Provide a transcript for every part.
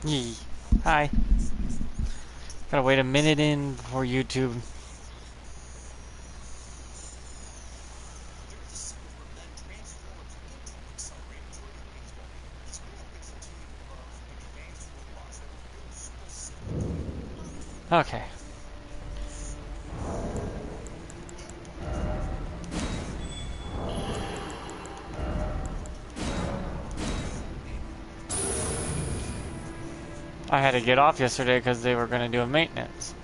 Yee. Hi. Gotta wait a minute in before YouTube. Okay. I had to get off yesterday because they were gonna do a maintenance.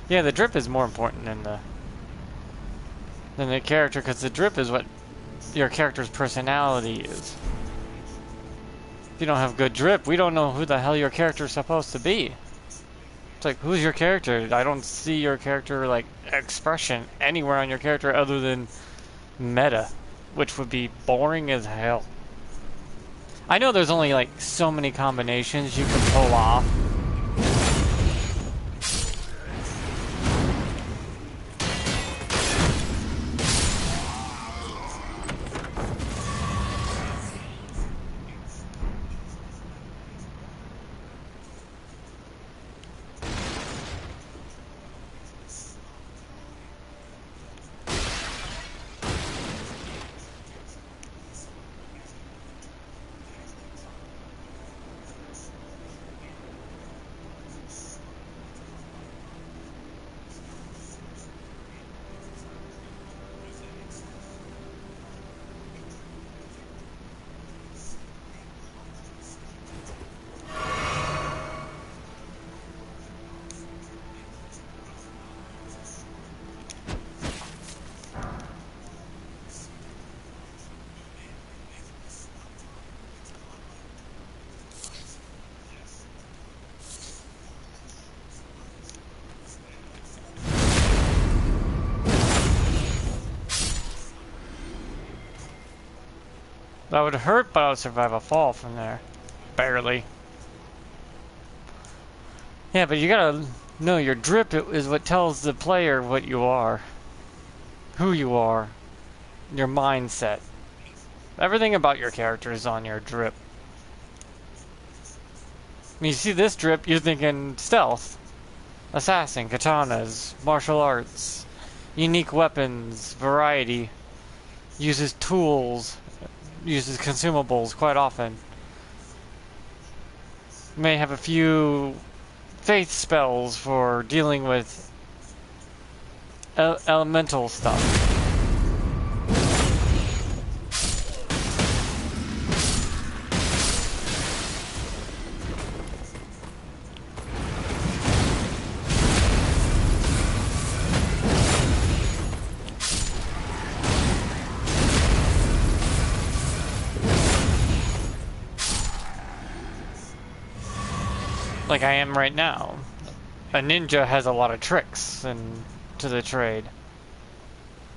Yeah, the drip is more important than the character, because the drip is what your character's personality is. If you don't have good drip, we don't know who the hell your character's supposed to be. It's like, who's your character? I don't see your character, like, expression anywhere on your character other than meta, which would be boring as hell. I know there's only, like, so many combinations you can pull off. That would hurt, but I would survive a fall from there. Barely. Yeah, but you gotta know your drip is what tells the player what you are, who you are, your mindset. Everything about your character is on your drip. When you see this drip, you're thinking stealth, assassin, katanas, martial arts, unique weapons, variety, uses tools, uses consumables quite often. May have a few faith spells for dealing with elemental stuff. Like I am right now. A ninja has a lot of tricks and to the trade.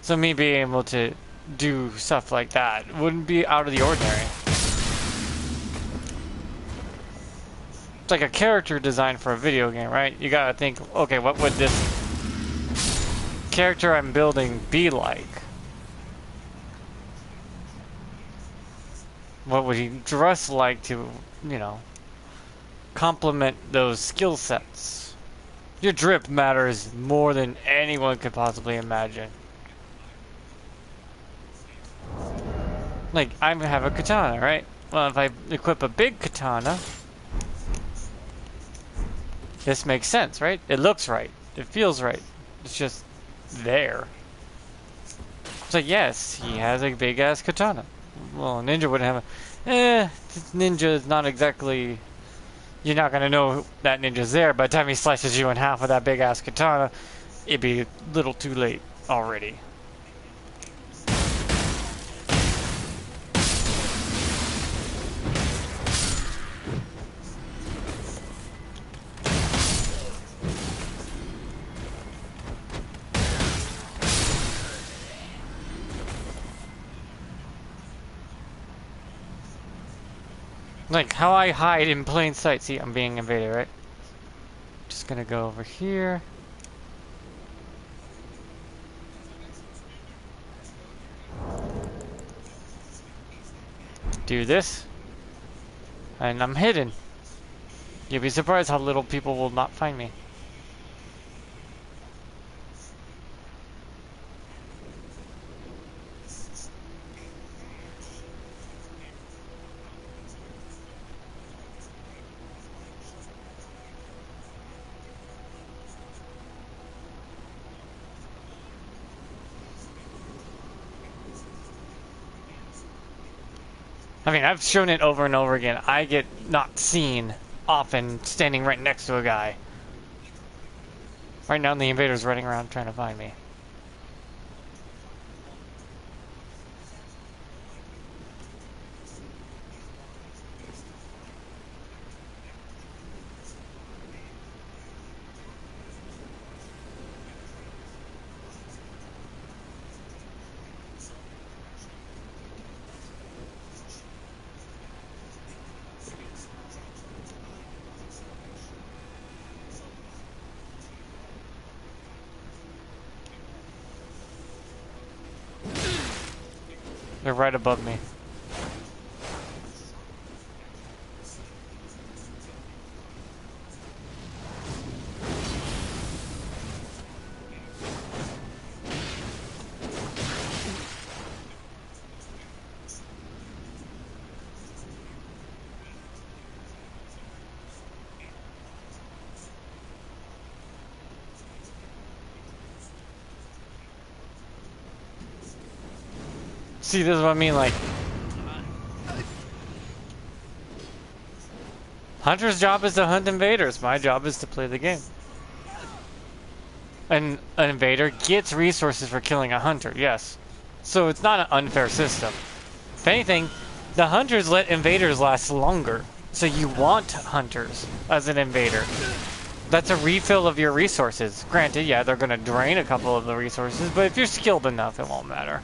So me being able to do stuff like that wouldn't be out of the ordinary. It's like a character design for a video game, right? You gotta think, okay, what would this character I'm building be like? What would he dress like to, you know, complement those skill sets? Your drip matters more than anyone could possibly imagine. Like, I have a katana, right? Well, if I equip a big katana, this makes sense, right? It looks right. It feels right. It's just there. It's like, yes, he has a big-ass katana. Well, a ninja wouldn't have a... this ninja is not exactly... You're not gonna know that ninja's there. By the time he slices you in half with that big-ass katana, it'd be a little too late already. Like, how I hide in plain sight. See, I'm being invaded, right? Just gonna go over here. Do this, and I'm hidden. You'll be surprised how little people will not find me. I mean, I've shown it over and over again. I get not seen often standing right next to a guy. Right now the invader's running around trying to find me. They're right above me. See, this is what I mean, like... Hunter's job is to hunt invaders. My job is to play the game. An invader gets resources for killing a hunter, yes. So it's not an unfair system. If anything, the hunters let invaders last longer. So you want hunters as an invader. That's a refill of your resources. Granted, yeah, they're going to drain a couple of the resources, but if you're skilled enough, it won't matter.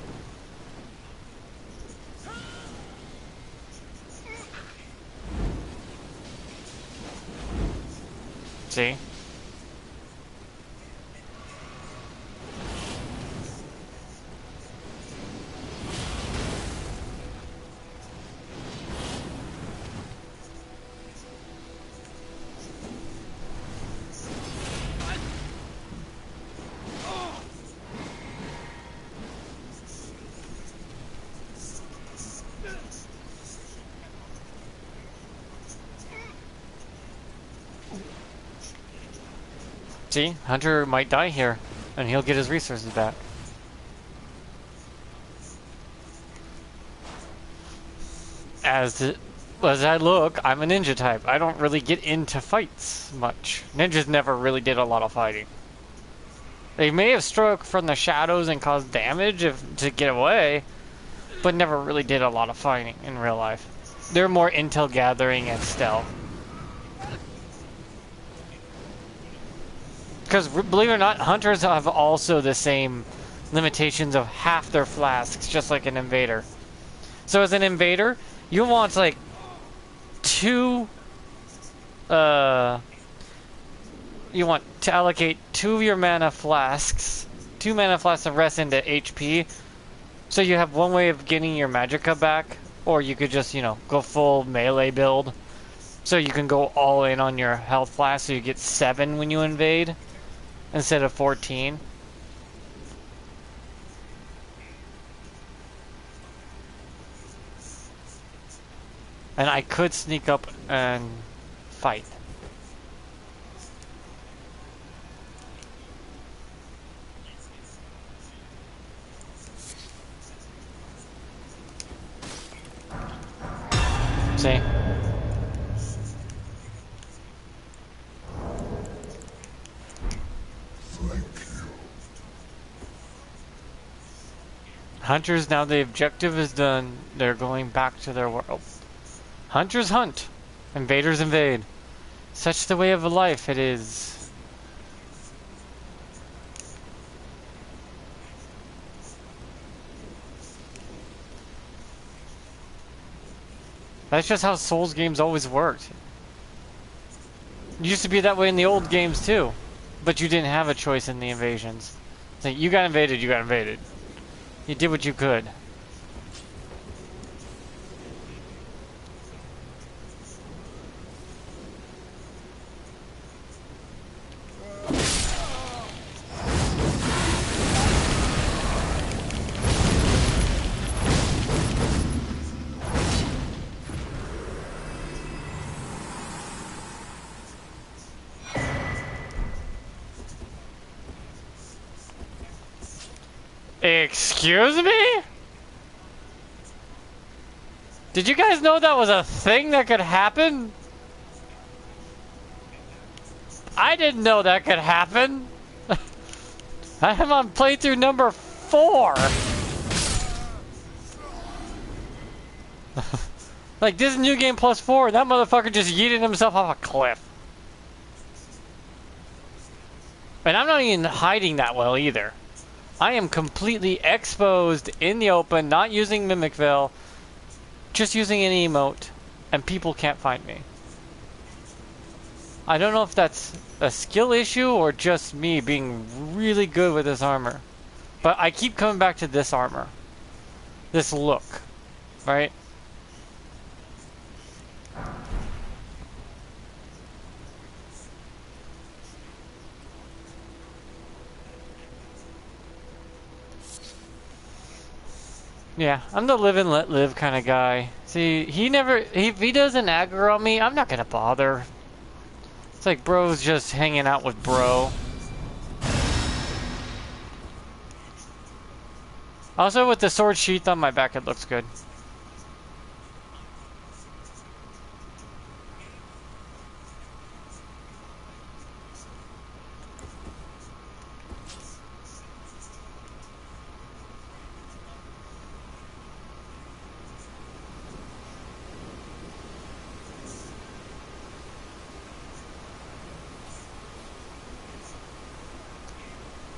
See? See? Hunter might die here, and he'll get his resources back. As I look, I'm a ninja type. I don't really get into fights much. Ninjas never really did a lot of fighting. They may have struck from the shadows and caused damage to get away, but never really did a lot of fighting in real life. They're more intel gathering and stealth. Because, believe it or not, hunters have also the same limitations of half their flasks, just like an invader. So as an invader, you want, like, you want to allocate 2 of your mana flasks, 2 mana flasks of rest into HP, so you have one way of getting your magicka back, or you could just, you know, go full melee build, so you can go all in on your health flask, so you get 7 when you invade, instead of 14. And I could sneak up and fight. See? Hunters, now the objective is done. They're going back to their world. Hunters hunt. Invaders invade. Such the way of life it is. That's just how Souls games always worked. It used to be that way in the old games too. But you didn't have a choice in the invasions. It's like, you got invaded, you got invaded. You did what you could. Excuse me? Did you guys know that was a thing that could happen? I didn't know that could happen. I am on playthrough number 4. Like, this new game plus 4, that motherfucker just yeeted himself off a cliff. And I'm not even hiding that well either. I am completely exposed in the open, not using Mimic Veil, just using an emote, and people can't find me. I don't know if that's a skill issue or just me being really good with this armor. But I keep coming back to this armor. This look. Right? Yeah, I'm the live and let live kind of guy. See, if he doesn't aggro on me, I'm not gonna bother. It's like bro's just hanging out with bro. Also, with the sword sheath on my back, it looks good.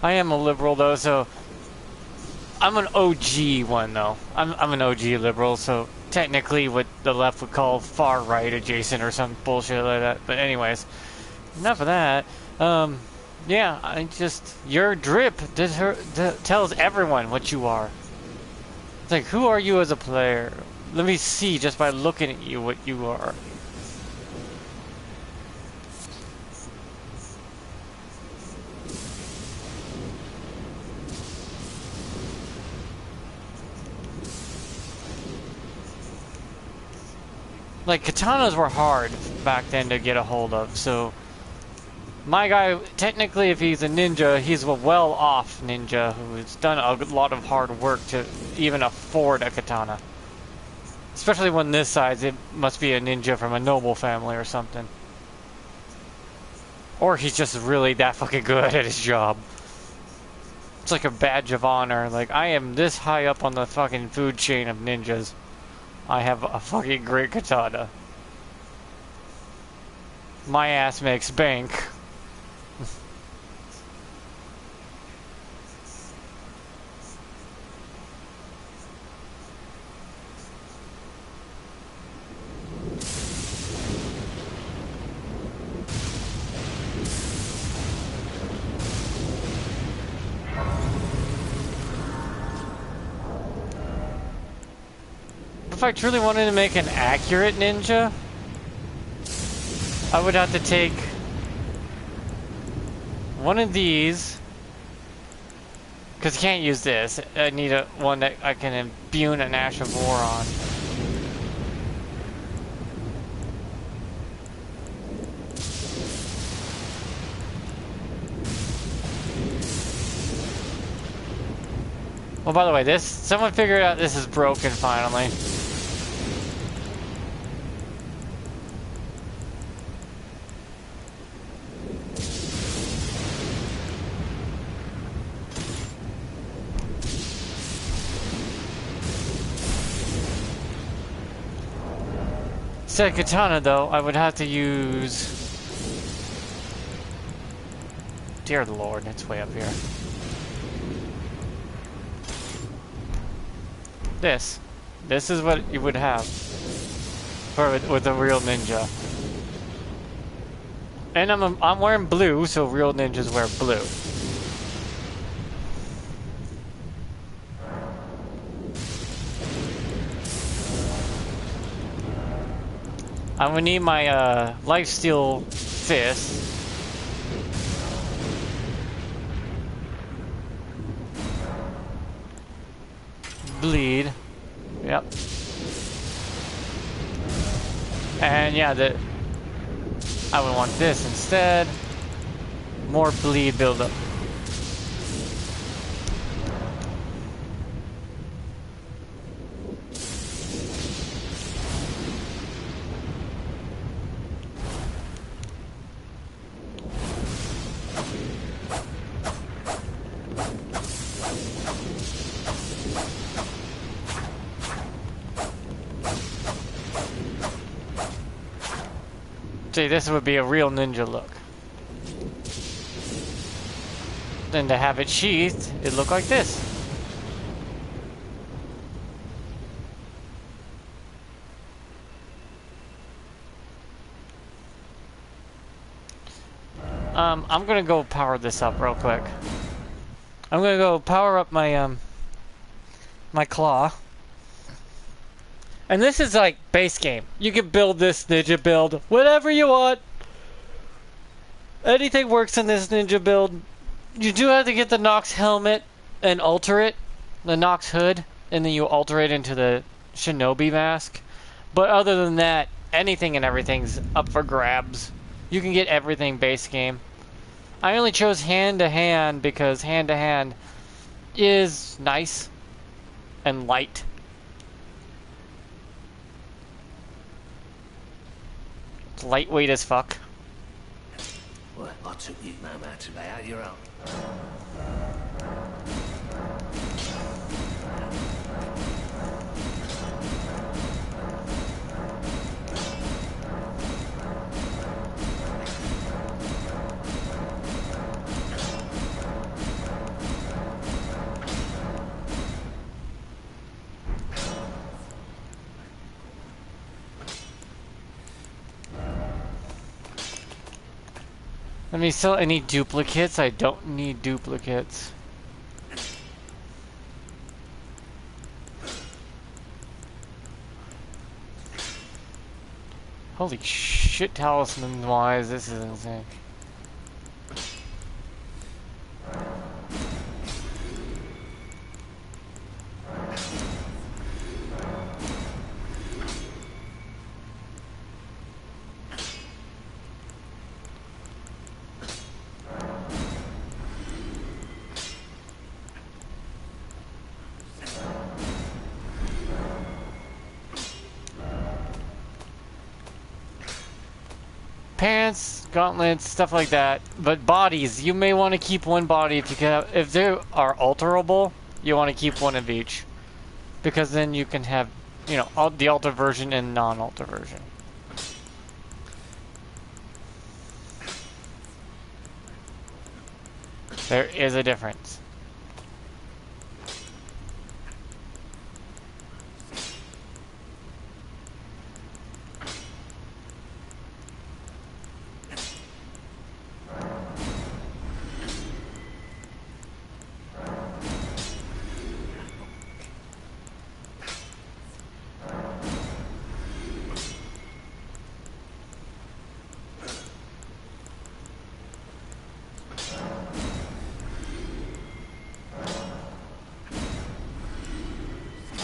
I am a liberal though, so I'm an OG one though. I'm an OG liberal, so technically what the left would call far right adjacent or some bullshit like that. But anyways, enough of that. Yeah, your drip tells everyone what you are. It's like, who are you as a player? Let me see just by looking at you what you are. Like, katanas were hard back then to get a hold of, so my guy, technically if he's a ninja, he's a well-off ninja who's done a lot of hard work to even afford a katana. Especially when this size, it must be a ninja from a noble family or something. Or he's just really that fucking good at his job. It's like a badge of honor, like, I am this high up on the fucking food chain of ninjas. I have a fucking great katana. My ass makes bank. If I truly wanted to make an accurate ninja, I would have to take one of these, because I can't use this. I need one that I can imbue an Ash of War on. Oh, by the way, someone figured out this is broken finally. Said katana though, I would have to use... Dear Lord, it's way up here. This is what you would have with a real ninja. And I'm wearing blue, so real ninjas wear blue. I'm gonna need my lifesteal fist. Bleed. Yep. And yeah, I would want this instead. More bleed buildup. See, this would be a real ninja look. Then to have it sheathed, it look like this. I'm gonna go power this up real quick. I'm gonna go power up my my claw. And this is like base game. You can build this ninja build whatever you want. Anything works in this ninja build. You do have to get the Nox helmet and alter it, the Nox hood, and then you alter it into the shinobi mask. But other than that, anything and everything's up for grabs. You can get everything base game. I only chose hand-to-hand because hand-to-hand is nice and light. It's lightweight as fuck. Well, I took you no matter to lay out your own. Let me sell any duplicates. I don't need duplicates. Holy shit, talisman wise, this is insane. Pants, gauntlets, stuff like that. But bodies, you may want to keep one body if you can. If they are alterable, you want to keep one of each, because then you can have, you know, the alter version and non-alter version. There is a difference.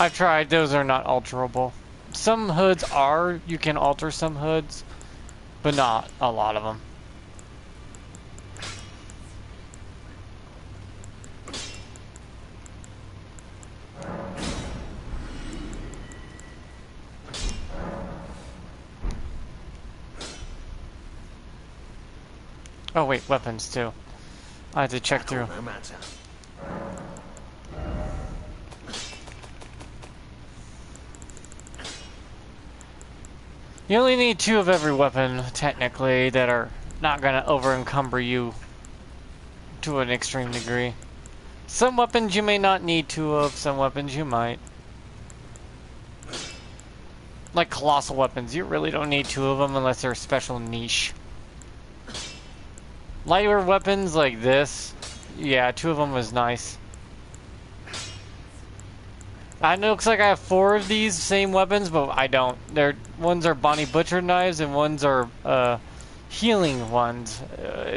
I've tried, those are not alterable. Some hoods are, you can alter some hoods, but not a lot of them. Oh wait, weapons too. I have to check through. No matter. You only need 2 of every weapon, technically, that are not gonna over-encumber you to an extreme degree. Some weapons you may not need 2 of, some weapons you might. Like colossal weapons, you really don't need 2 of them unless they're special niche. Lighter weapons like this, yeah, 2 of them is nice. I know it looks like I have 4 of these same weapons, but I don't. Ones are Bonnie Butcher knives and ones are healing ones,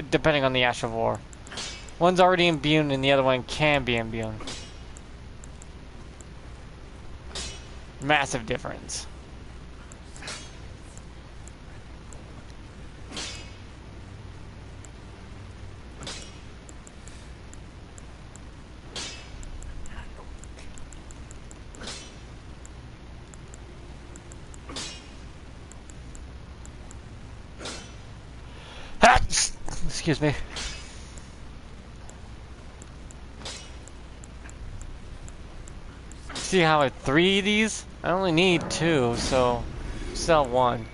depending on the Ash of War. One's already imbued and the other one can be imbued. Massive difference. Excuse me. See how I have 3 of these? I only need 2, so sell 1.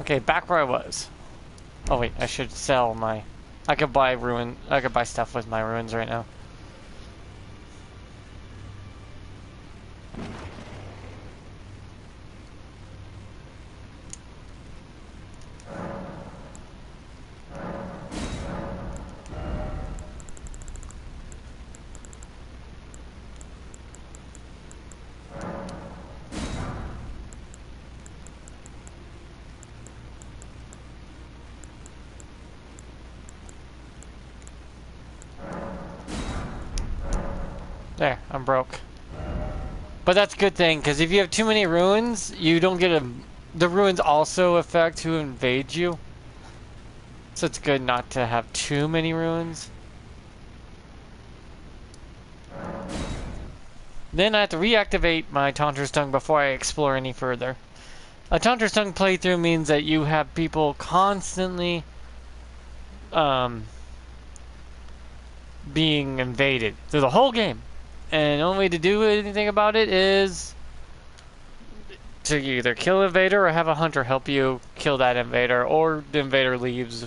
Okay, back where I was. Oh wait, I should sell my... I could buy stuff with my ruins right now. There, I'm broke. But that's a good thing, because if you have too many ruins, you don't get a... The ruins also affect who invades you. So it's good not to have too many ruins. Then I have to reactivate my Taunter's Tongue before I explore any further. A Taunter's Tongue playthrough means that you have people constantly being invaded through the whole game. And the only way to do anything about it is to either kill an invader or have a hunter help you kill that invader, or the invader leaves.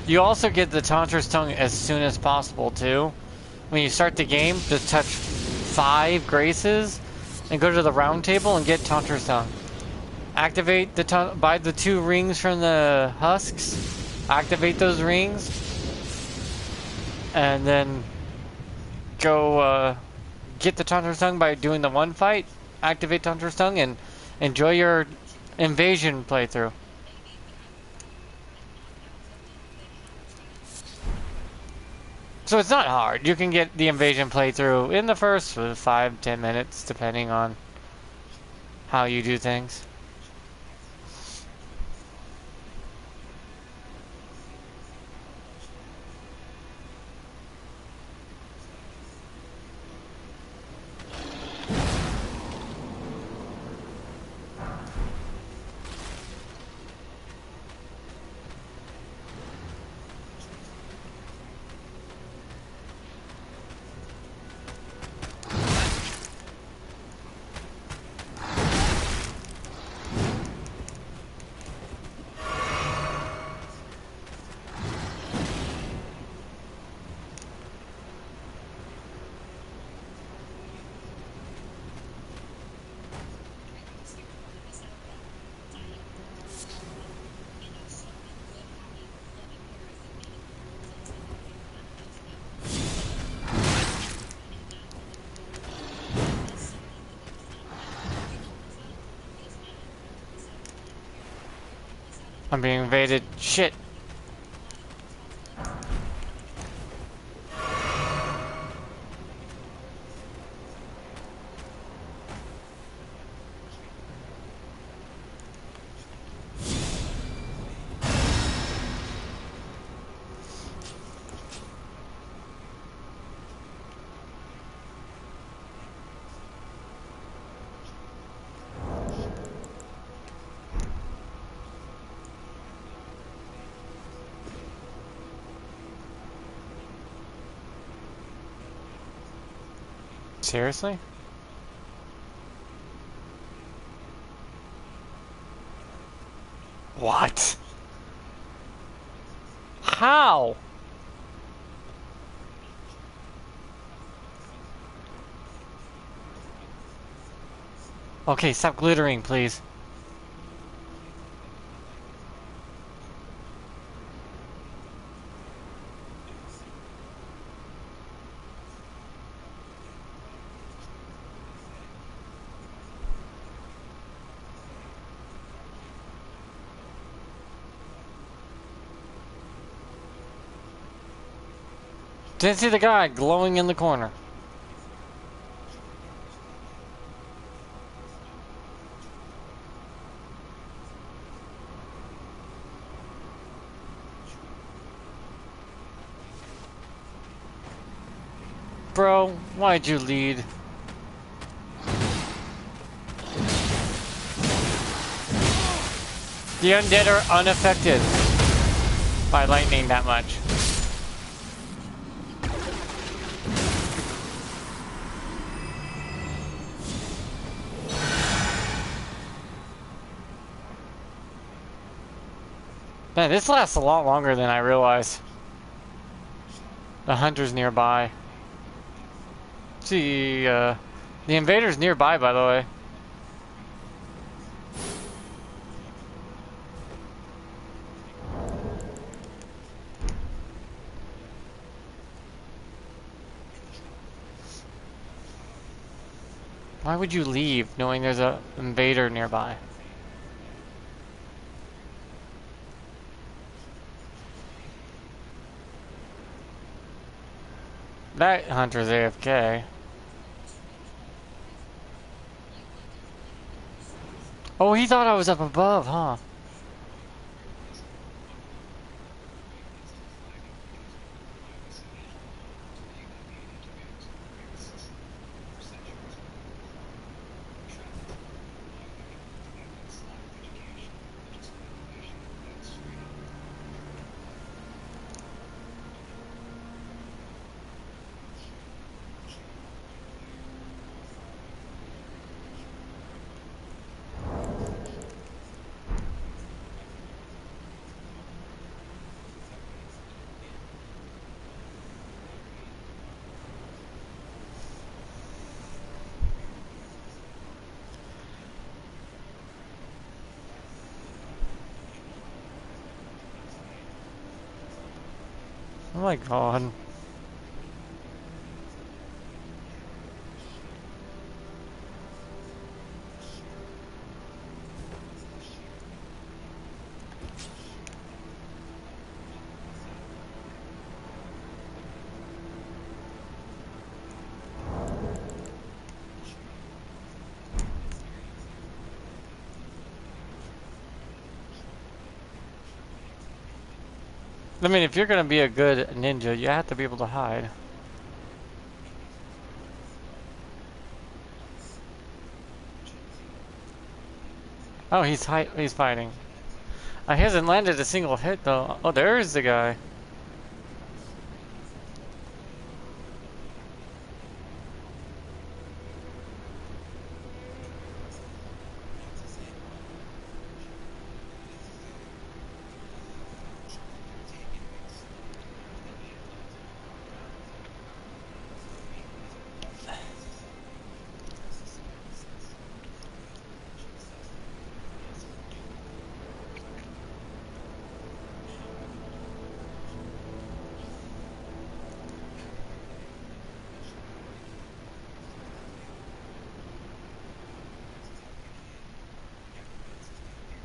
You also get the Taunter's Tongue as soon as possible, too. When you start the game, just touch 5 graces and go to the round table and get Taunter's Tongue. Activate buy the 2 rings from the husks, activate those rings, and then go get the Taunter's Tongue by doing the 1 fight, activate Taunter's Tongue, and enjoy your invasion playthrough. So it's not hard. You can get the invasion playthrough in the first 5-10 minutes, depending on how you do things. I'm being invaded. Shit. Seriously? What? How? Okay, stop glittering, please. Didn't see the guy glowing in the corner. bro. Why'd you lead? The undead are unaffected by lightning that much. Man, this lasts a lot longer than I realized. The hunter's nearby. See, the invader's nearby, by the way. Why would you leave knowing there's a invader nearby? That hunter's AFK. Oh, he thought I was up above, huh? Oh my god. I mean, if you're gonna be a good ninja, you have to be able to hide. Oh, he's fighting. He hasn't landed a single hit though. Oh, there's the guy.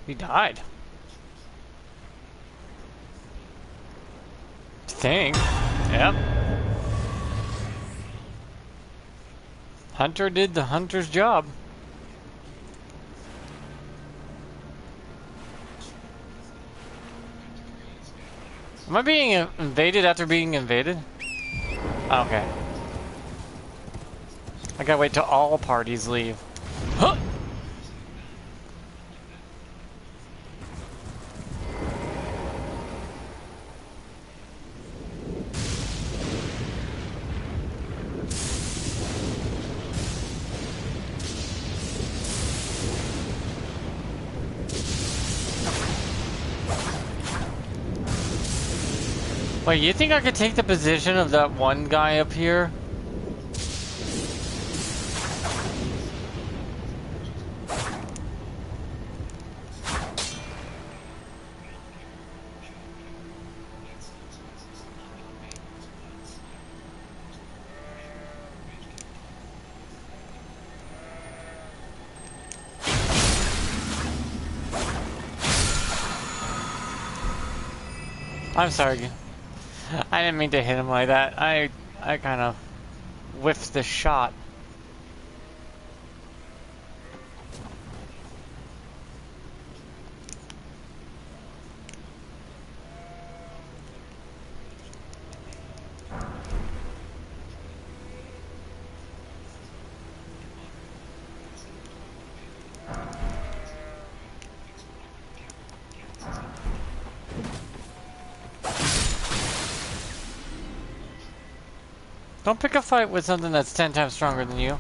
He died. Think. Yep. Hunter did the hunter's job. Am I being invaded after being invaded? Okay. I gotta wait till all parties leave. Huh! Wait, you think I could take the position of that one guy up here? I'm sorry. I didn't mean to hit him like that. I kind of whiffed the shot. Don't pick a fight with something that's 10 times stronger than you.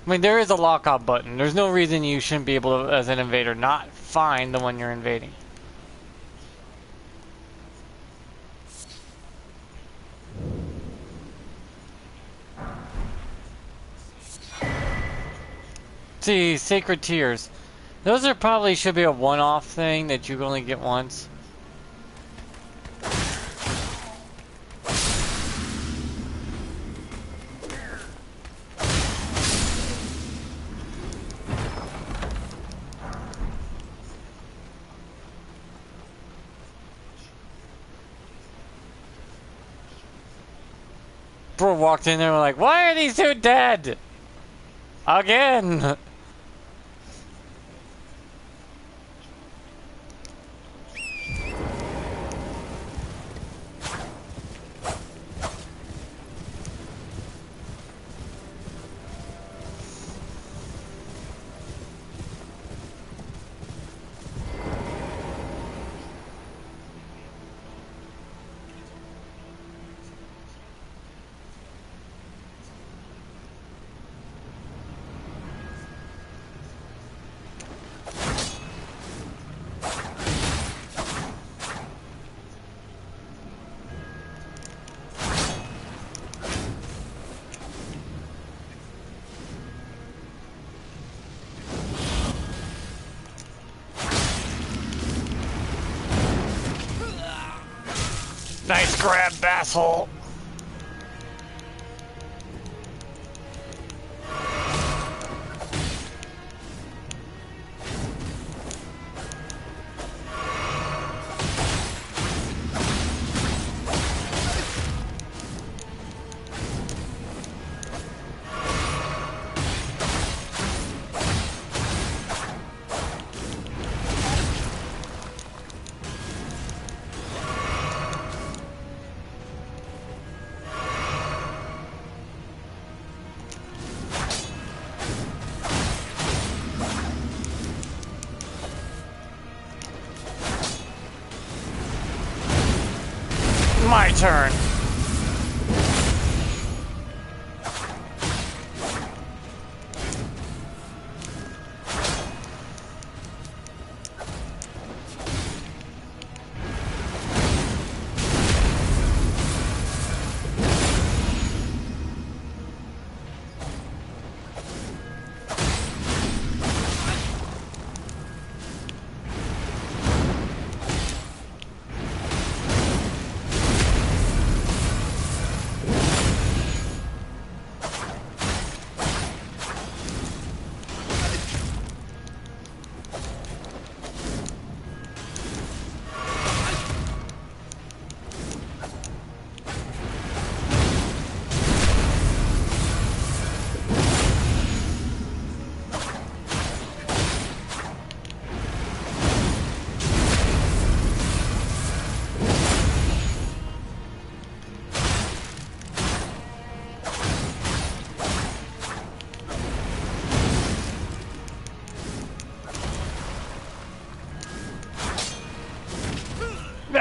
I mean, there is a lockout button. There's no reason you shouldn't be able to, as an invader, not find the one you're invading. See, Sacred Tears. Those are probably should be a one-off thing that you only get once. Bro walked in there and like, why are these two dead? Again! Nice grab, Bassel! My turn.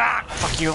Ah, fuck you.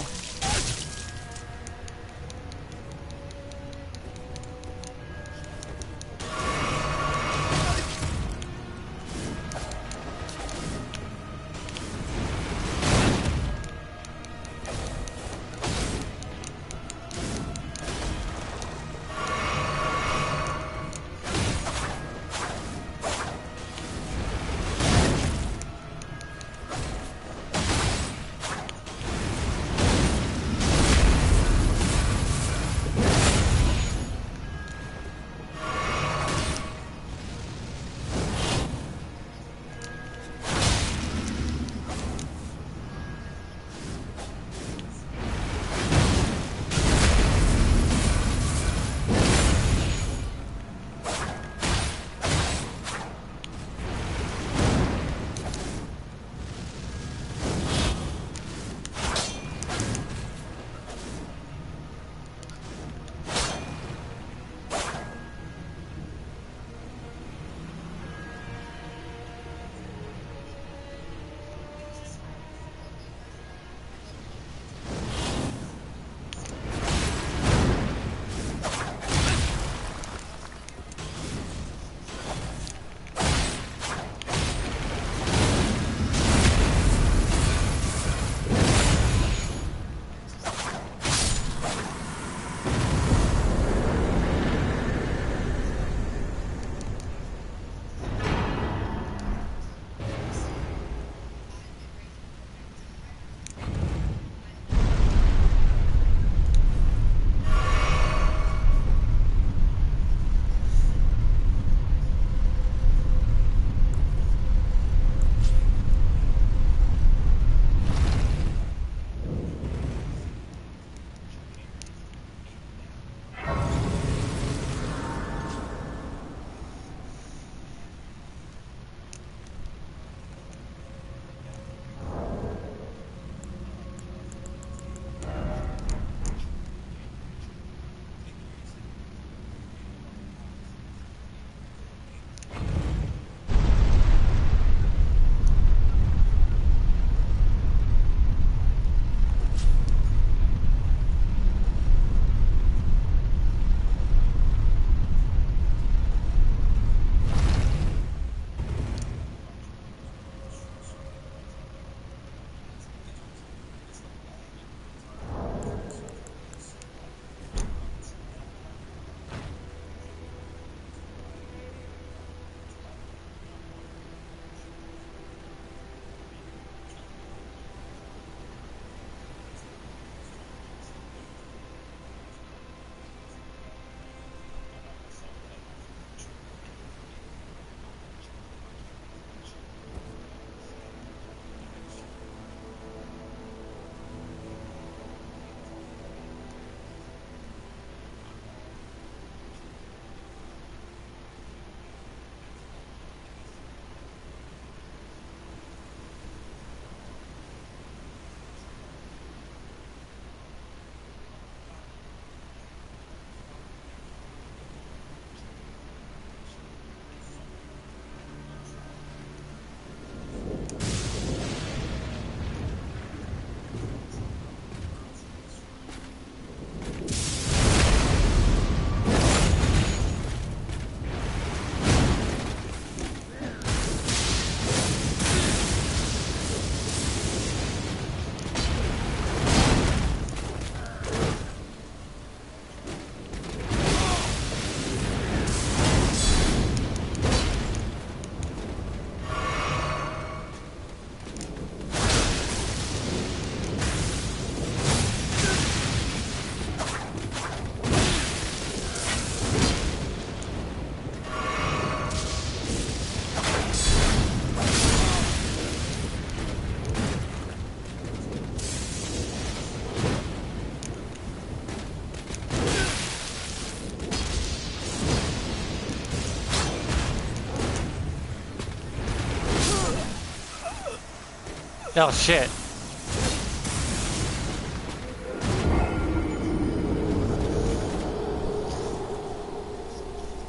Oh shit.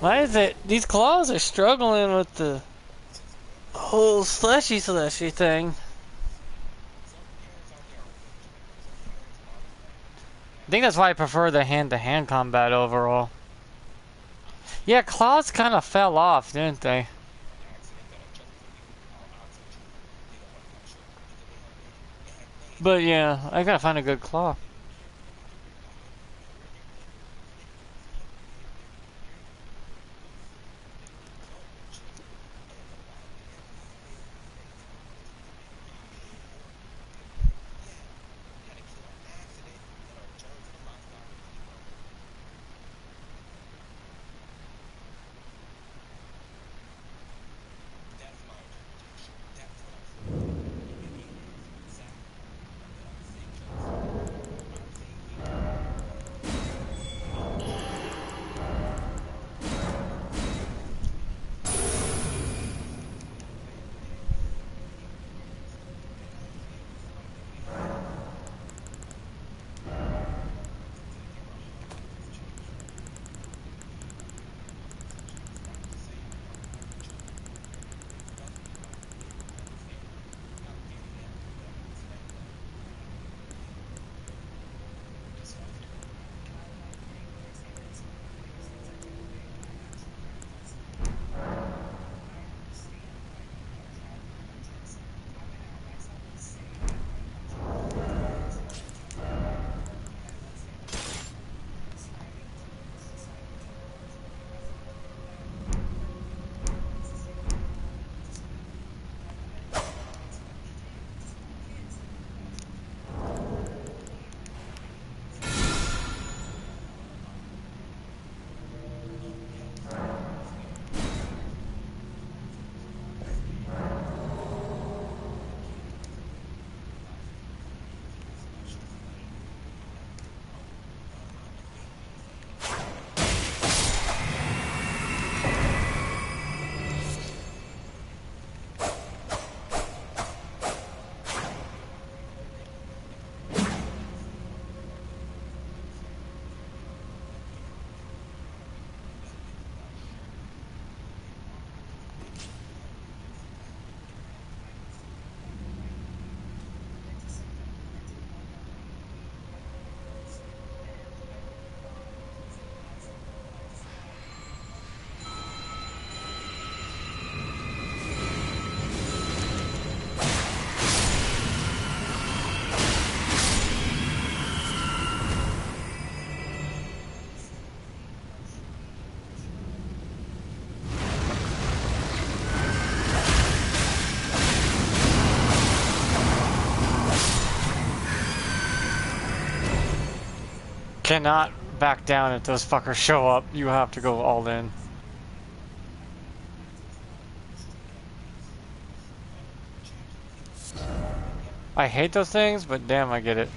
Why is it these claws are struggling with the whole slushy thing? I think that's why I prefer the hand-to-hand combat overall. Yeah, claws kind of fell off, didn't they? But yeah, I gotta find a good claw. Cannot back down if those fuckers show up. You have to go all in. I hate those things, but damn, I get it.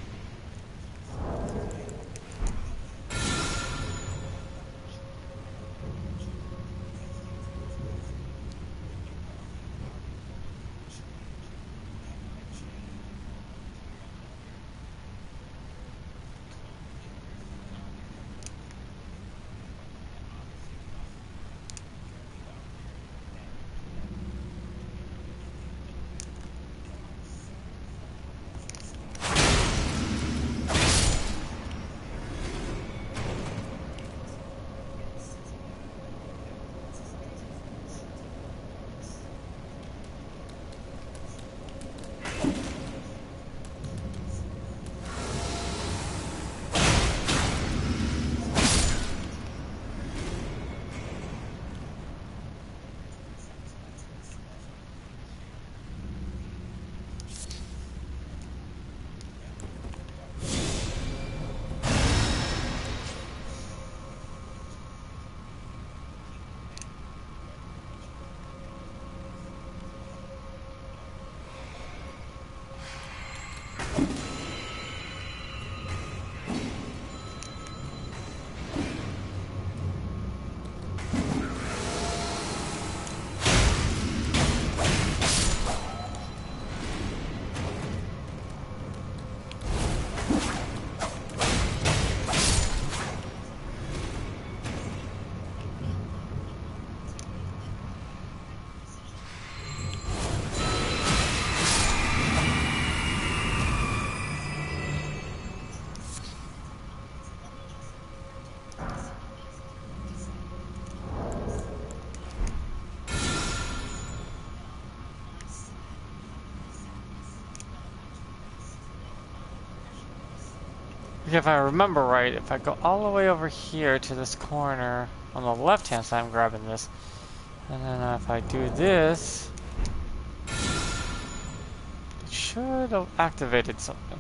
If I remember right, if I go all the way over here to this corner on the left-hand side, I'm grabbing this. And then if I do this, it should have activated something.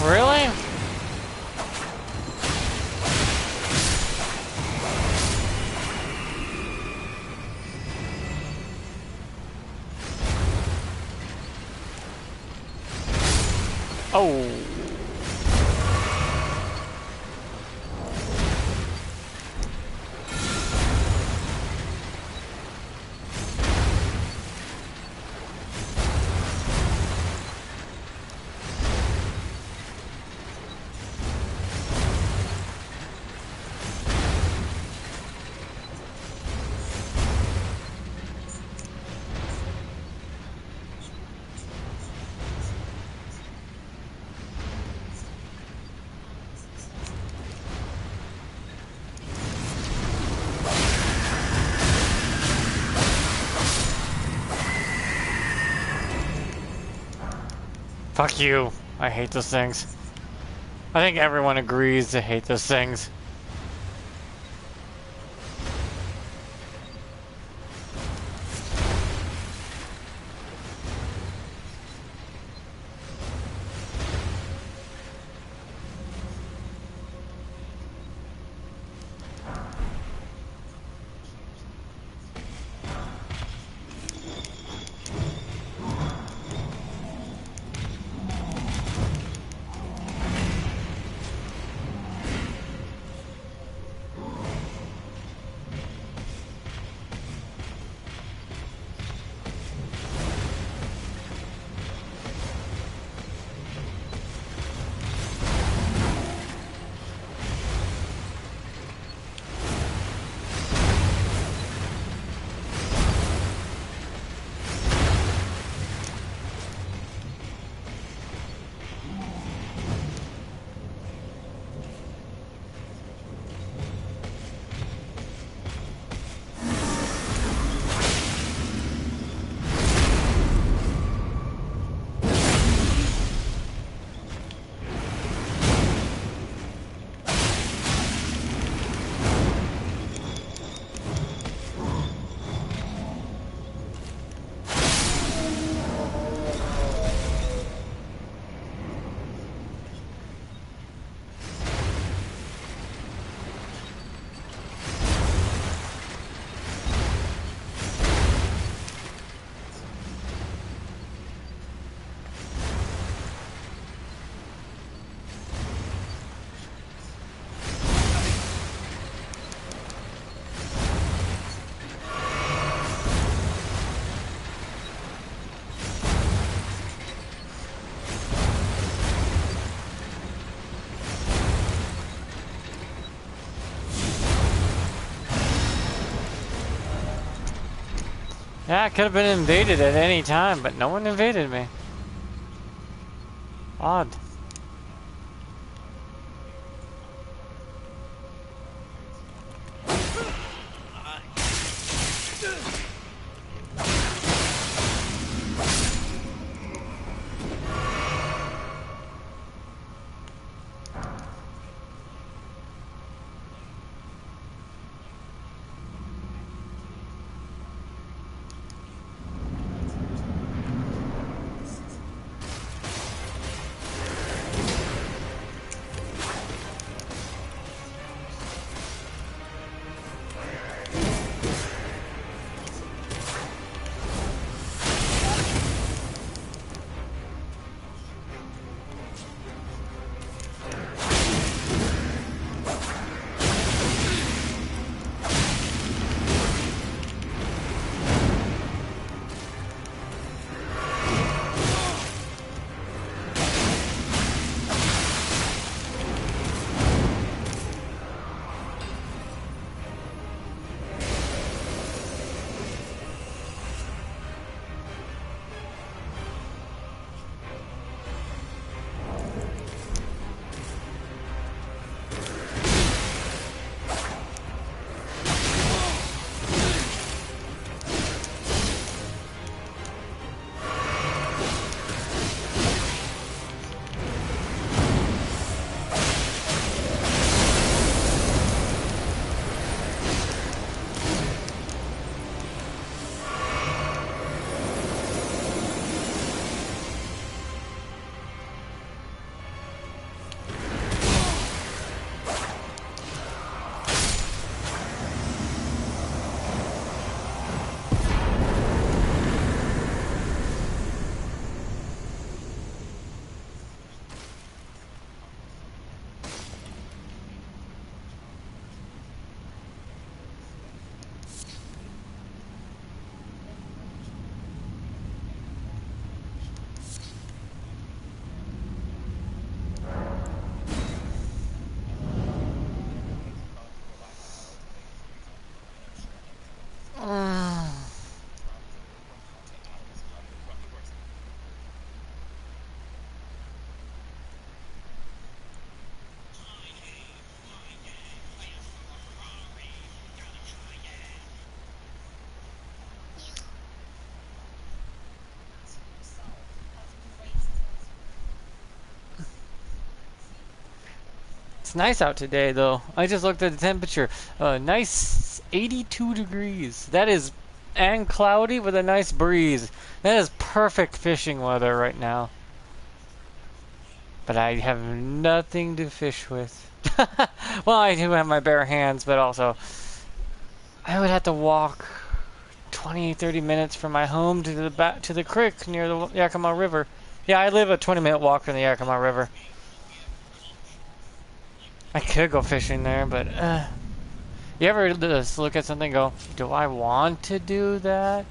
Really? Oh. Fuck you. I hate those things. I think everyone agrees to hate those things. Yeah, I could have been invaded at any time, but no one invaded me. Odd. It's nice out today, though. I just looked at the temperature. Nice 82 degrees. That is, and cloudy with a nice breeze. That is perfect fishing weather right now. But I have nothing to fish with. Well, I do have my bare hands, but also I would have to walk 20, 30 minutes from my home to the back to the creek near the Yakima River. Yeah, I live a 20-minute walk from the Yakima River. I could go fishing there, but you ever just look at something and go, do I want to do that?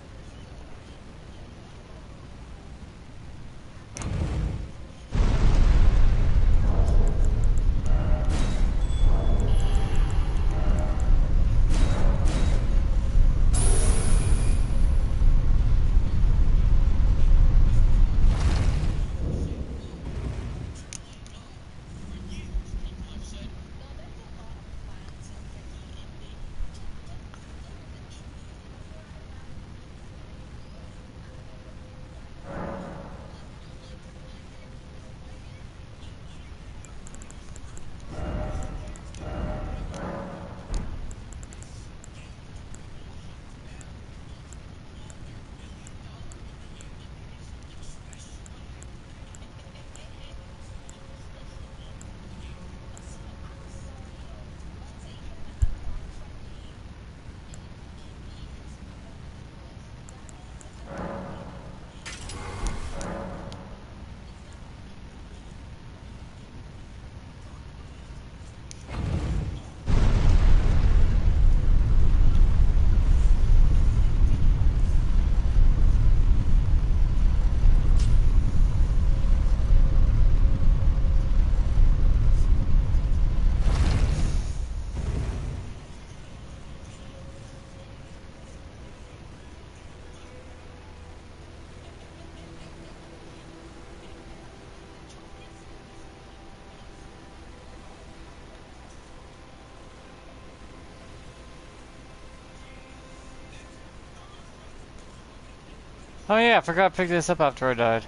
Oh yeah, I forgot to pick this up after I died.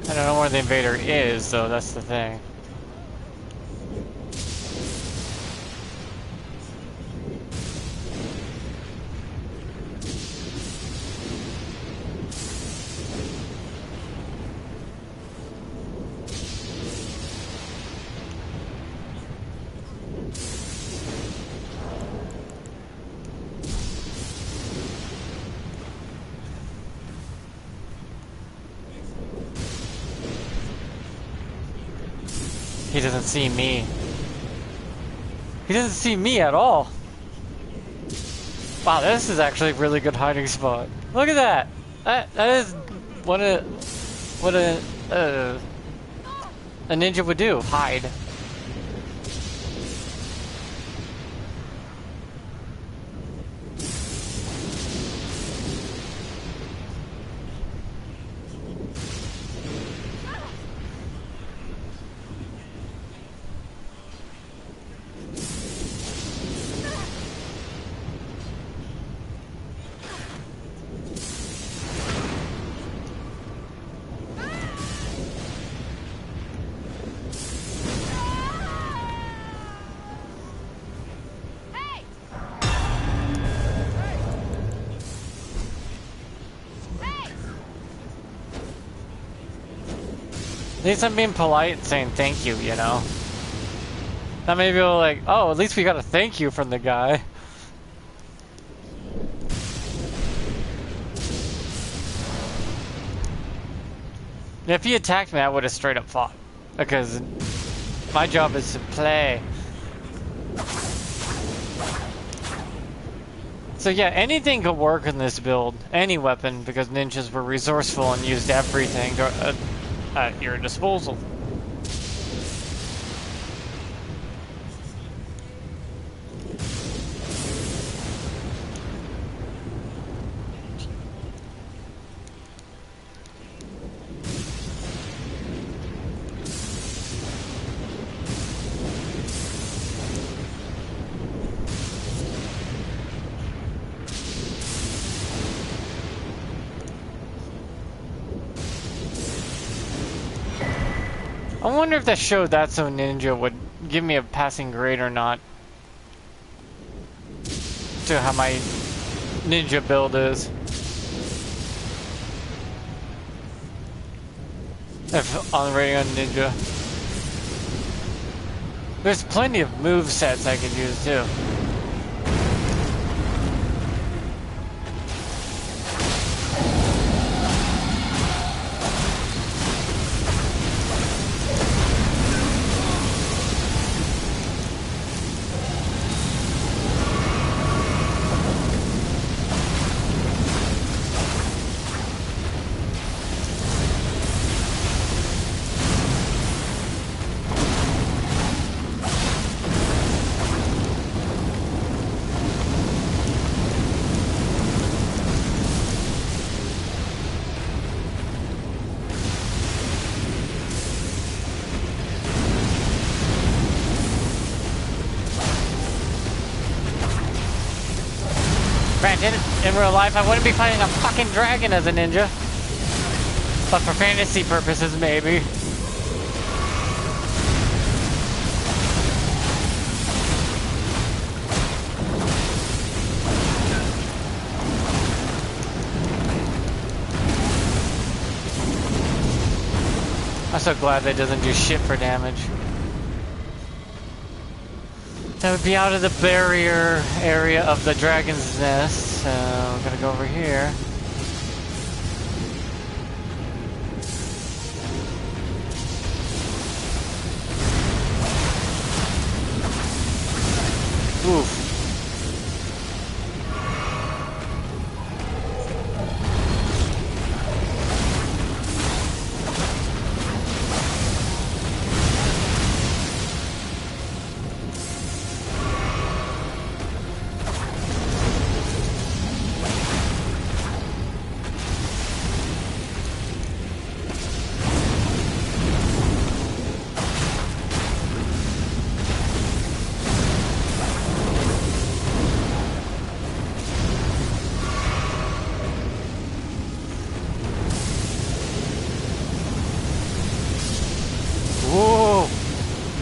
I don't know where the invader is, though, that's the thing. He doesn't see me. He doesn't see me at all. Wow, this is actually a really good hiding spot. Look at that. That is what a ninja would do. Hide. At least I'm being polite and saying thank you, you know? Now maybe we'll like, oh, at least we got a thank you from the guy. If he attacked me, I would have straight up fought. Because my job is to play. So yeah, anything could work in this build. Any weapon, because ninjas were resourceful and used everything at your disposal. I wonder if that show That's So Ninja would give me a passing grade or not to how my ninja build is. If on rating on ninja. There's plenty of move sets I could use too. Granted, in real life, I wouldn't be fighting a fucking dragon as a ninja. But for fantasy purposes, maybe. I'm so glad that doesn't do shit for damage. That would be out of the barrier area of the dragon's nest, so I'm gonna go over here. Oof.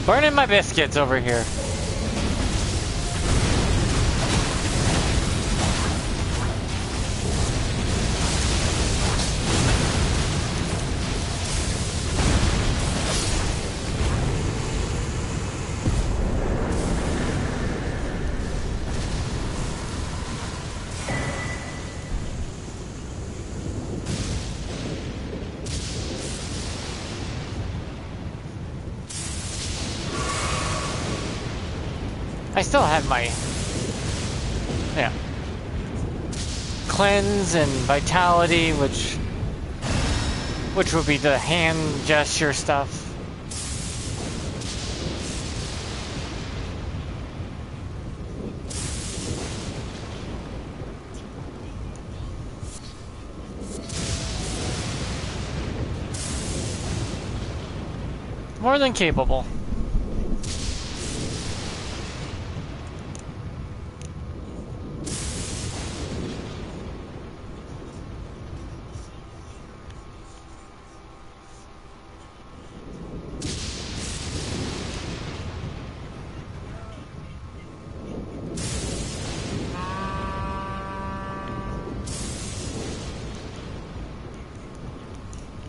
Burning my biscuits over here. I still had my, yeah, cleanse and vitality, which would be the hand gesture stuff. More than capable.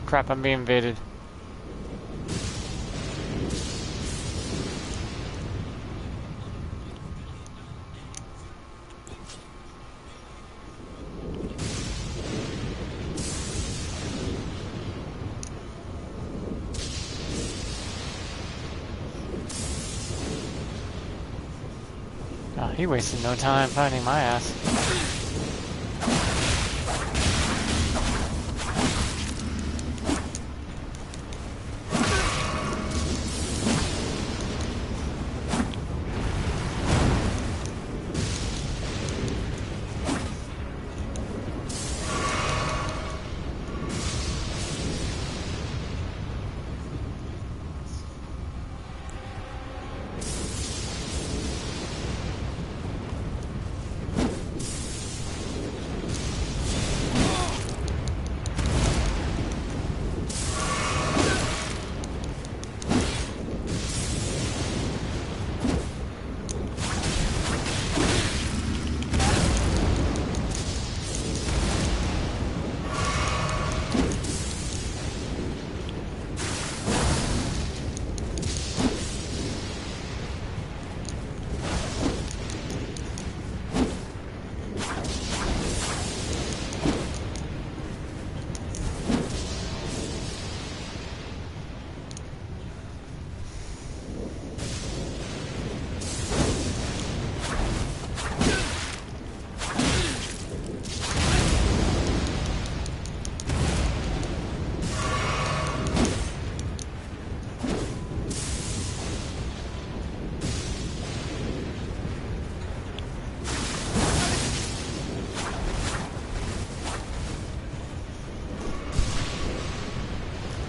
Crap, I'm being invaded. Oh, he wasted no time finding my ass.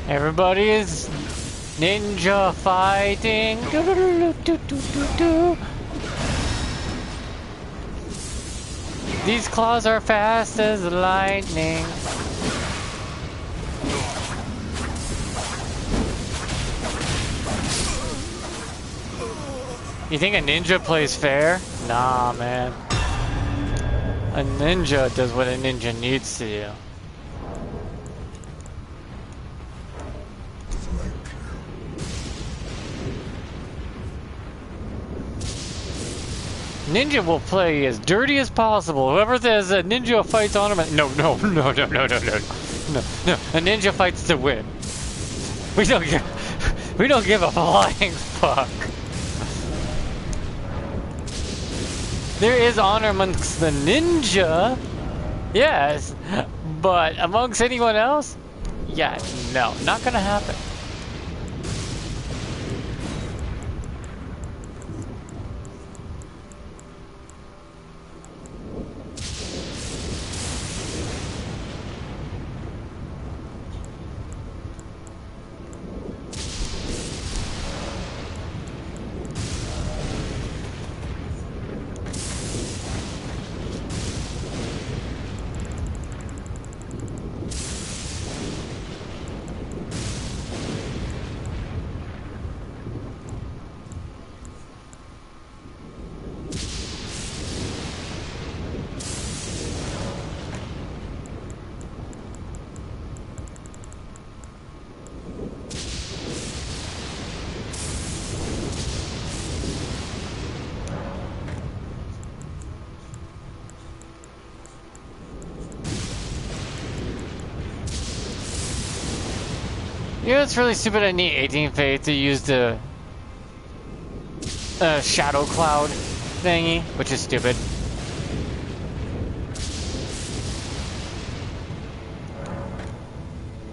Everybody is ninja fighting. These claws are fast as lightning. You think a ninja plays fair? Nah, man. A ninja does what a ninja needs to do. Ninja will play as dirty as possible. Whoever says a ninja fights ornament, no. A ninja fights to win. We don't give a flying fuck. There is honor amongst the ninja, yes, but amongst anyone else, yeah, no, not gonna happen. You know, it's really stupid. I need 18 faith to use the shadow cloud. thingy, which is stupid.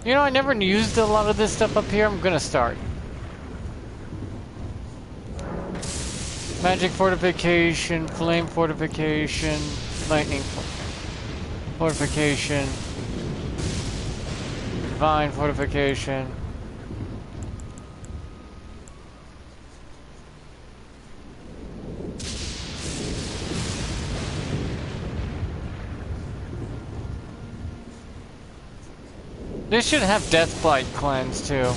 You know, I never used a lot of this stuff up here. I'm gonna start. Magic fortification, flame fortification, lightning fortification, divine fortification. This should have Deathblight cleanse too.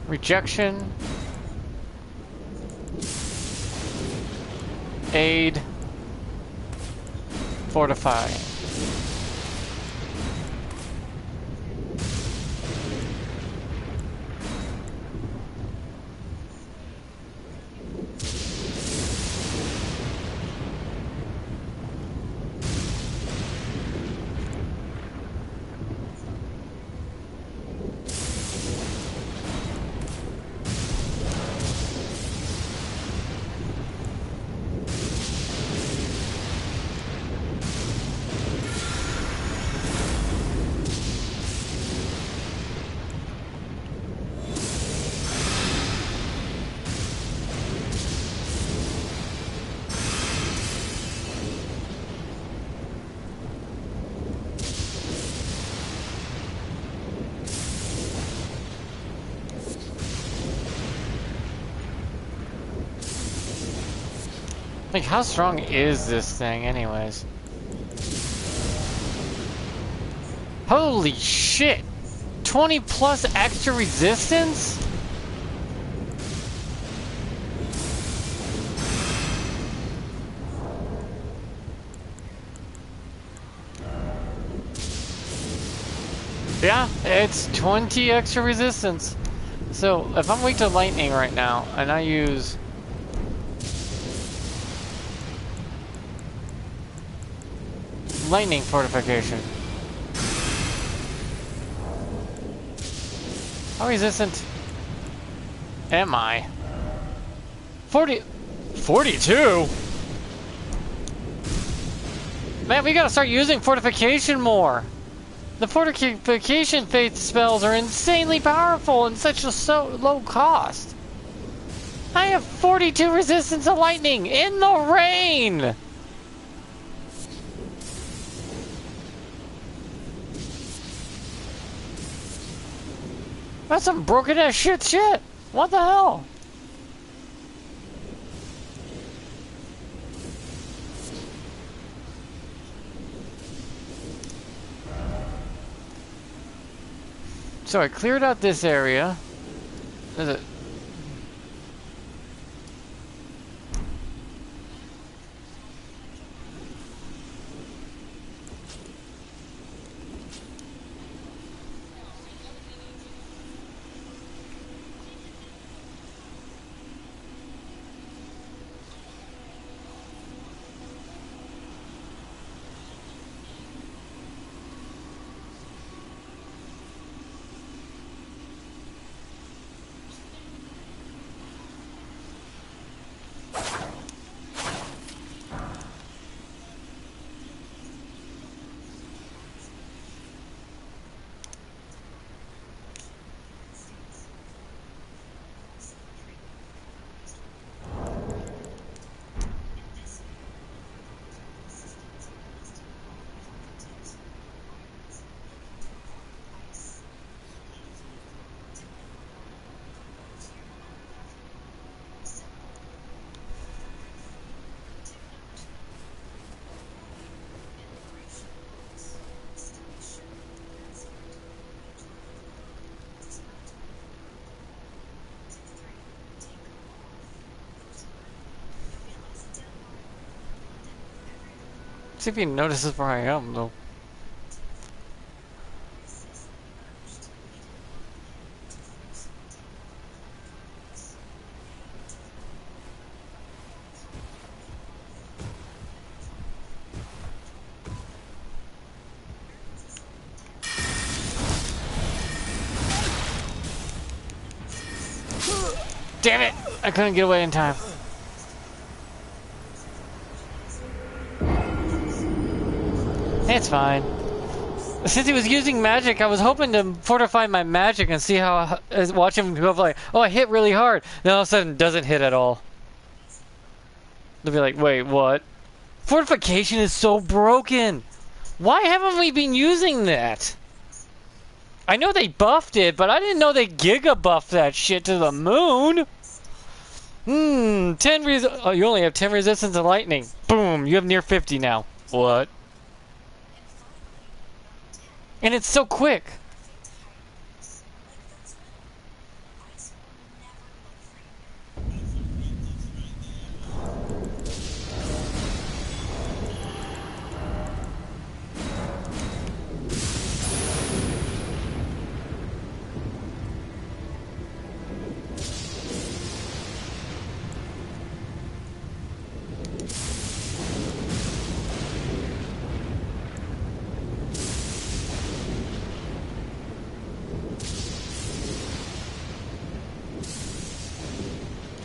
Rejection. Aid. Fortify. Like, how strong is this thing, anyways? Holy shit! 20 plus extra resistance? Yeah, it's 20 extra resistance. So, if I'm weak to lightning right now, and I use... lightning fortification. How resistant am I? 42? Man, we gotta start using fortification more. The fortification faith spells are insanely powerful and such a low cost. I have 42 resistance to lightning in the rain! That's some broken ass shit. What the hell? So I cleared out this area. There's a... See if he notices where I am, though. Damn it! I couldn't get away in time. It's fine. Since he was using magic, I was hoping to fortify my magic and see how, watch him go like, oh, I hit really hard. Then all of a sudden, doesn't hit at all. They'll be like, wait, what? Fortification is so broken. Why haven't we been using that? I know they buffed it, but I didn't know they giga buffed that shit to the moon. 10 oh, you only have 10 resistance to lightning. Boom, you have near 50 now. What? And it's so quick.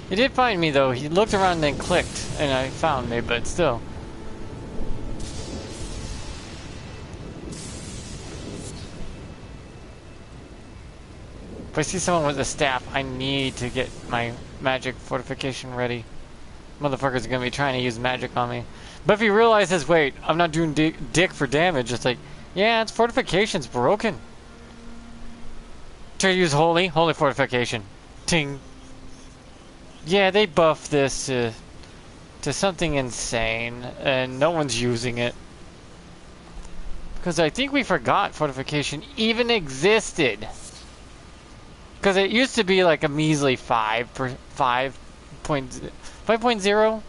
He did find me though. He looked around and then clicked, and I found me, but still. If I see someone with a staff, I need to get my magic fortification ready. Motherfucker's gonna be trying to use magic on me. But if he realizes, wait, I'm not doing dick for damage, it's like, yeah, its fortification's broken. Try to use holy fortification. Ting. Yeah, they buffed this to something insane, and no one's using it. Because I think we forgot fortification even existed. Because it used to be like a measly 5.0.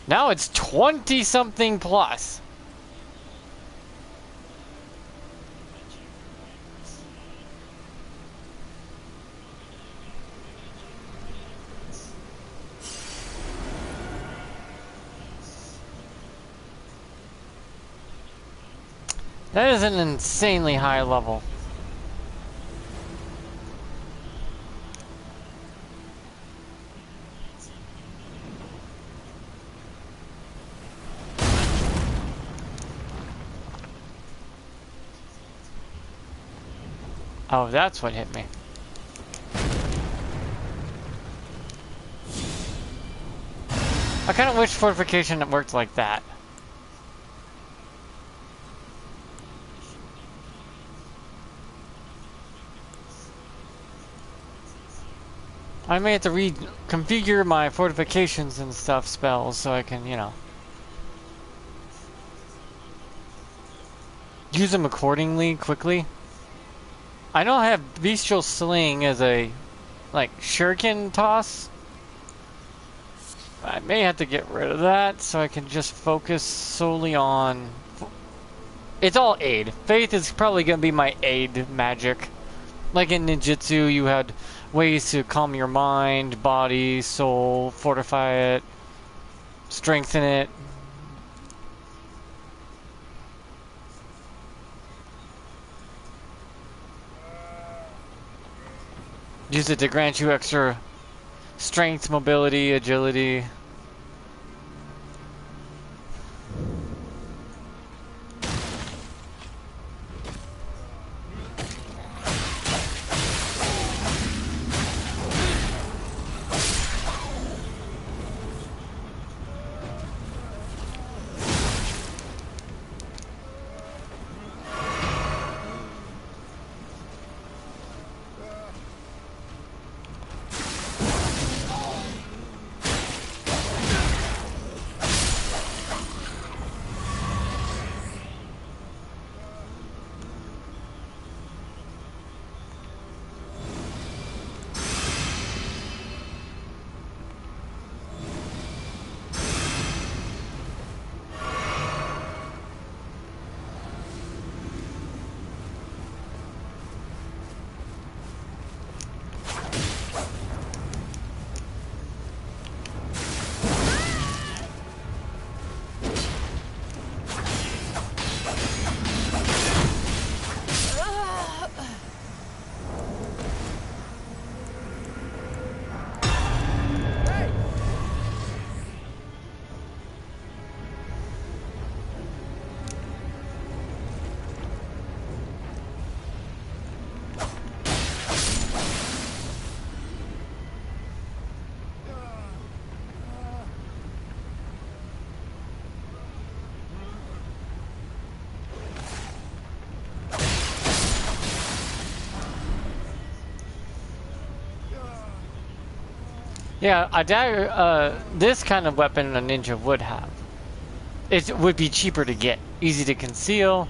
Now it's 20 something plus. That is an insanely high level. Oh, that's what hit me. I kind of wish fortification worked like that. I may have to reconfigure my fortifications and stuff spells so I can, you know, use them accordingly quickly. I know I have Bestial Sling as a, like, shuriken toss. I may have to get rid of that so I can just focus solely on... It's all aid. Faith is probably going to be my aid magic. Like in ninjutsu, you had ways to calm your mind, body, soul, fortify it, strengthen it. Use it to grant you extra strength, mobility, agility. Yeah, a dagger, this kind of weapon a ninja would have. It would be cheaper to get, easy to conceal,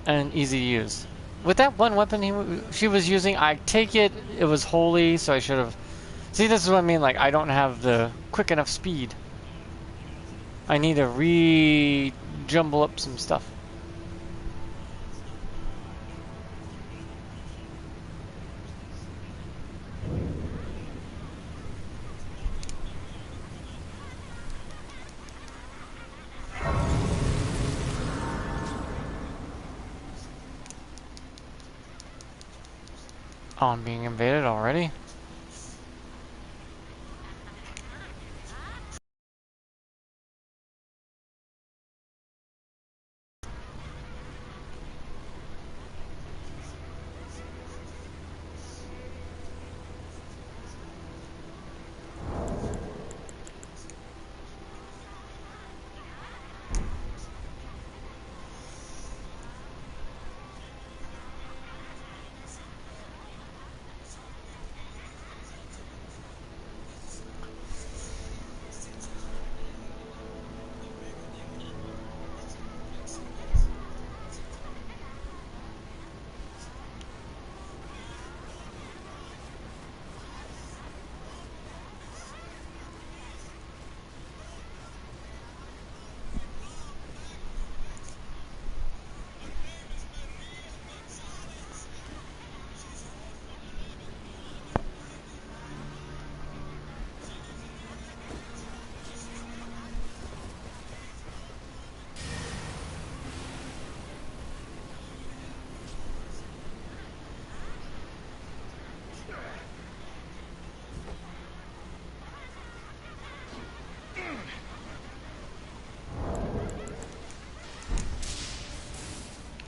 and easy to use. With that one weapon she was using, I take it was holy, so I should have... See, this is what I mean, like, I don't have the quick enough speed. I need to re-jumble up some stuff. Oh, I'm being invaded already?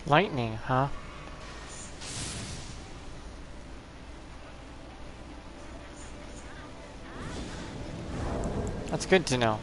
Lightning, huh? That's good to know.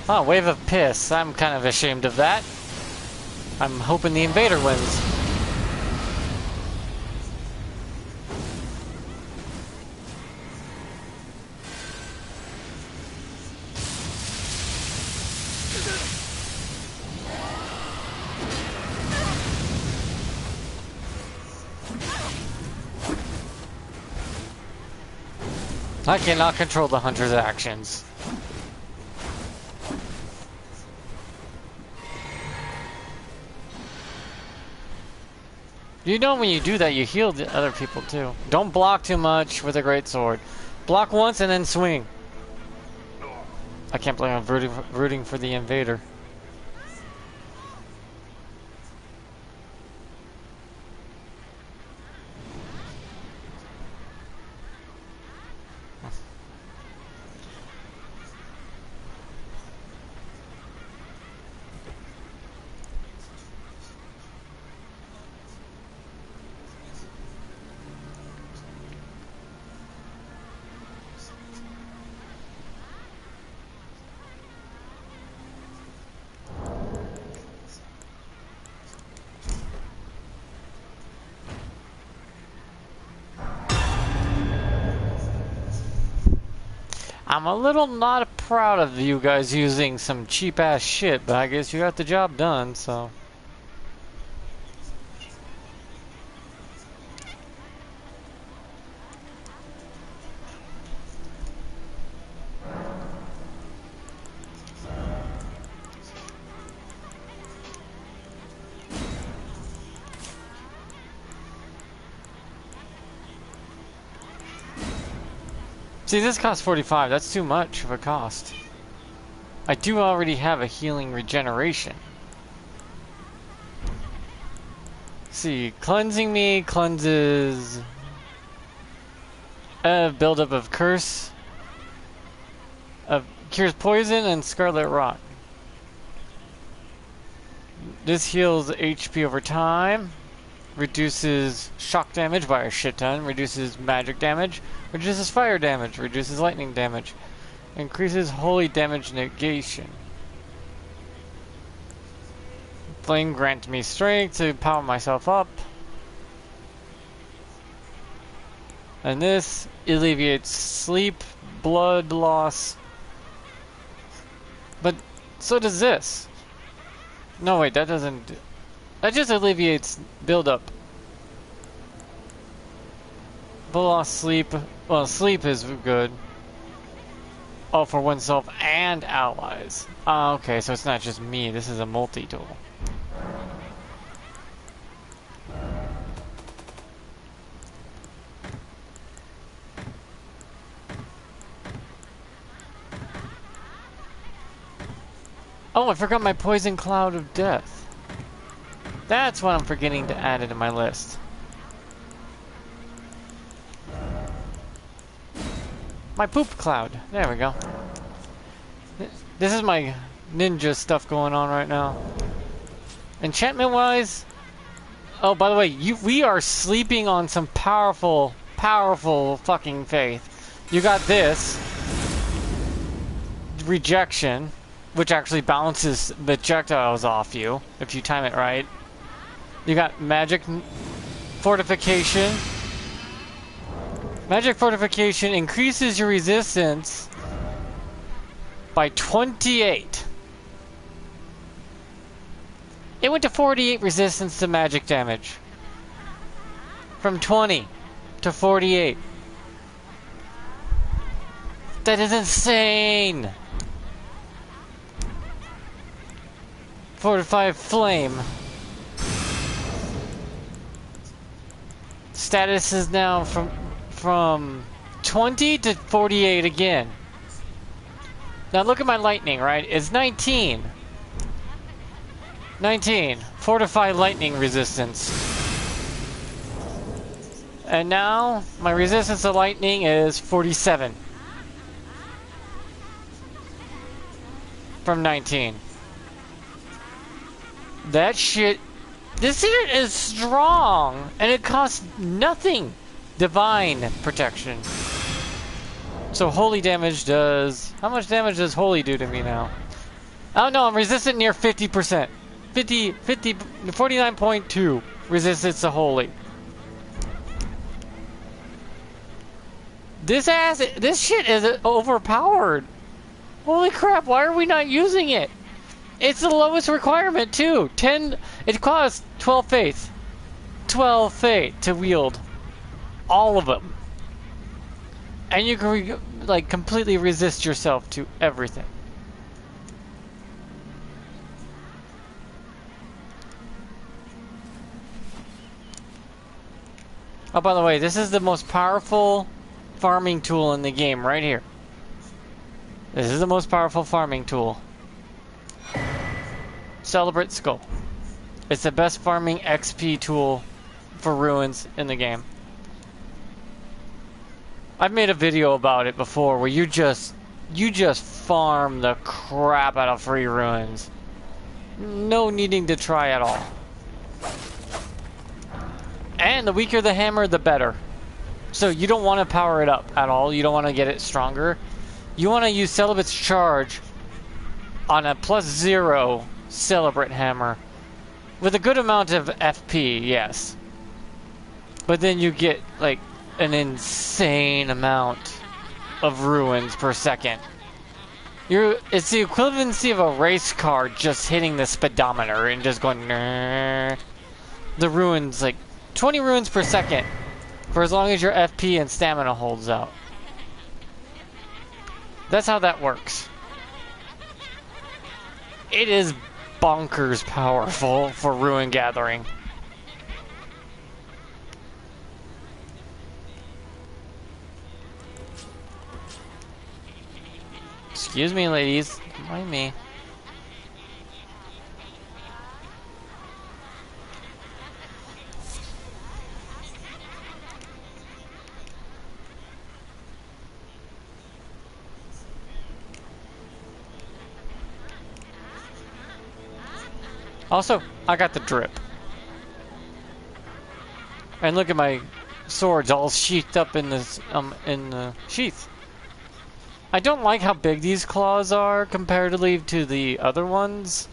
Oh, wave of piss. I'm kind of ashamed of that. I'm hoping the invader wins. I cannot control the hunter's actions. You know when you do that, you heal the other people too. Don't block too much with a great sword. Block once and then swing. I can't believe I'm rooting for the invader. I'm a little not proud of you guys using some cheap ass shit, but I guess you got the job done, so. See, this costs 45. That's too much of a cost. I do already have a healing regeneration. See, cleansing me cleanses buildup of curse. Cures poison and scarlet rot. This heals HP over time. Reduces shock damage by a shit ton. Reduces magic damage. Reduces fire damage. Reduces lightning damage. Increases holy damage negation. Flame grants me strength to power myself up. And this alleviates sleep, blood loss. But so does this. No, wait, that doesn't. That just alleviates buildup. Blood loss, sleep. Well, sleep is good. Oh, for oneself and allies. Oh, okay, so it's not just me. This is a multi-tool. Oh, I forgot my poison cloud of death. That's what I'm forgetting to add into my list. My poop cloud. There we go. This is my ninja stuff going on right now. Enchantment wise. Oh, by the way, we are sleeping on some powerful fucking faith. You got this. Rejection. Which actually bounces projectiles off you, if you time it right. You got magic fortification. Magic fortification increases your resistance by 28. It went to 48 resistance to magic damage. From 20 to 48. That is insane! Fortified flame. Status is now from 20 to 48 again. Now look at my lightning, right? It's 19. 19. Fortified lightning resistance. And now my resistance to lightning is 47. From 19. That shit, this shit is strong, and it costs nothing. Divine protection. So holy damage does, how much damage does holy do to me now? Oh no, I'm resistant near 50%. 49.2 resistance to holy. This shit is overpowered. Holy crap, why are we not using it? It's the lowest requirement too. It costs 12 faith. 12 faith to wield. All of them. And you can like completely resist yourself to everything. Oh, by the way, this is the most powerful farming tool in the game right here. This is the most powerful farming tool. Celebrate Skull. It's the best farming XP tool for ruins in the game. I've made a video about it before where you just farm the crap out of free ruins. No needing to try at all. And the weaker the hammer, the better. So you don't want to power it up at all. You don't want to get it stronger. You want to use Celibate's Charge on a +0 Celebrate hammer with a good amount of FP, yes. But then you get like an insane amount of ruins per second. It's the equivalency of a race car just hitting the speedometer and just going the ruins, like 20 ruins per second for as long as your FP and stamina holds out. That's how that works. It is bonkers powerful for ruin gathering. Excuse me, ladies. Don't mind me. Also, I got the drip. And look at my swords all sheathed up in this in the sheath. I don't like how big these claws are comparatively to the other ones.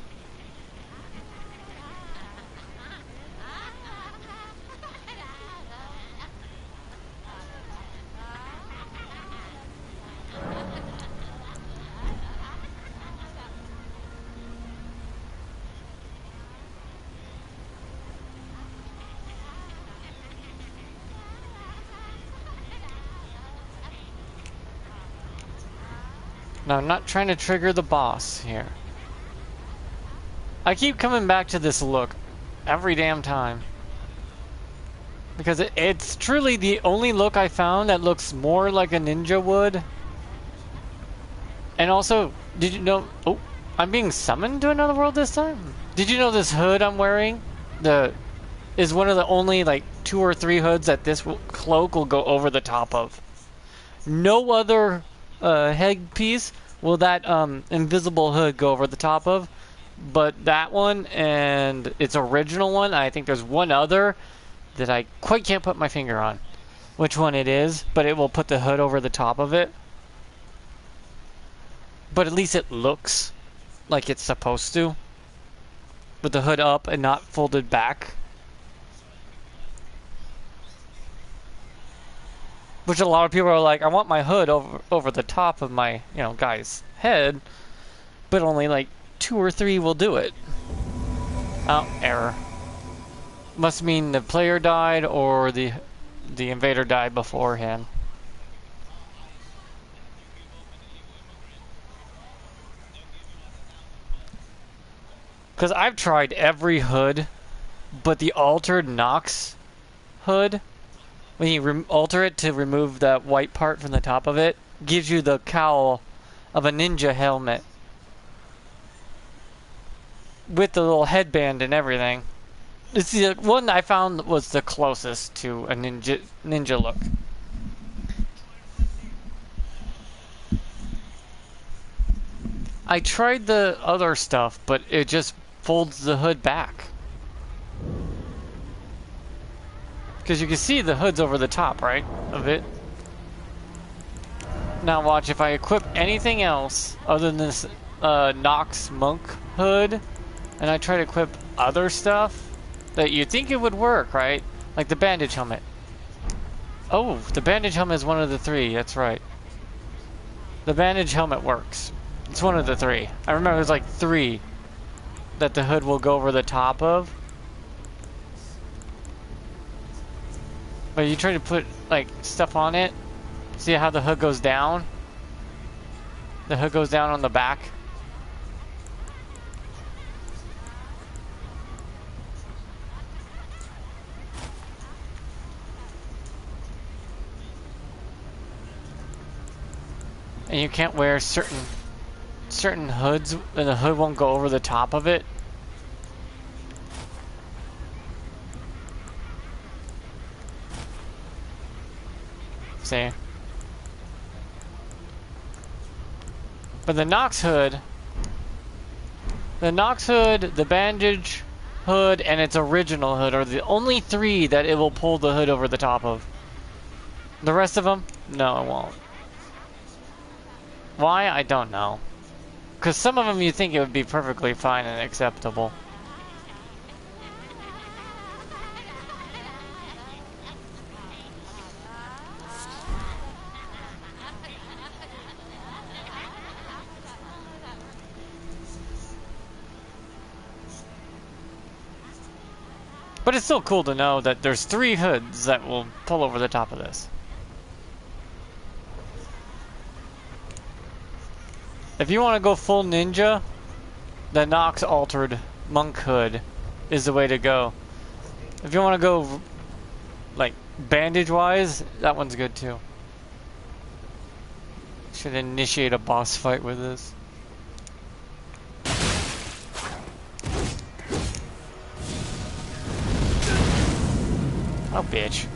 Now, I'm not trying to trigger the boss here. I keep coming back to this look every damn time. Because it's truly the only look I found that looks more like a ninja would. And also, did you know... Oh, I'm being summoned to another world this time? Did you know this hood I'm wearing is one of the only, like, 2 or 3 hoods that this cloak will go over the top of? No other headpiece will that invisible hood go over the top of, but that one and its original one, I think there's one other that I quite can't put my finger on which one it is, but it will put the hood over the top of it. But at least it looks like it's supposed to, with the hood up and not folded back. Which a lot of people are like, I want my hood over the top of my, guy's head, but only like 2 or 3 will do it. Oh, error. Must mean the player died or the invader died beforehand. Because I've tried every hood, but the altered Nox hood, when you alter it to remove that white part from the top of it, gives you the cowl of a ninja helmet. With the little headband and everything. It's the one I found was the closest to a ninja look. I tried the other stuff, but it just folds the hood back. Because you can see the hood's over the top, right, of it. Now watch, if I equip anything else other than this Nox Monk hood, and I try to equip other stuff, that you'd think it would work, right? Like the bandage helmet. Oh, the bandage helmet is one of the 3, that's right. The bandage helmet works. It's one of the 3. I remember there's like 3 that the hood will go over the top of. But you try to put like stuff on it. See how the hood goes down? The hood goes down on the back. And you can't wear certain hoods, and the hood won't go over the top of it. See? But the Nox hood, the bandage hood, and its original hood are the only 3 that it will pull the hood over the top of. The rest of them, no, it won't. Why? I don't know. Because some of them you think it would be perfectly fine and acceptable. But it's still cool to know that there's 3 hoods that will pull over the top of this. If you want to go full ninja, the Nox altered monk hood is the way to go. If you want to go like bandage wise, that one's good too. Should initiate a boss fight with this. Oh, bitch.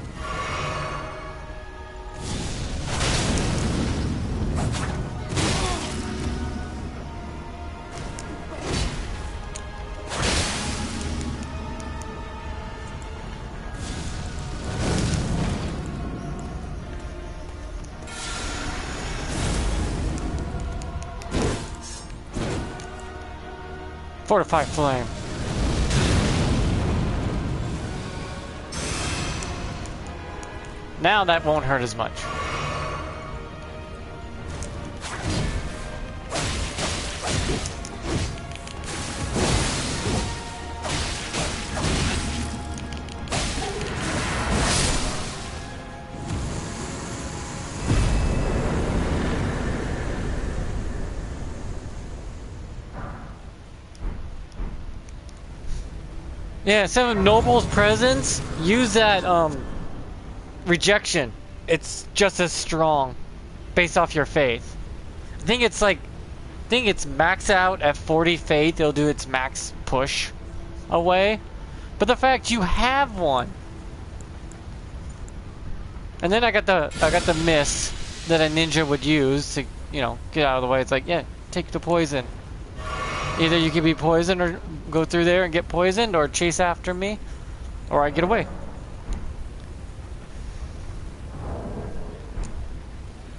Fortify flame. Now that won't hurt as much. Yeah, some of Noble's presence, use that rejection. It's just as strong based off your faith. I think it's max out at 40 faith, it'll do its max push away. But the fact you have one. And then I got the mist that a ninja would use to, you know, get out of the way. It's like, yeah, take the poison. Either you can be poisoned or go through there and get poisoned or chase after me, or I get away.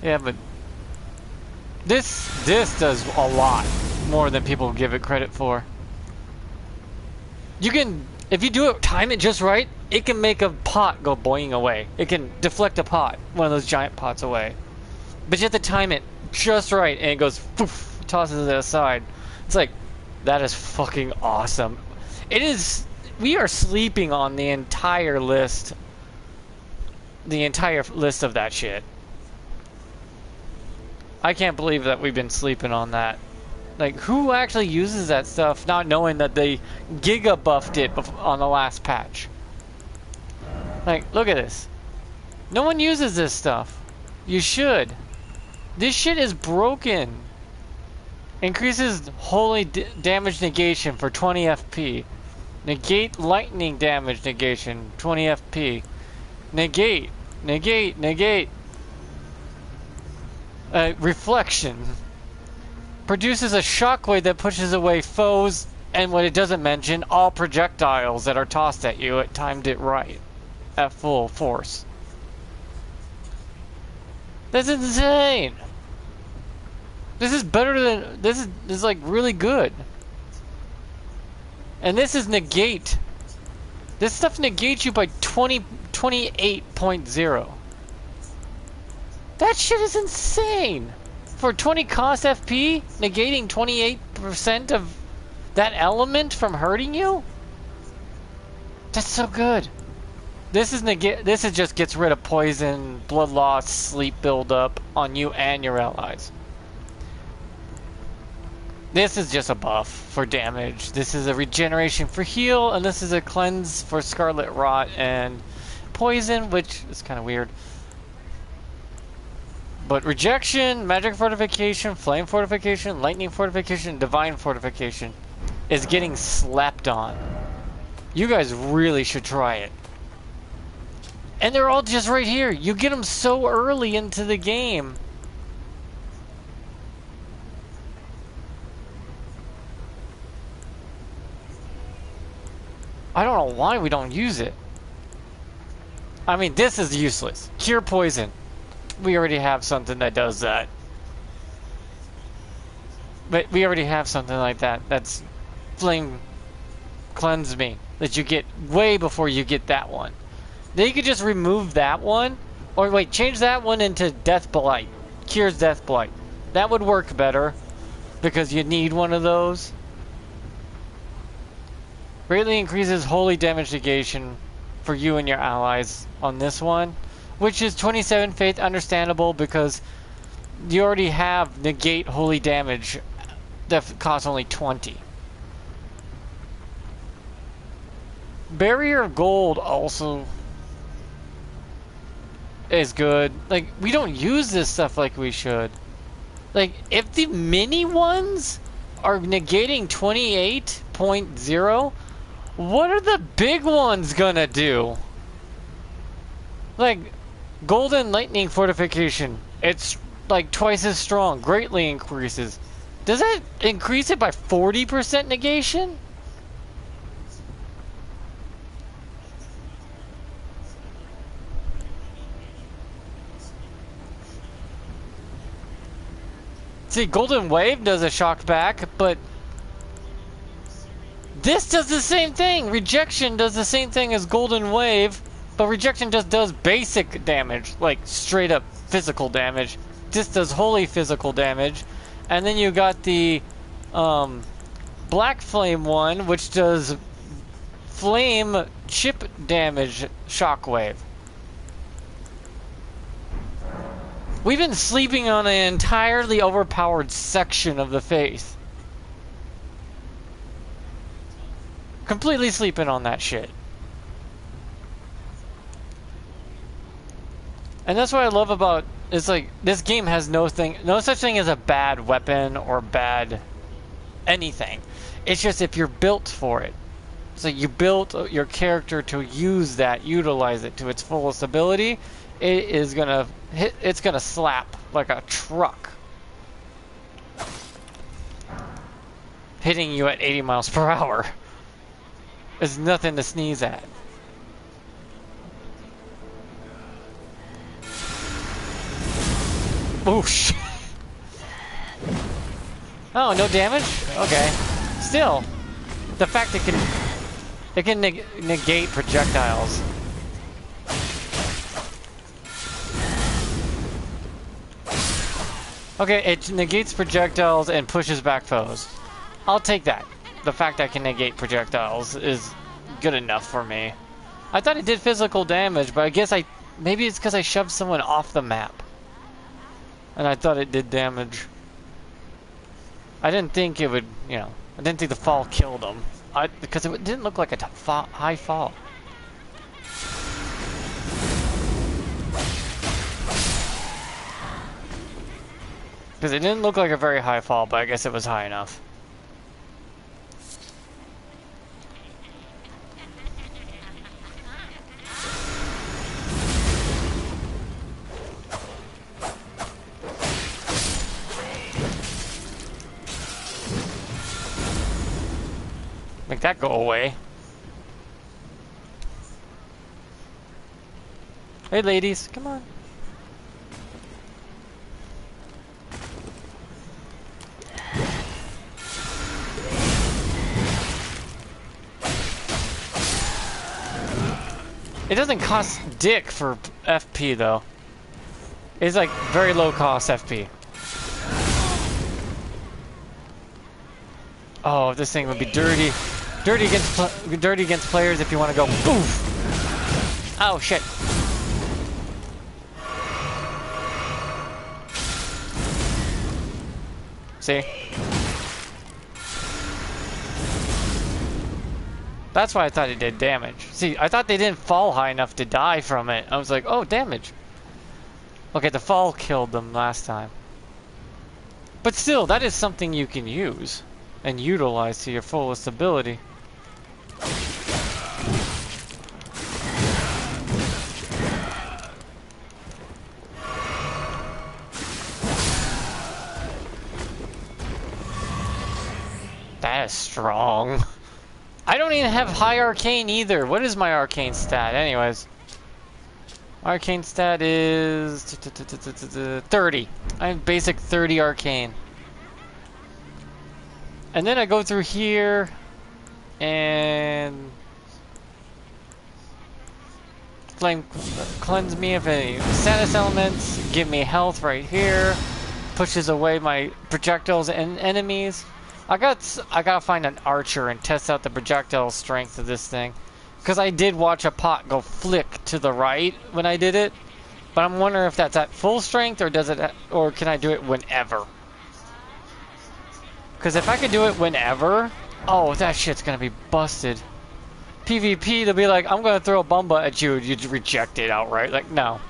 Yeah, but this does a lot more than people give it credit for. You can, if you do it, time it just right, it can make a pot go boing away. It can deflect a pot, one of those giant pots away. But you have to time it just right, and it goes poof, tosses it aside. It's like, that is fucking awesome. It is. We are sleeping on the entire list. The entire list of that shit. I can't believe that we've been sleeping on that. Like, who actually uses that stuff not knowing that they giga buffed it on the last patch? Like, look at this. No one uses this stuff. You should. This shit is broken. Increases holy damage negation for 20 FP. Negate lightning damage negation, 20 FP. Negate. Reflection. Produces a shockwave that pushes away foes, and what it doesn't mention, all projectiles that are tossed at you. It timed it right. At full force. That's insane! This is better than, this is like really good. And this is negate. This stuff negates you by 28.0. That shit is insane. For 20 cost FP, negating 28% of that element from hurting you? That's so good. This is just gets rid of poison, blood loss, sleep buildup on you and your allies. This is just a buff for damage. This is a regeneration for heal, and this is a cleanse for Scarlet Rot and poison, which is kind of weird. But rejection, magic fortification, flame fortification, lightning fortification, divine fortification is getting slapped on. You guys really should try it. And they're all just right here. You get them so early into the game. I don't know why we don't use it. I mean, this is useless. Cure poison. We already have something that does that. But we already have something like that. That's flame cleanse me. That you get way before you get that one. Then you could just remove that one. Or wait, change that one into Death Blight. Cures Death Blight. That would work better. Because you need one of those. Greatly increases holy damage negation for you and your allies on this one. Which is 27 faith, understandable because you already have negate holy damage that costs only 20. Barrier of Gold also is good. Like, we don't use this stuff like we should. Like, if the mini ones are negating 28.0, what are the big ones gonna do? Like, Golden Lightning Fortification. It's like twice as strong. Greatly increases. Does that increase it by 40% negation? See, Golden Wave does a shock back, but This does the same thing! Rejection does the same thing as Golden Wave, but Rejection just does basic damage, like straight up physical damage. This does holy physical damage. And then you got the Black Flame one, which does flame chip damage shockwave. We've been sleeping on an entirely overpowered section of the Faith. Completely sleeping on that shit. And that's what I love about, it's like, this game has no such thing as a bad weapon or bad anything. It's just if you're built for it. So you built your character to utilize it to its fullest ability, it is gonna hit, it's gonna slap like a truck. Hitting you at 80 miles per hour. It's nothing to sneeze at. Oh shit. Oh, no damage? Okay. Still, the fact it can negate projectiles. Okay, it negates projectiles and pushes back foes. I'll take that. The fact I can negate projectiles is good enough for me. I thought it did physical damage, but I guess maybe it's because I shoved someone off the map. And I thought it did damage. I didn't think it would, I didn't think the fall killed them. Because it didn't look like a high fall. Because it didn't look like a very high fall, but I guess it was high enough. Make that go away. Hey ladies, come on. It doesn't cost dick for FP though. It's like very low cost FP. Oh, this thing would be dirty. Dirty against players if you want to go boof. Oh shit. See? That's why I thought it did damage. See, I thought they didn't fall high enough to die from it. I was like, oh, damage. Okay, the fall killed them last time. But still, that is something you can use and utilize to your fullest ability. That is strong. I don't even have high arcane either. What is my arcane stat? Anyways. Arcane stat is 30. I have basic 30 arcane. And then I go through here and flame cleanse me of any status elements, give me health right here, pushes away my projectiles and enemies. I gotta find an archer and test out the projectile strength of this thing, because I did watch a pot go flick to the right when I did it, but I'm wondering if that's at full strength or or can I do it whenever? Because if I could do it whenever, oh, that shit's gonna be busted. PvP, they'll be like, I'm gonna throw a bomba at you, and you'd reject it outright. Like, no.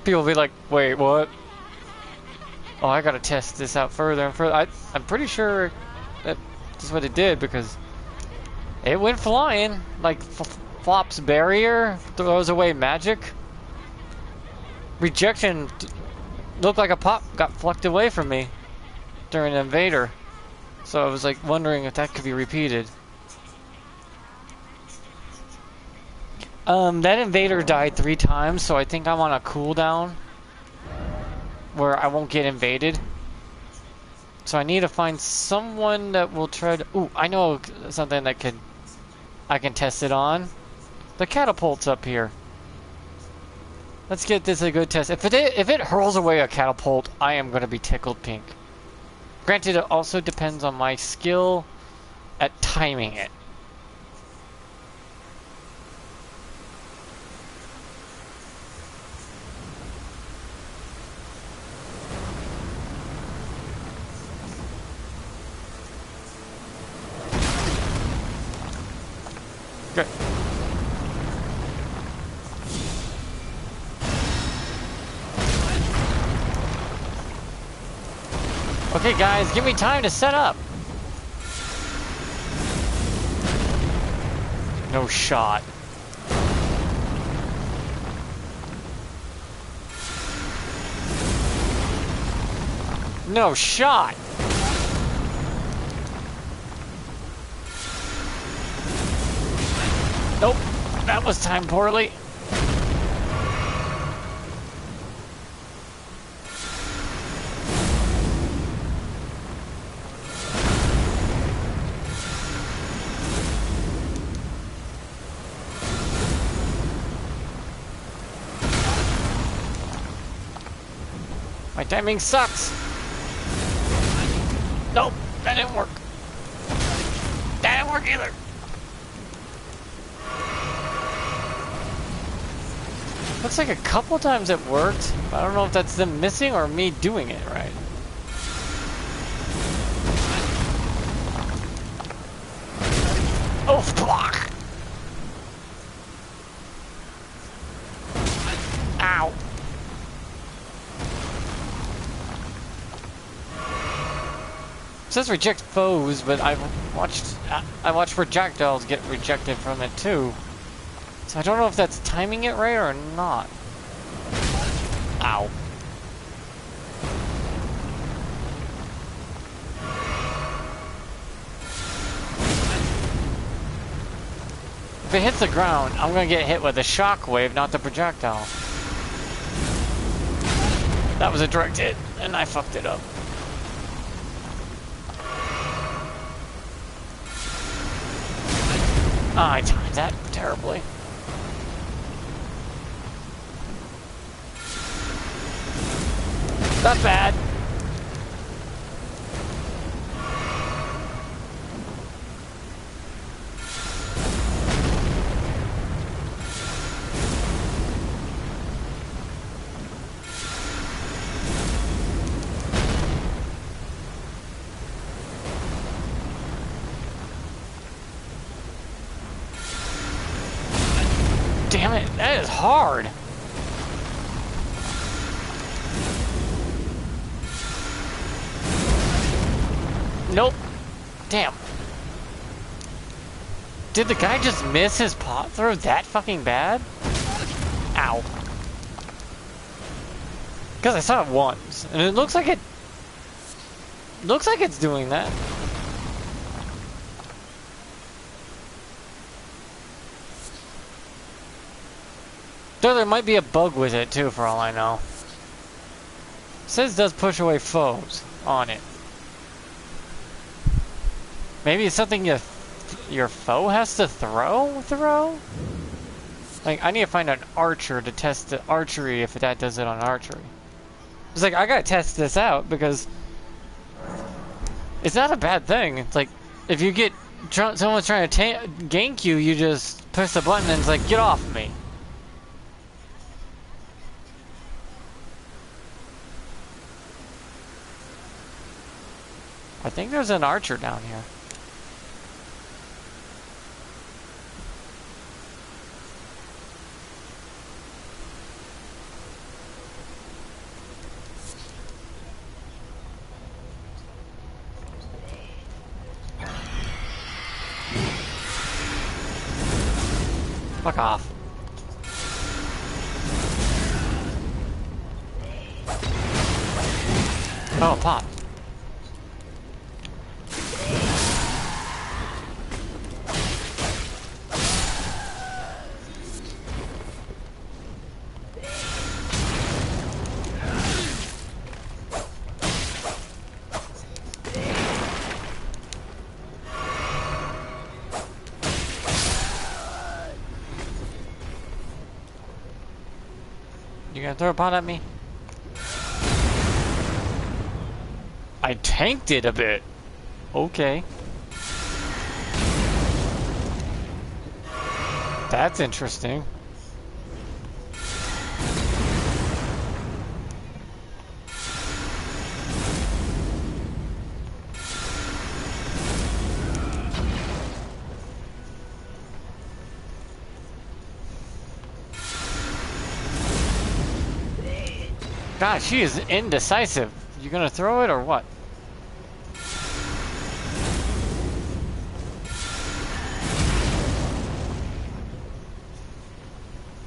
People will be like, wait, what? Oh, I gotta test this out further and further. I'm pretty sure that's what it did, because it went flying. Like, flops barrier, throws away magic. Rejection looked like a pop got flucked away from me during an invader. So I was like wondering if that could be repeated. That invader died 3 times, so I think I'm on a cooldown where I won't get invaded. So I need to find someone that will try to... Ooh, I know something that could I can test it on. The catapult's up here. Let's get this a good test. If it hurls away a catapult, I am going to be tickled pink. Granted, it also depends on my skill at timing it. Good. Okay, guys, give me time to set up. No shot. No shot. Nope, that was timed poorly. My timing sucks. Nope, that didn't work. That didn't work either. Looks like a couple times it worked. I don't know if that's them missing or me doing it right. Oh, fuck! Ow. It says reject foes, but I watched projectiles get rejected from it too. So I don't know if that's timing it right or not. Ow. If it hits the ground, I'm gonna get hit with a shockwave, not the projectile. That was a direct hit, and I fucked it up. I timed that terribly. Not bad. Damn it, that is hard. Nope. Damn. Did the guy just miss his pot throw that fucking bad? Ow. Because I saw it once, and it looks like it's doing that. Though there might be a bug with it too, for all I know. It says it does push away foes on it. Maybe it's something your foe has to throw? Like, I need to find an archer to test the archery if that does it on archery. It's like, I gotta test this out because it's not a bad thing. It's like, if you get someone's trying to gank you, you just push the button and it's like, get off me. I think there's an archer down here. Fuck off. Oh, pop. You gonna throw a pot at me? I tanked it a bit. Okay. That's interesting. God, she is indecisive. You gonna throw it or what?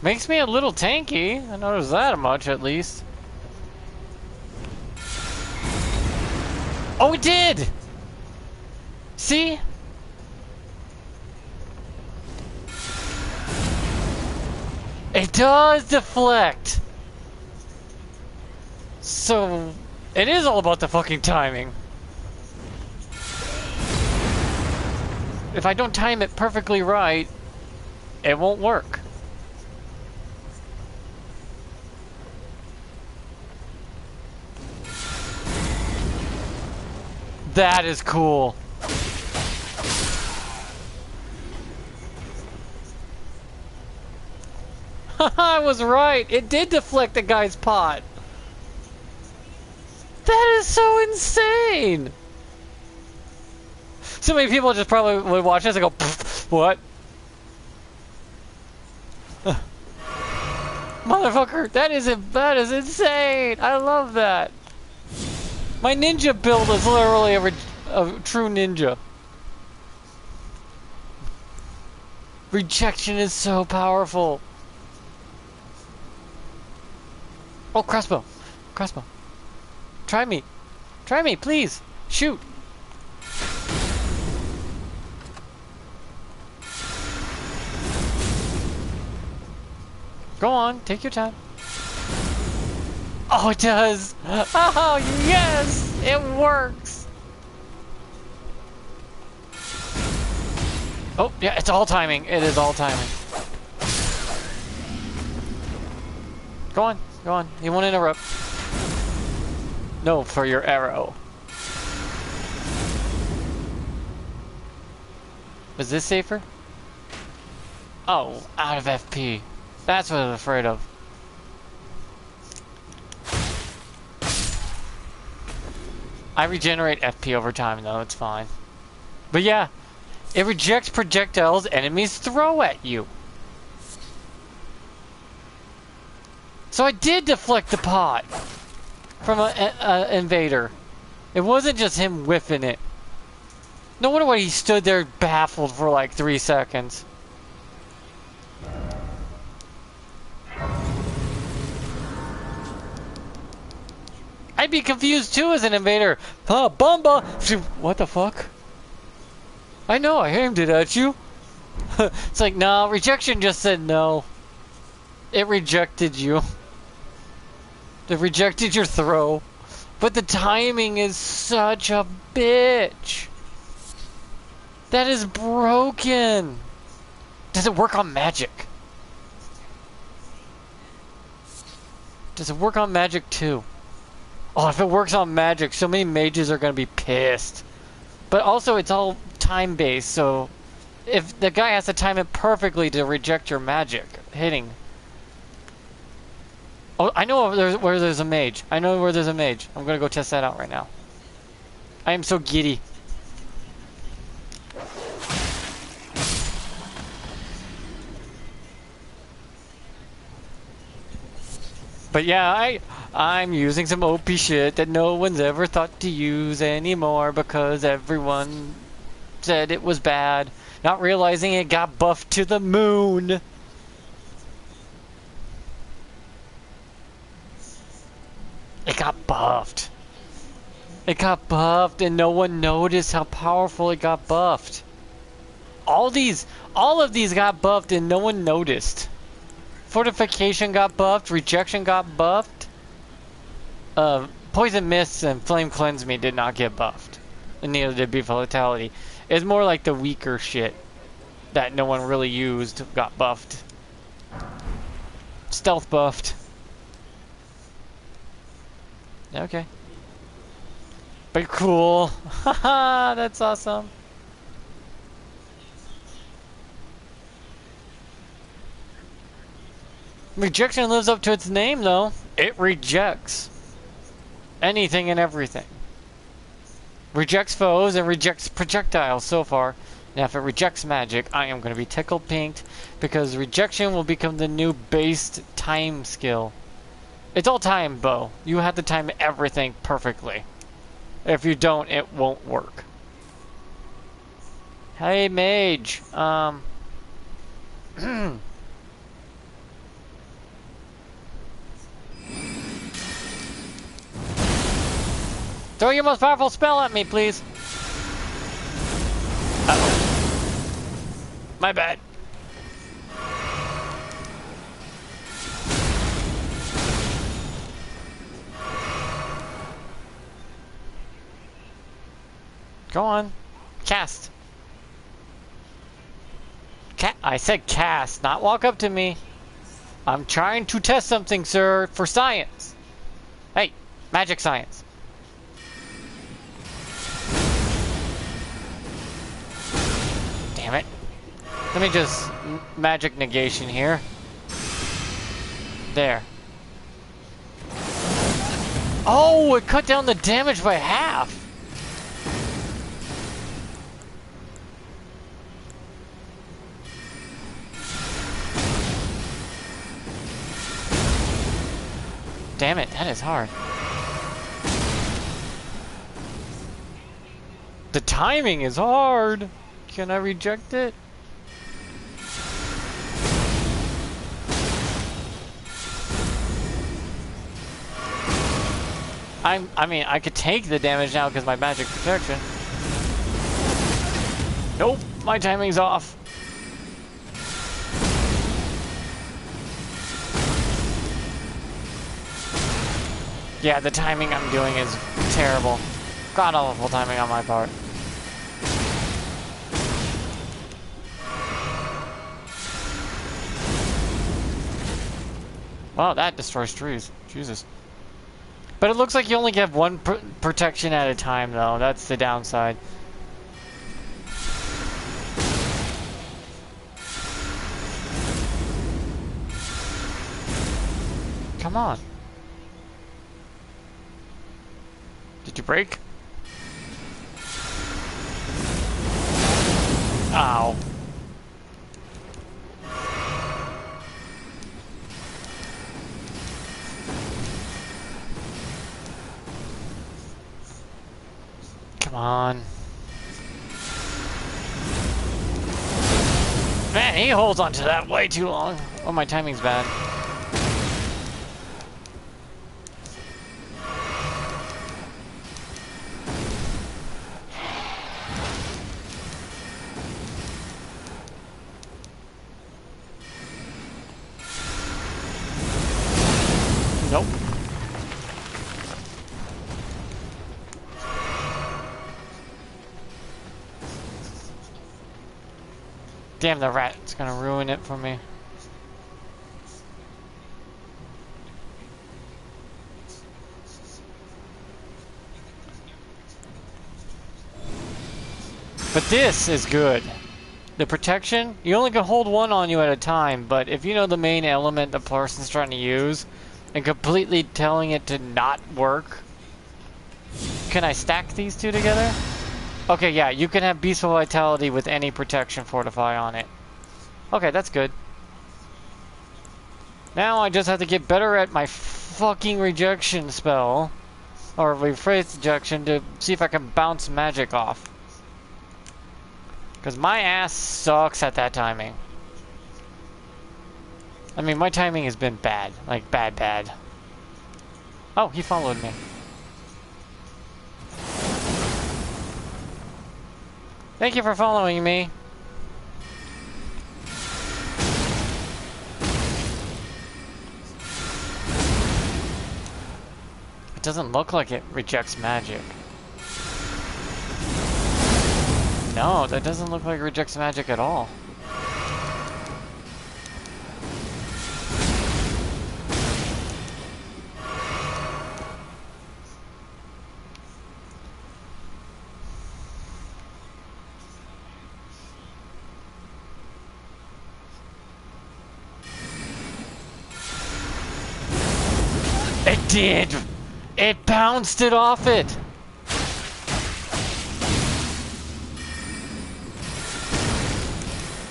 Makes me a little tanky. I noticed that much at least. Oh, it did! See? It does deflect! So, it is all about the fucking timing. If I don't time it perfectly right, it won't work. That is cool. I was right. It did deflect the guy's pot. That is so insane. So many people just probably would watch this and go, what? Motherfucker, that is insane. I love that. My ninja build is literally a true ninja. Rejection is so powerful. Oh, crossbow. Crossbow. Try me. Try me, please. Shoot. Go on, take your time. Oh, it does. Oh, yes, it works. Oh, yeah, it's all timing. It is all timing. Go on, go on. You won't interrupt. No, for your arrow. Is this safer? Oh, out of FP. That's what I was afraid of. I regenerate FP over time though, it's fine. But yeah, it rejects projectiles enemies throw at you. So I did deflect the pot from an invader. It wasn't just him whiffing it. No wonder why he stood there baffled for like 3 seconds. I'd be confused too as an invader. Huh, Bumba! What the fuck? I know, I aimed it at you. It's like, no, rejection just said no. It rejected you. It rejected your throw. But the timing is such a bitch. That is broken. Does it work on magic? Does it work on magic too? Oh, if it works on magic, so many mages are gonna be pissed. But also, it's all time-based, so if the guy has to time it perfectly to reject your magic hitting. Oh, I know where there's a mage. I know where there's a mage. I'm gonna go test that out right now. I am so giddy. But yeah, I'm using some OP shit that no one's ever thought to use anymore because everyone said it was bad, not realizing it got buffed to the moon. It got buffed. It got buffed and no one noticed how powerful it got buffed. All of these got buffed and no one noticed. Fortification got buffed, rejection got buffed. Poison Mists and Flame Cleanse Me did not get buffed. And neither did Be Vitality. It's more like the weaker shit that no one really used got buffed. Stealth buffed. Okay. But cool. Haha, that's awesome. Rejection lives up to its name, though. It rejects anything and everything. Rejects foes and rejects projectiles so far. Now, if it rejects magic, I am going to be tickled pinked because rejection will become the new based time skill. It's all time, Bo. You have to time everything perfectly. If you don't, it won't work. Hey, mage. Throw your most powerful spell at me, please. Uh-oh. My bad. Go on. Cast. I said cast, not walk up to me. I'm trying to test something, sir, for science. Hey, magic science. Damn it. Let me just magic negation here. There. Oh, it cut down the damage by half. Damn it, that is hard. The timing is hard. Can I reject it? I mean, I could take the damage now because my magic protection. Nope, my timing's off. Yeah, the timing I'm doing is terrible. God awful timing on my part. Wow, that destroys trees. Jesus. But it looks like you only get one protection at a time, though. That's the downside. Come on. Did you break? Ow. Come on. Man, he holds on to that way too long. Oh, my timing's bad. Nope. Damn, the rat's gonna ruin it for me. But this is good. The protection, you only can hold one on you at a time, but if you know the main element the person's trying to use, and completely telling it to not work. Can I stack these two together? Okay, yeah, you can have Beastful Vitality with any protection fortify on it. Okay, that's good. Now I just have to get better at my fucking rejection spell. Or rephrase rejection to see if I can bounce magic off. Because my ass sucks at that timing. I mean, my timing has been bad. Like, bad. Oh, he followed me. Thank you for following me. It doesn't look like it rejects magic. No, that doesn't look like it rejects magic at all. It did! It bounced it off it!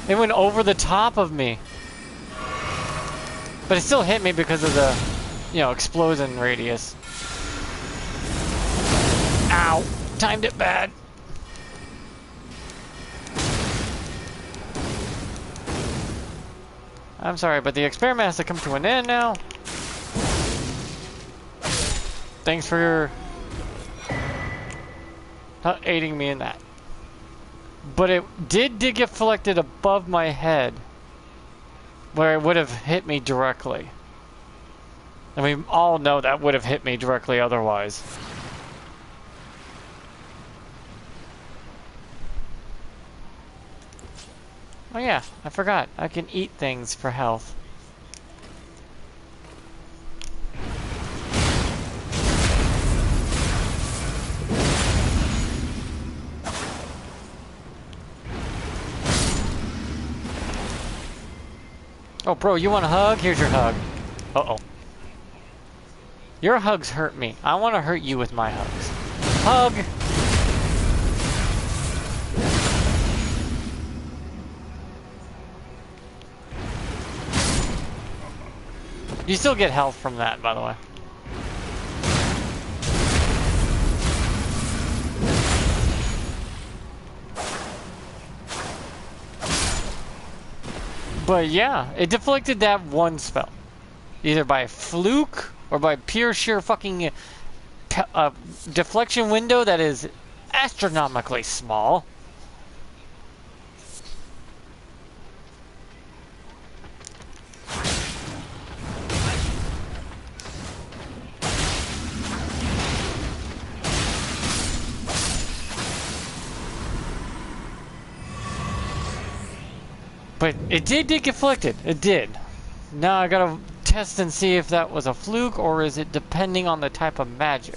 It went over the top of me. But it still hit me because of the, you know, explosion radius. Ow! Timed it bad. I'm sorry, but the experiment has to come to an end now. Thanks for not aiding me in that. But it did get deflected above my head, where it would have hit me directly. And we all know that would have hit me directly otherwise. Oh yeah, I forgot. I can eat things for health. Oh, bro, you want a hug? Here's your hug. Uh-oh. Your hugs hurt me. I want to hurt you with my hugs. Hug! You still get health from that, by the way. But yeah, it deflected that one spell. Either by fluke or by pure sheer fucking deflection window that is astronomically small. But it did get deflected. It did. Now I gotta test and see if that was a fluke or is it depending on the type of magic.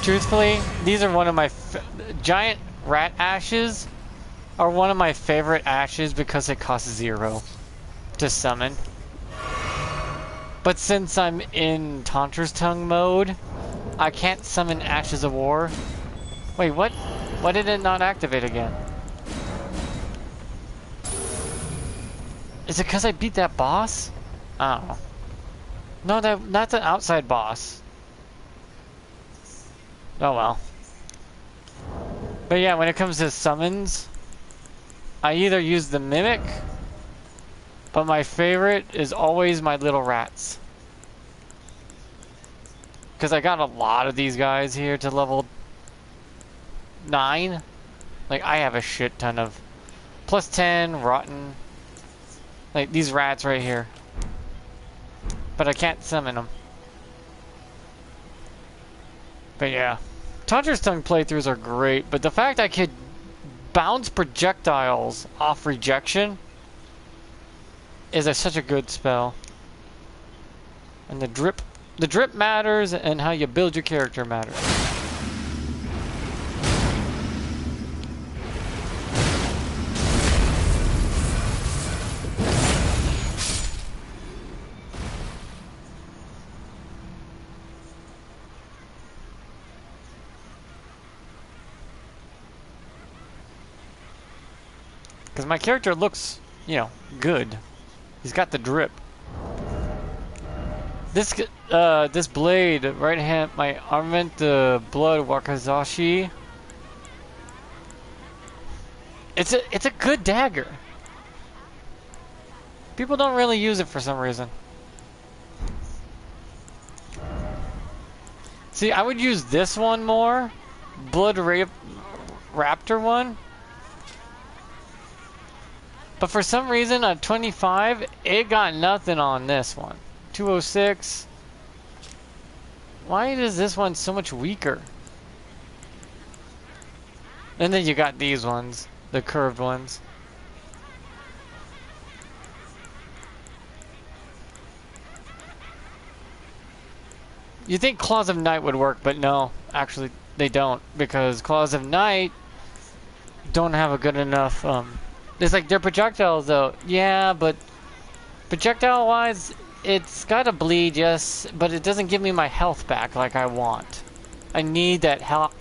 Truthfully, these are one of my giant rat ashes are one of my favorite ashes because it costs 0 to summon. But since I'm in Taunter's Tongue mode, I can't summon Ashes of War. Wait, what? Why did it not activate again? Is it because I beat that boss? I don't know. No, that's an outside boss. Oh well. But yeah, when it comes to summons, I either use the Mimic, but my favorite is always my little rats. Because I got a lot of these guys here to level 9. Like, I have a shit ton of plus 10, rotten. Like, these rats right here. But I can't summon them. But yeah. Taunter's Tongue playthroughs are great, but the fact I could bounce projectiles off rejection is such a good spell. And the drip matters, and how you build your character matters. Because my character looks, you know, good. He's got the drip. This blade, right hand, my armament, the blood wakazashi. It's a good dagger. People don't really use it for some reason. See, I would use this one more, raptor one. But for some reason, at 25, it got nothing on this one. 206. Why is this one so much weaker? And then you got these ones, the curved ones. You think Claws of Night would work, but no, actually they don't, because Claws of Night don't have a good enough, it's like they're projectiles though. Yeah, but projectile wise, it's gotta bleed, yes, but it doesn't give me my health back like I want. I need that health,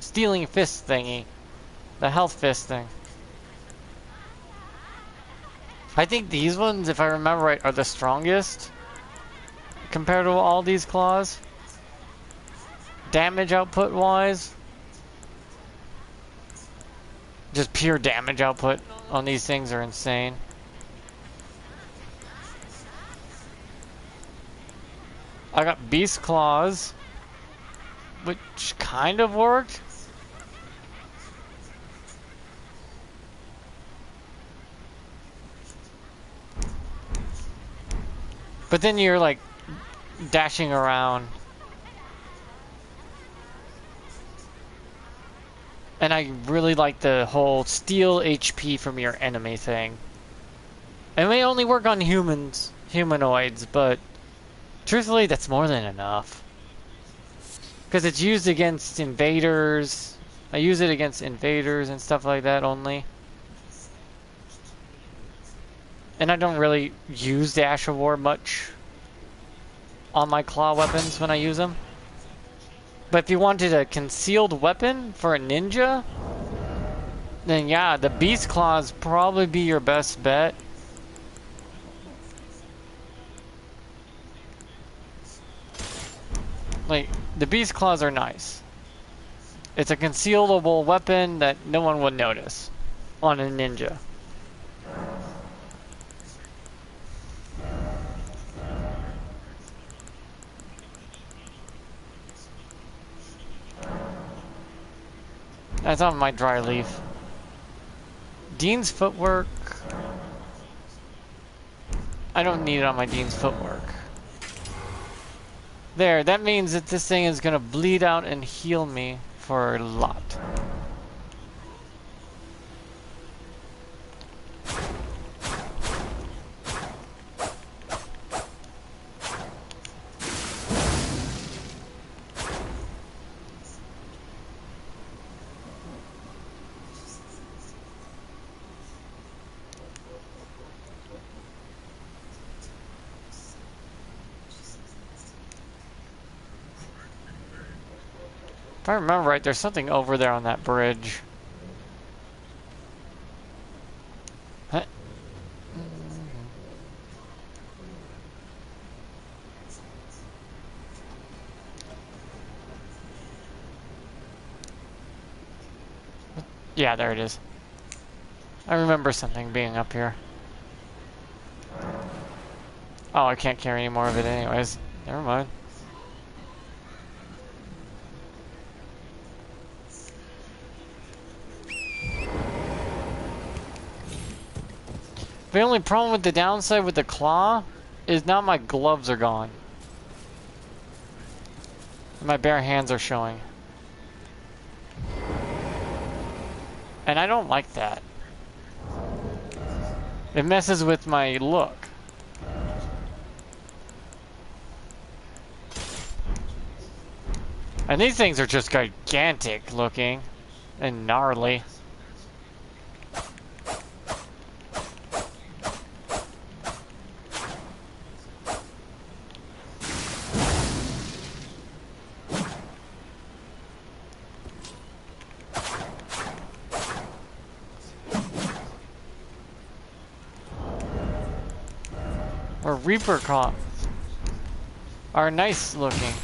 stealing fist thingy. The health fist thing. I think these ones, if I remember right, are the strongest compared to all these claws. Damage output wise. Just pure damage output on these things are insane. I got beast claws, which kind of worked. But then you're like dashing around. And I really like the whole steal HP from your enemy thing. It may only work on humanoids, but truthfully that's more than enough. Because it's used against invaders. I use it against invaders and stuff like that only. And I don't really use the Ash of War much on my claw weapons when I use them. But if you wanted a concealed weapon for a ninja, then yeah, the Beast Claws probably be your best bet. Like, the Beast Claws are nice. It's a concealable weapon that no one would notice on a ninja. That's on my dry leaf. Dean's footwork. I don't need it on my Dean's footwork. There, that means that this thing is gonna bleed out and heal me for a lot. If I remember right, there's something over there on that bridge. Huh? Yeah, there it is. I remember something being up here. Oh, I can't carry any more of it anyways. Never mind. The only problem with the downside with the claw is now my gloves are gone. And my bare hands are showing. And I don't like that. It messes with my look. And these things are just gigantic looking and gnarly. Or Reaper Claws are nice looking.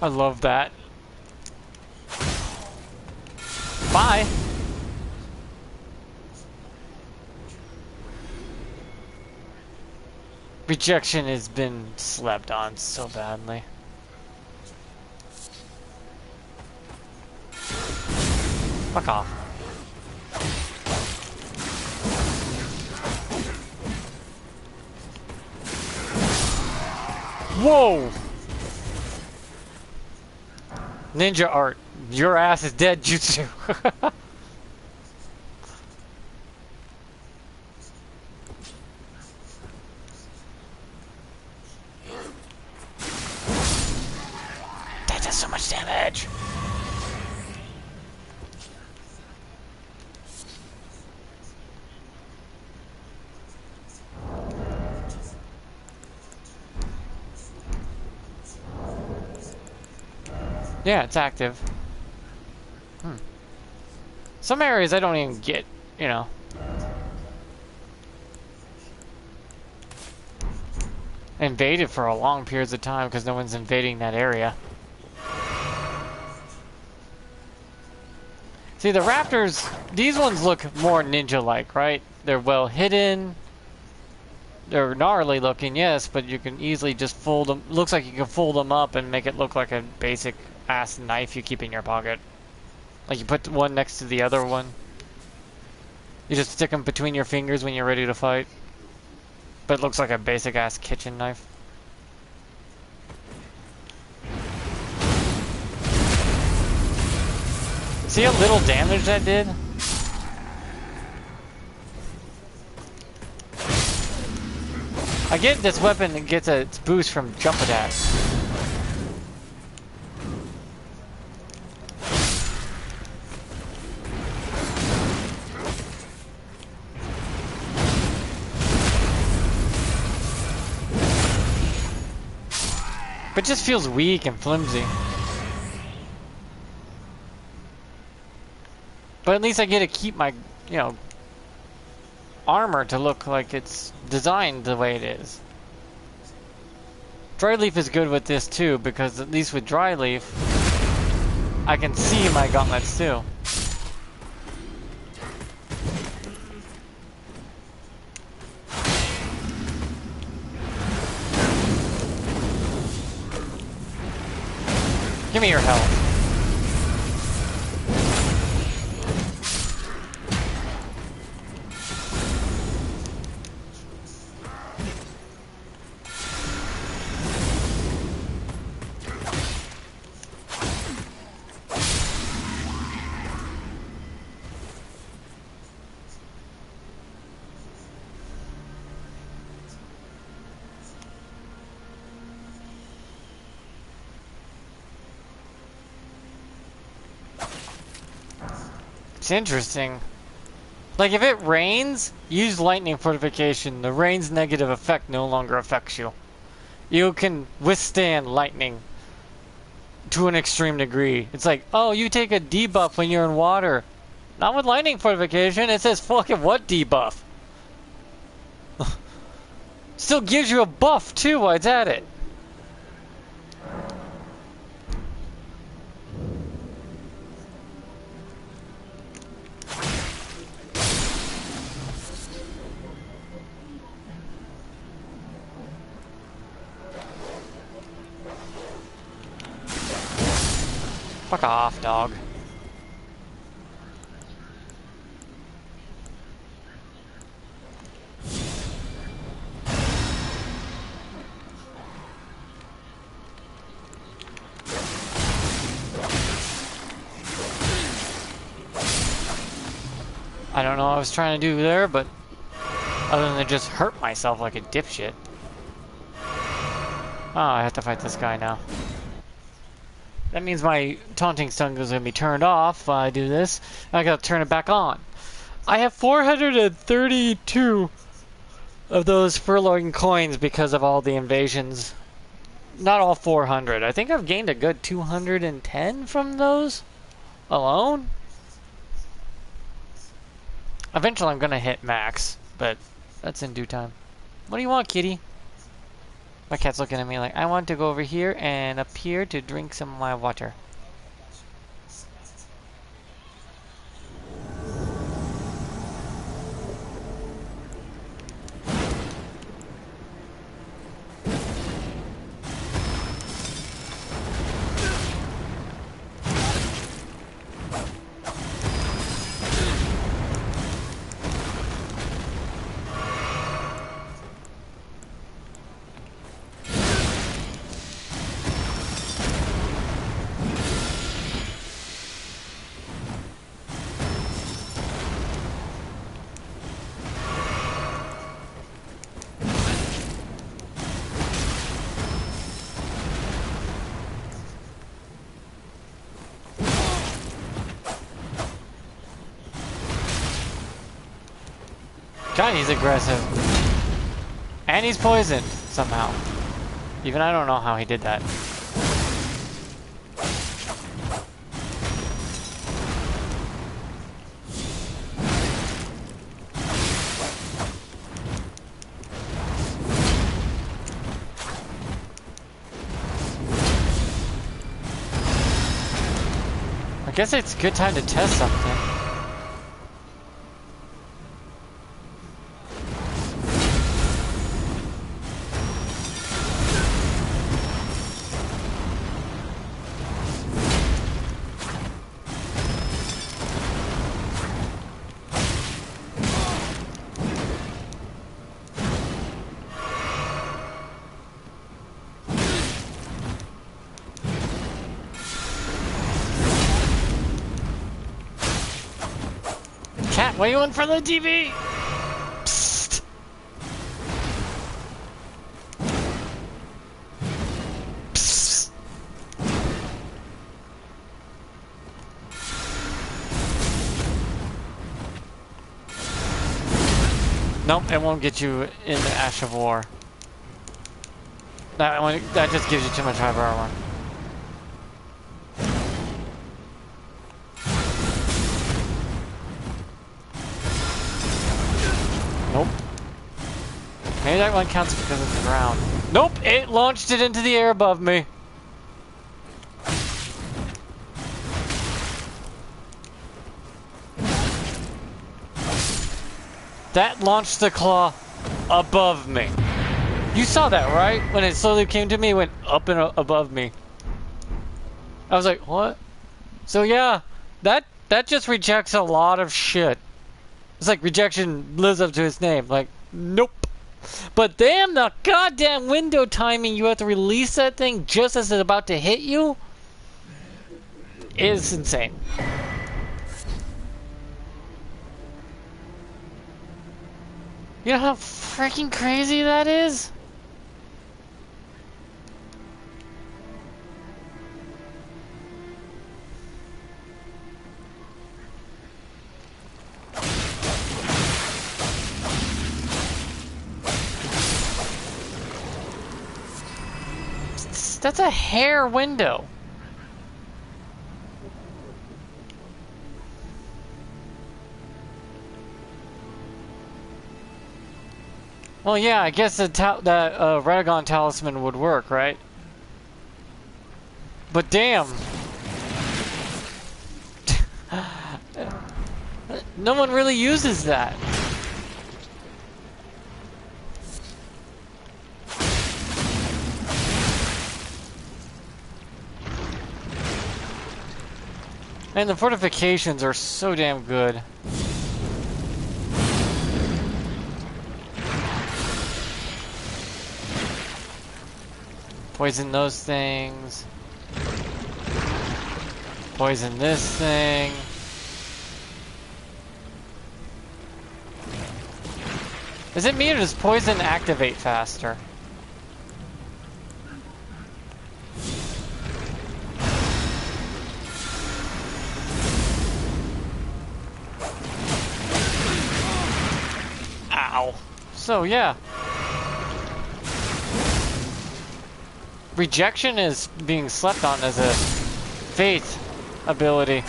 I love that. Bye. Rejection has been slept on so badly. Fuck off. Whoa! Ninja art. Your ass is dead, Jutsu. That does so much damage. Yeah, it's active. Some areas I don't even get, you know. Invaded for a long periods of time because no one's invading that area. See, the raptors, these ones look more ninja-like, right? They're well hidden. They're gnarly looking, yes, but you can easily just fold them. Looks like you can fold them up and make it look like a basic ass knife you keep in your pocket. Like you put one next to the other one. You just stick them between your fingers when you're ready to fight. But it looks like a basic ass kitchen knife. See how little damage that did? I get this weapon gets its boost from jump attacks. But it just feels weak and flimsy. But at least I get to keep my, you know, armor to look like it's designed the way it is. Dry leaf is good with this too, because at least with dry leaf, I can see my gauntlets too. Give me your health. It's interesting. Like, if it rains, use lightning fortification. The rain's negative effect no longer affects you. You can withstand lightning to an extreme degree. It's like, oh, you take a debuff when you're in water. Not with lightning fortification. It says fucking what debuff? Still gives you a buff too while it's at it. Fuck off, dog. I don't know what I was trying to do there, but other than to just hurt myself like a dipshit. Oh, I have to fight this guy now. That means my taunting stun is going to be turned off while I do this. I gotta turn it back on. I have 432 of those furloughing coins because of all the invasions. Not all 400. I think I've gained a good 210 from those alone. Eventually I'm going to hit max, but that's in due time. What do you want, kitty? My cat's looking at me like, I want to go over here and up here to drink some of my water. God, he's aggressive. And he's poisoned, somehow. Even I don't know how he did that. I guess it's a good time to test something. Cat, what are you in front of the TV? Psst. Psst. Nope, it won't get you in the Ash of War. That just gives you too much hyper armor. Nope. Maybe that one counts because it's the ground. Nope, it launched it into the air above me. That launched the claw above me. You saw that, right? When it slowly came to me, it went up and above me. I was like, what? So yeah, that just rejects a lot of shit. It's like rejection lives up to its name. Like, nope. But damn, the goddamn window timing you have to release that thing just as it's about to hit you is insane. You know how freaking crazy that is? That's a hair window. Well, yeah, I guess that Radagon talisman would work, right? But damn. No one really uses that. And the fortifications are so damn good. Poison those things. Poison this thing. Is it me or does poison activate faster? Ow. So yeah. Rejection is being slept on as a faith ability.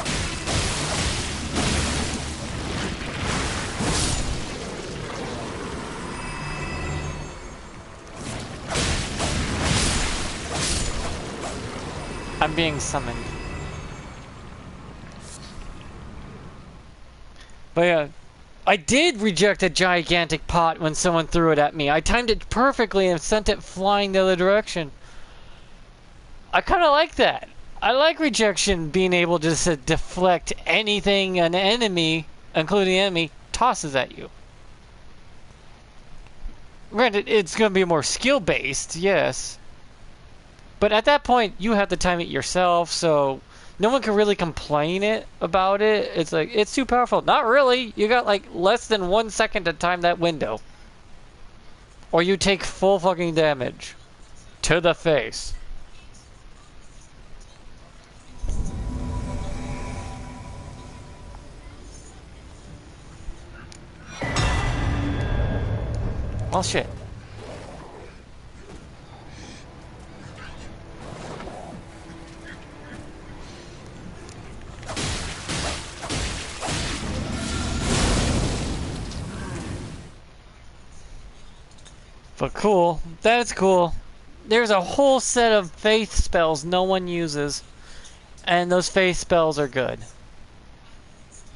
I'm being summoned. But yeah, I did reject a gigantic pot when someone threw it at me. I timed it perfectly and sent it flying the other direction. I kind of like that. I like rejection, being able to just deflect anything an enemy, including the enemy, tosses at you. Granted, it's going to be more skill-based, yes. But at that point, you have to time it yourself, so no one can really complain about it. It's like, it's too powerful. Not really. You got like less than 1 second to time that window. Or you take full fucking damage. To the face. Oh shit. But cool. That's cool. There's a whole set of faith spells no one uses. And those faith spells are good.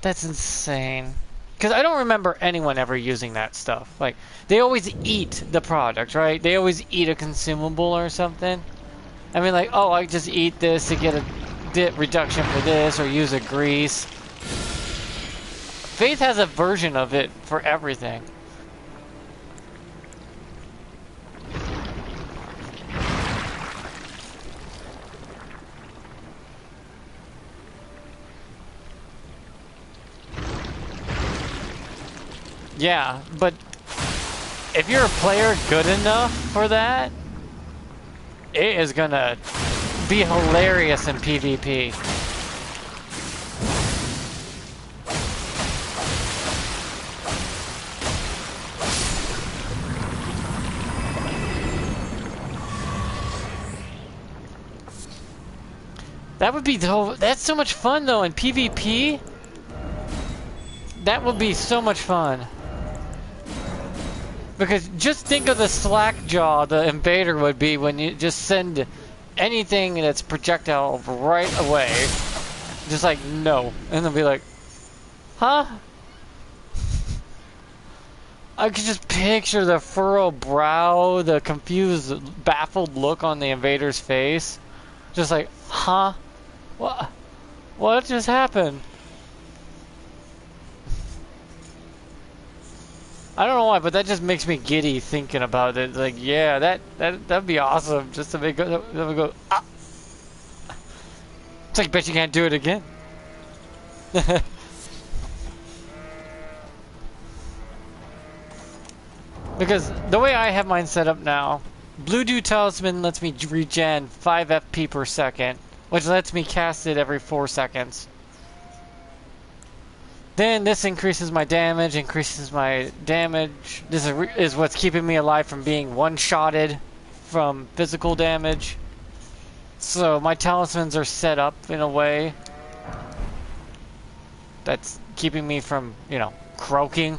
That's insane. Because I don't remember anyone ever using that stuff. Like, they always eat the product, right? They always eat a consumable or something. I mean, like, oh, I just eat this to get a reduction for this, or use a grease. Faith has a version of it for everything. Yeah, but if you're a player good enough for that, it is gonna be hilarious in PvP. That would be that's so much fun though in PvP. That would be so much fun. Because just think of the slackjaw the invader would be when you just send anything that's projectile right away. Just like, no. And they'll be like, huh? I could just picture the furrowed brow, the confused, baffled look on the invader's face. Just like, huh? What just happened? I don't know why, but that just makes me giddy thinking about it. Like, yeah, that'd be awesome. Just to make that would go. Ah. It's like, bet you can't do it again. Because the way I have mine set up now, Blue Dew Talisman lets me regen 5 FP per second, which lets me cast it every 4 seconds. Then this increases my damage, This is what's keeping me alive from being one-shotted from physical damage. So my talismans are set up in a way that's keeping me from, you know, croaking.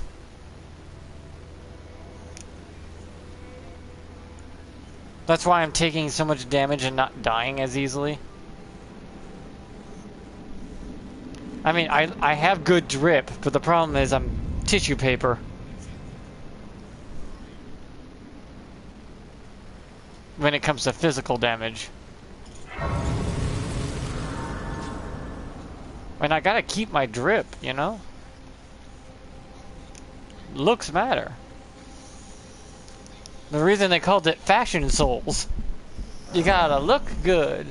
That's why I'm taking so much damage and not dying as easily. I mean, I have good drip, but the problem is I'm tissue paper. When it comes to physical damage. And I gotta keep my drip, you know? Looks matter. The reason they called it Fashion Souls. You gotta look good.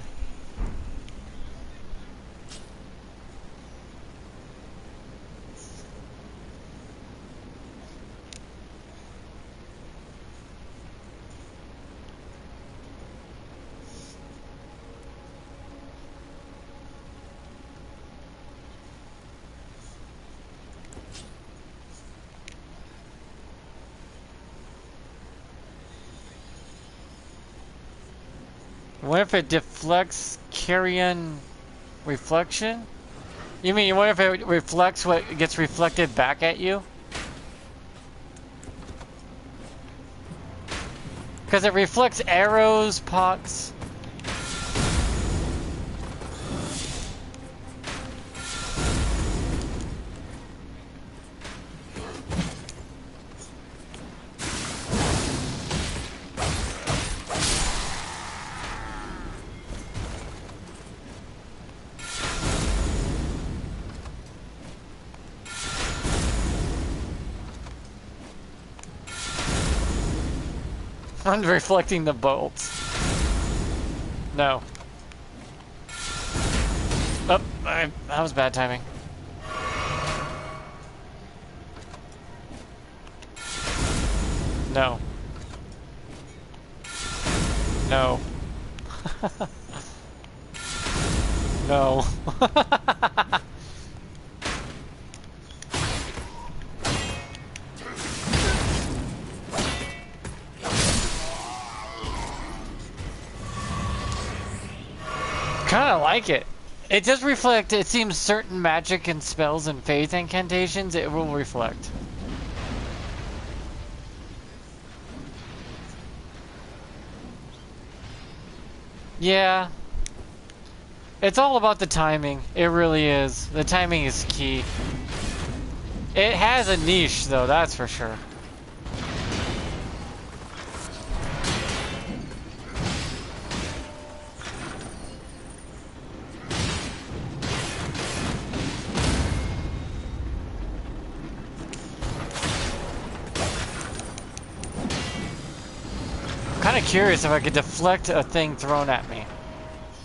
What if it deflects carrion reflection? You mean, what if it reflects what gets reflected back at you? Because it reflects arrows, pox. one reflecting the bolts. No. Oh, that was bad timing. No. No. No. Kinda like it. It does reflect, it seems certain magic and spells and faith incantations, it will reflect. Yeah. It's all about the timing. It really is. The timing is key. It has a niche though, that's for sure. Kind of curious if I could deflect a thing thrown at me.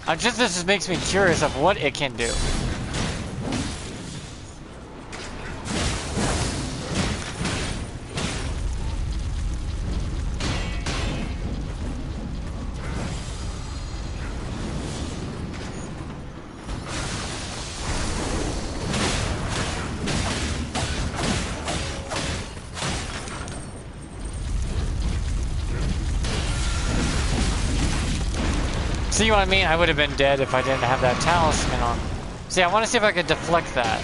This just makes me curious of what it can do. See what I mean? I would have been dead if I didn't have that talisman on. See, I want to see if I could deflect that.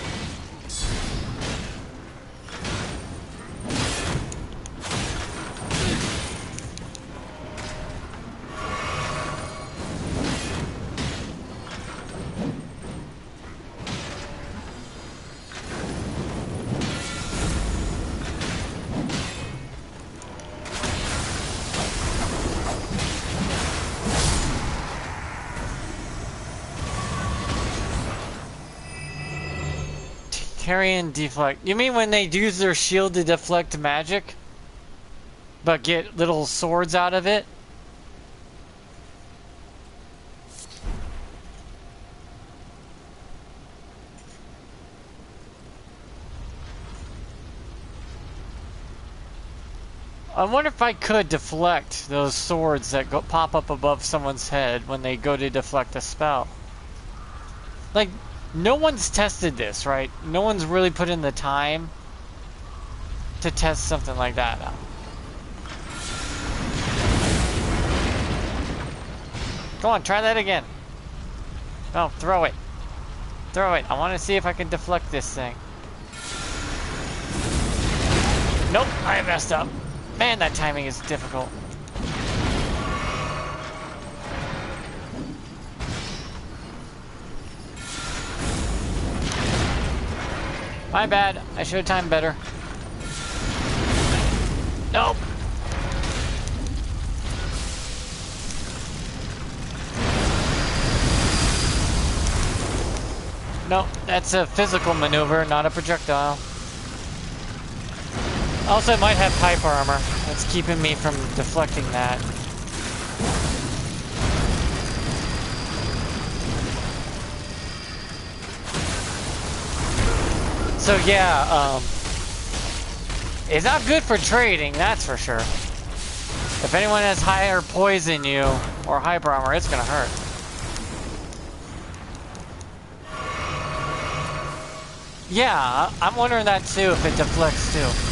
Carry and deflect. You mean when they use their shield to deflect magic? But get little swords out of it? I wonder if I could deflect those swords that pop up above someone's head when they go to deflect a spell. Like, no one's tested this, right? No one's really put in the time to test something like that out. Go on, try that again. No, throw it. Throw it. I want to see if I can deflect this thing. Nope, I messed up. Man, that timing is difficult. My bad. I should have timed better. Nope. Nope, that's a physical maneuver, not a projectile. Also, it might have pipe armor. That's keeping me from deflecting that. So yeah, it's not good for trading, that's for sure. If anyone has higher poison you or hyper armor, it's gonna hurt. Yeah, I'm wondering that too, if it deflects too.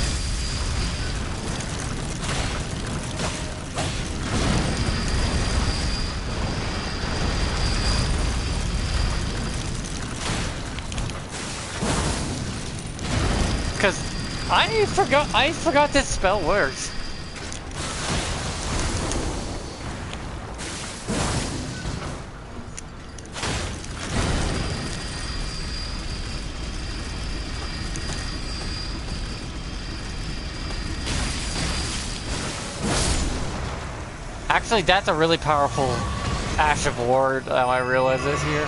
Because I forgot this spell works. Actually, that's a really powerful Ash of War, I realize this here.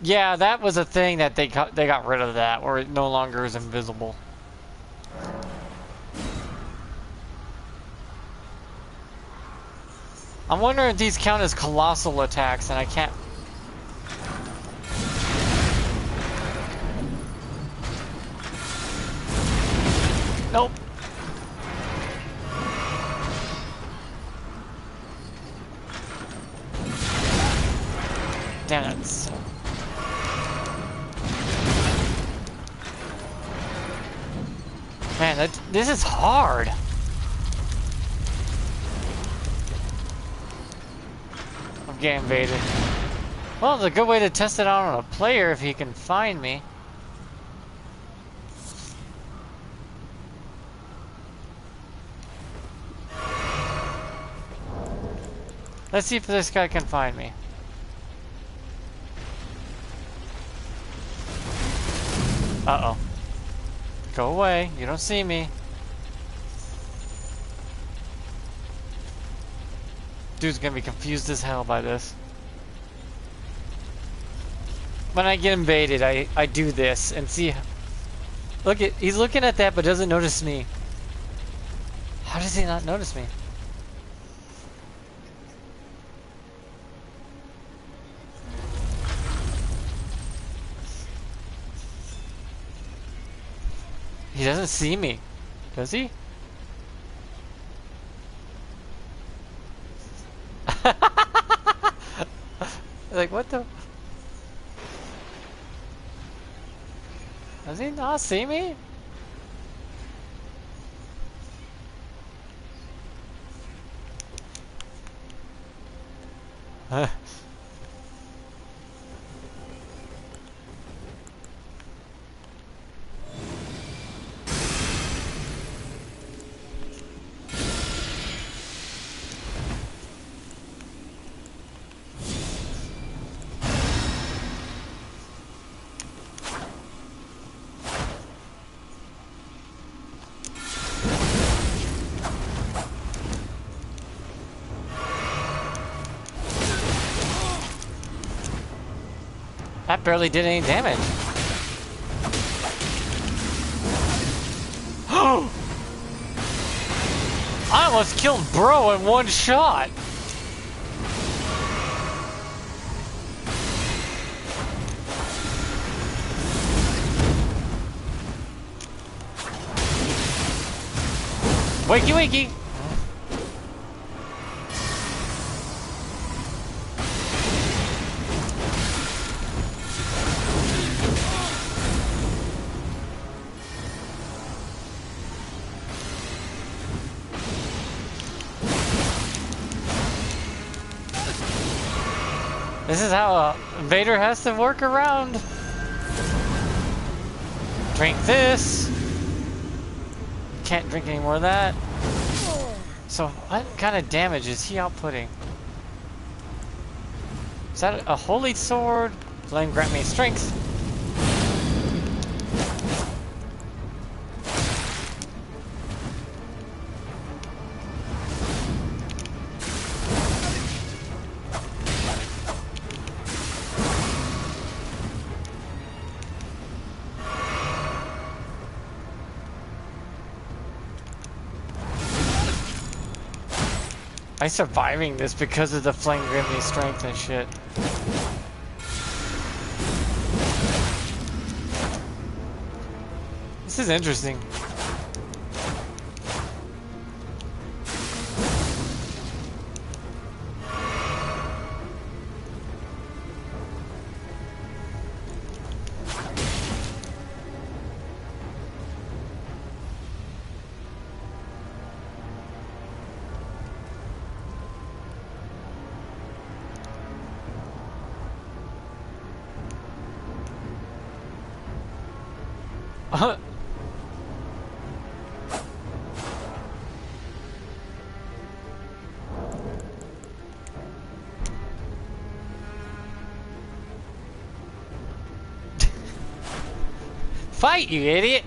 Yeah, that was a thing that they got rid of that, where it no longer is invisible. I'm wondering if these count as colossal attacks, and I can't. Nope. Damn it. Man, this is hard. I'm getting invaded. Well, it's a good way to test it out on a player if he can find me. Let's see if this guy can find me. Uh-oh. Go away. You don't see me. Dude's gonna be confused as hell by this. When I get invaded, I do this and see. Look at, he's looking at that but doesn't notice me. How does he not notice me? He doesn't see me, does he? Like, what the? Does he not see me? That barely did any damage. I almost killed Bro in one shot. Wakey wakey. This is how a invader has to work around. Drink this. Can't drink any more of that. So what kind of damage is he outputting? Is that a holy sword? Flame grant me strength. I'm surviving this because of the flame grimney strength and shit. This is interesting. Fight, you idiot!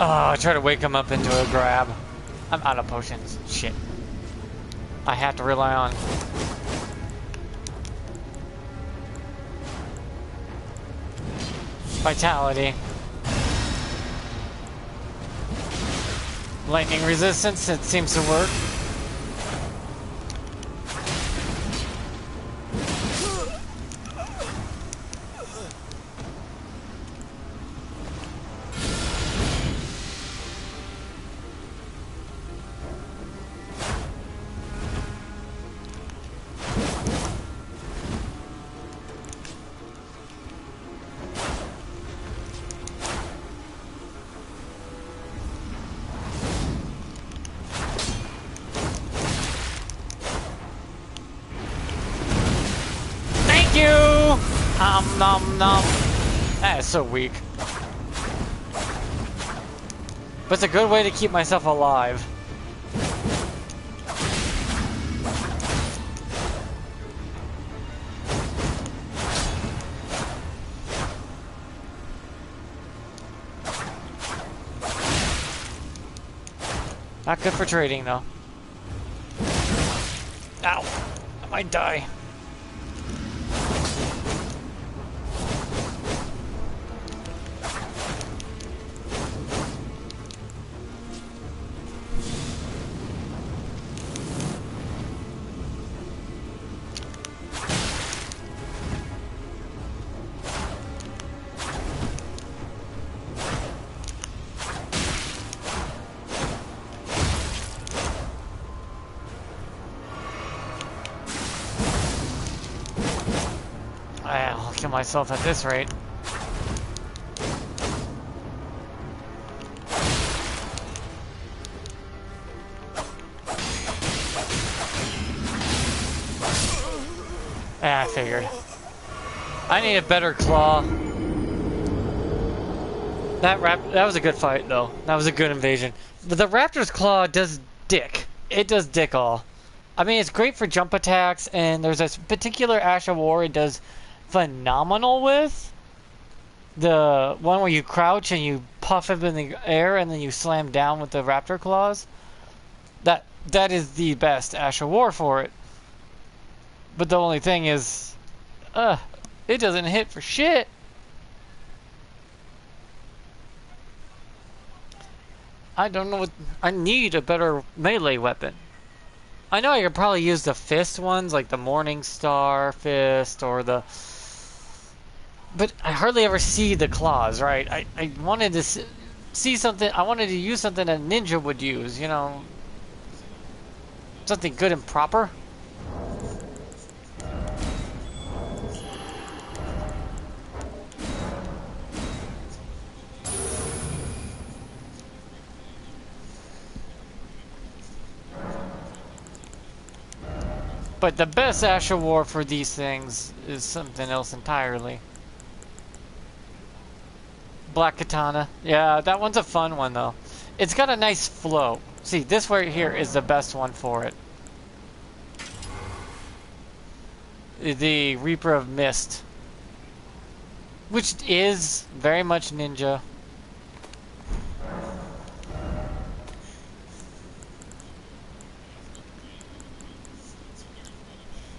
Oh, I try to wake him up into a grab. I'm out of potions. Shit. I have to rely on. Vitality. Lightning resistance, it seems to work. Nom nom. That is so weak. But it's a good way to keep myself alive. Not good for trading though. Ow. I might die. I'll kill myself at this rate. I figured. I need a better claw. That was a good fight though. That was a good invasion. But the raptor's claw does dick. It does dick all. I mean, it's great for jump attacks, and there's a particular Ash of War it does phenomenal with. The one where you crouch and you puff him in the air and then you slam down with the raptor claws. That is the best Ash of War for it. But the only thing is, it doesn't hit for shit. I don't know what... I need a better melee weapon. I know I could probably use the fist ones, like the Morning Star fist or the... But I hardly ever see the claws, right? I wanted to see something... I wanted to use something that Ninja would use, you know? Something good and proper. But the best Ash of War for these things is something else entirely. Black Katana. Yeah, that one's a fun one though. It's got a nice flow. See, this right here is the best one for it. The Reaper of Mist. Which is very much ninja.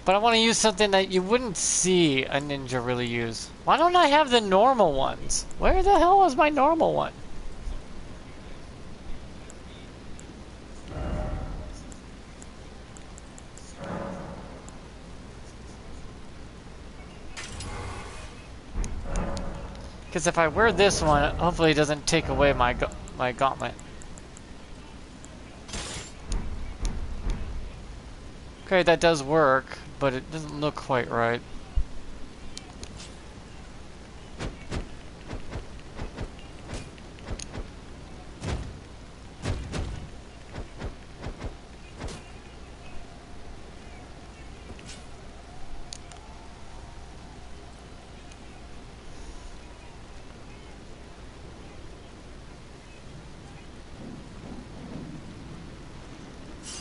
But I want to use something that you wouldn't see a ninja really use. Why don't I have the normal ones? Where the hell was my normal one? Because if I wear this one, hopefully it doesn't take away my gauntlet. Okay, that does work, but it doesn't look quite right.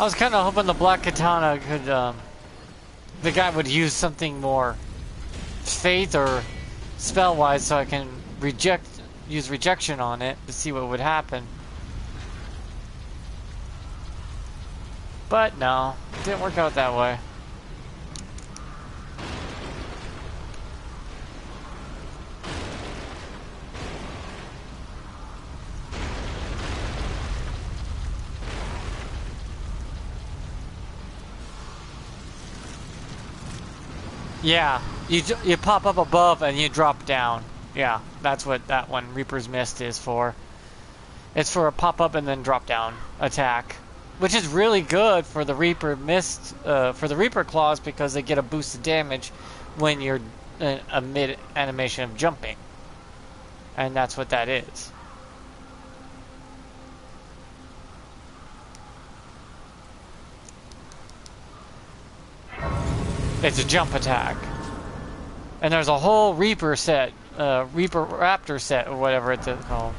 I was kind of hoping the Black Katana could, the guy would use something more faith or spell-wise so I can reject use rejection on it to see what would happen. But no, it didn't work out that way. Yeah, you pop up above and you drop down. Yeah, that's what that one, Reaper's Mist, is for. It's for a pop up and then drop down attack, which is really good for the Reaper Mist, for the Reaper Claws, because they get a boost of damage when you're in a mid animation of jumping, and that's what that is. It's a jump attack. And there's a whole Reaper set, Reaper Raptor set, or whatever it's called.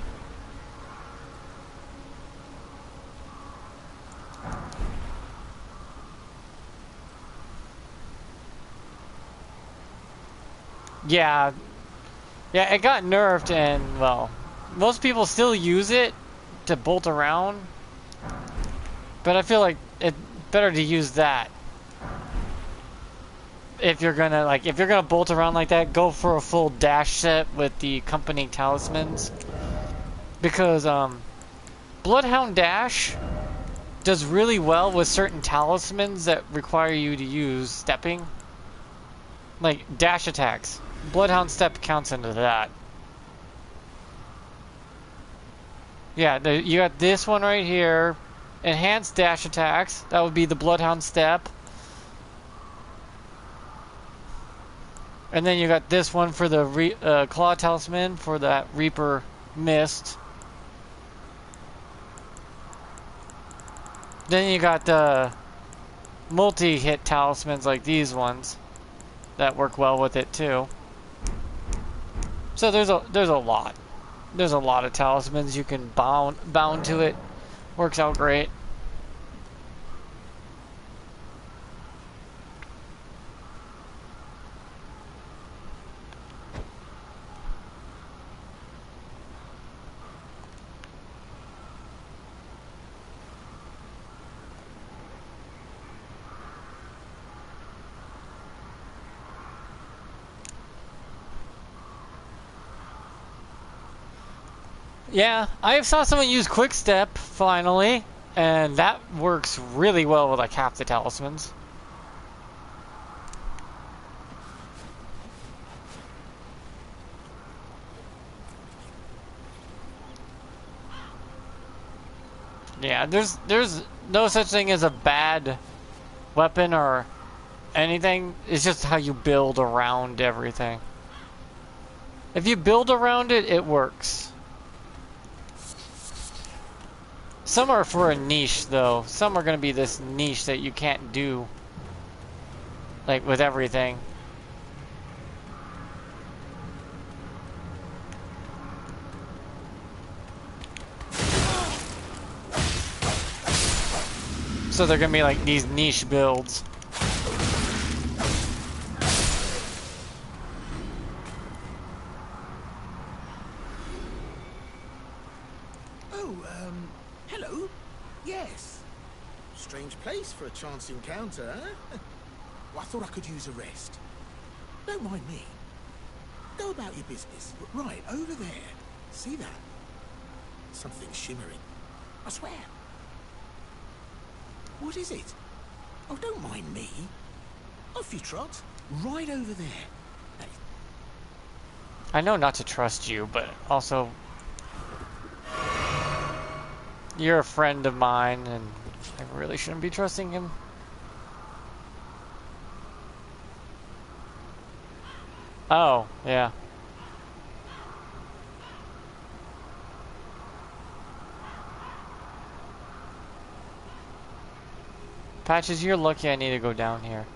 Yeah. Yeah, it got nerfed, and, well, most people still use it to bolt around. But I feel like it's better to use that. If you're gonna bolt around like that, go for a full dash set with the accompanying talismans. Because, Bloodhound Dash does really well with certain talismans that require you to use stepping. Like, dash attacks. Bloodhound Step counts into that. Yeah, you got this one right here. Enhanced dash attacks. That would be the Bloodhound Step. And then you got this one for the Claw Talisman for that Reaper Mist. Then you got the multi-hit talismans like these ones that work well with it too. So there's a lot. There's a lot of talismans you can bound to it. Works out great. Yeah, I saw someone use Quick Step finally, and that works really well with like half the talismans. Yeah, there's no such thing as a bad weapon or anything. It's just how you build around everything. If you build around it, it works. Some are for a niche, though. Some are going to be this niche that you can't do, like, with everything. So they're going to be, like, these niche builds. Hello? Yes. Strange place for a chance encounter, huh? Well, I thought I could use a rest. Don't mind me. Go about your business. Right, over there. See that? Something shimmering. I swear. What is it? Oh, don't mind me. Off you trot. Right over there. Hey. I know not to trust you, but also you're a friend of mine, and I really shouldn't be trusting him. Oh, yeah. Patches, you're lucky I need to go down here.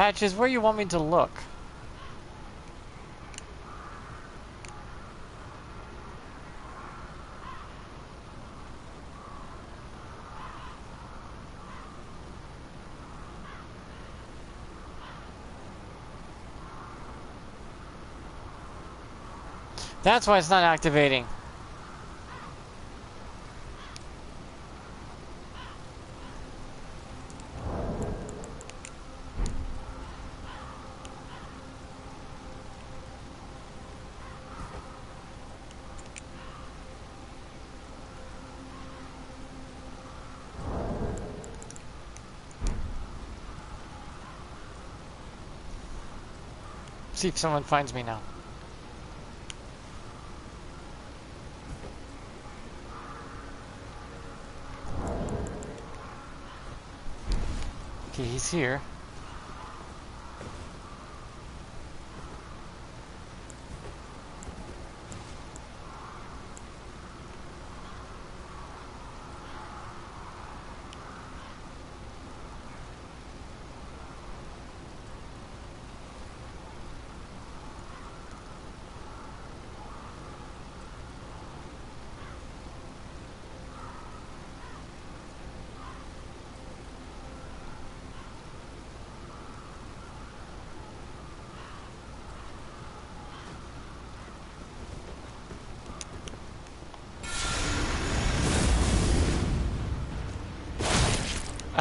Patches, where you want me to look? That's why it's not activating. See if someone finds me now. Okay, he's here.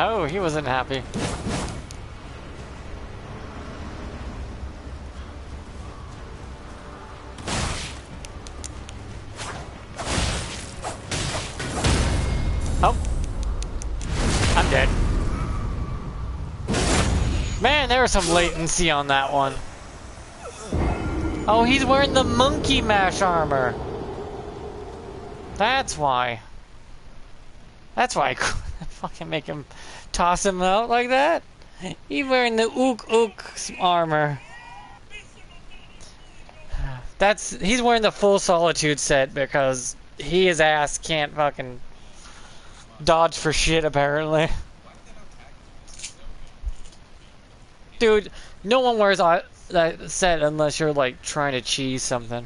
Oh, he wasn't happy. Oh. I'm dead. Man, there was some latency on that one. Oh, he's wearing the monkey mash armor. That's why. That's why I couldn't fucking make him toss him out like that. He's wearing the ook armor. He's wearing the full Solitude set because his ass can't fucking dodge for shit apparently. Dude, no one wears that set unless you're like trying to cheese something.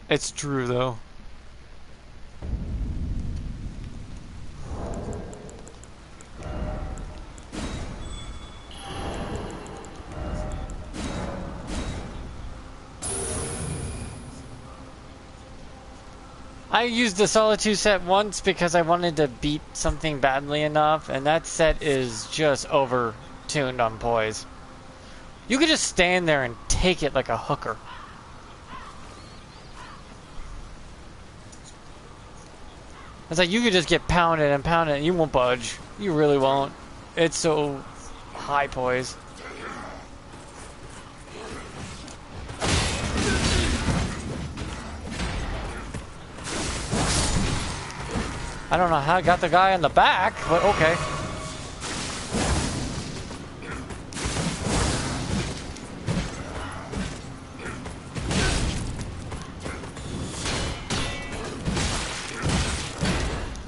It's true though. I used the Solitude set once because I wanted to beat something badly enough, and that set is just over-tuned on poise. You could just stand there and take it like a hooker. It's like you could just get pounded and pounded and you won't budge. You really won't. It's so high poise. I don't know how I got the guy in the back, but okay.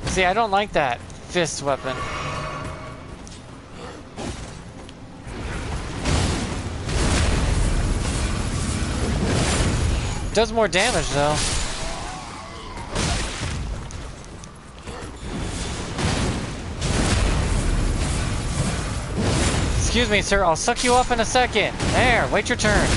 See, I don't like that fist weapon. Does more damage though. Excuse me, sir, I'll suck you up in a second. There, wait your turn.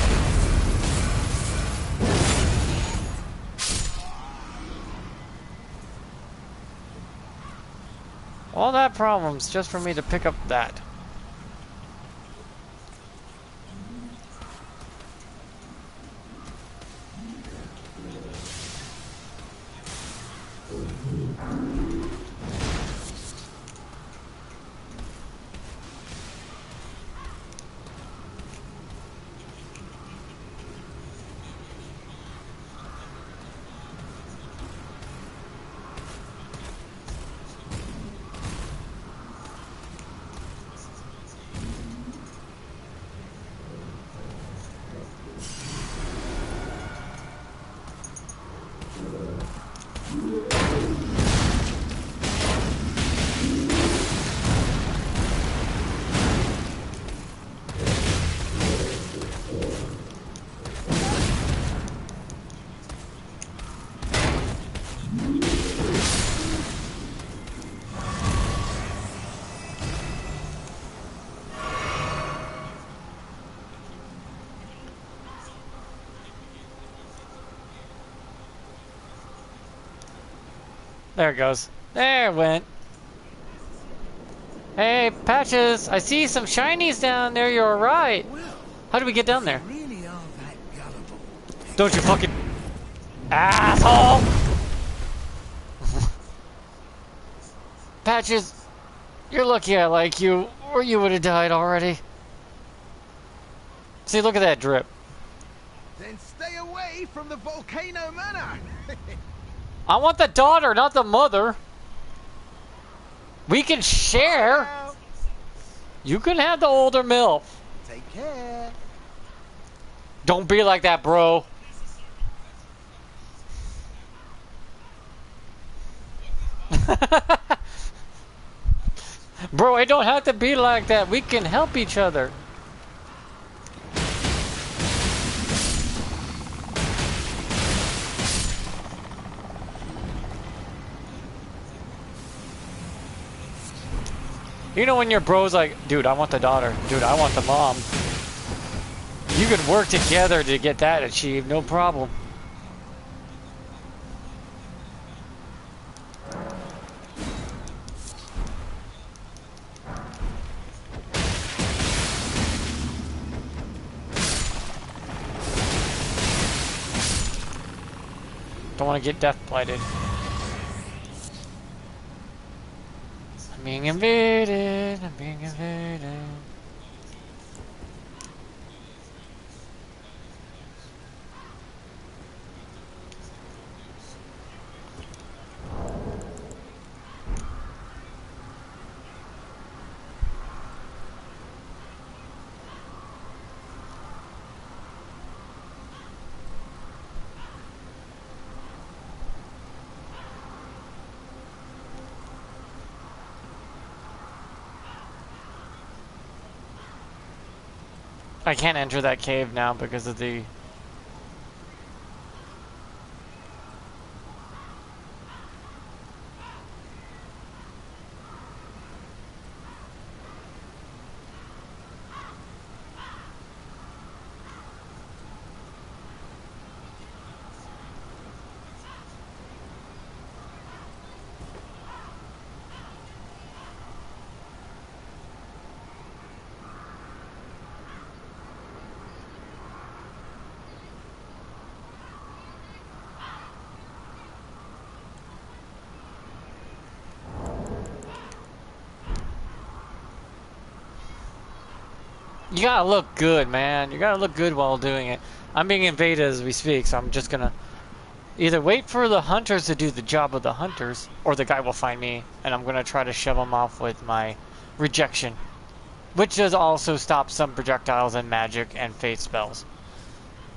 All that problems just for me to pick up that. There it goes. There it went. Hey, Patches, I see some shinies down there. You're right. Well, How do we get down if there? you really are that gullible. Don't you fucking asshole! Patches, you're lucky I like you, or you would have died already. See, look at that drip. Then stay away from the volcano manor. I want the daughter, not the mother. We can share. Well, You can have the older MILF. take care. Don't be like that, bro. Bro, it don't have to be like that. We can help each other. You know when your bro's like, dude, I want the daughter. Dude, I want the mom. You could work together to get that achieved, no problem. Don't want to get death blighted. I'm being invaded. I'm being invaded. I can't enter that cave now because of the... You gotta look good, man. You gotta look good while doing it. I'm being invaded as we speak, so I'm just gonna either wait for the hunters to do the job of the hunters, or the guy will find me, and I'm gonna try to shove him off with my rejection. Which does also stop some projectiles and magic and fate spells,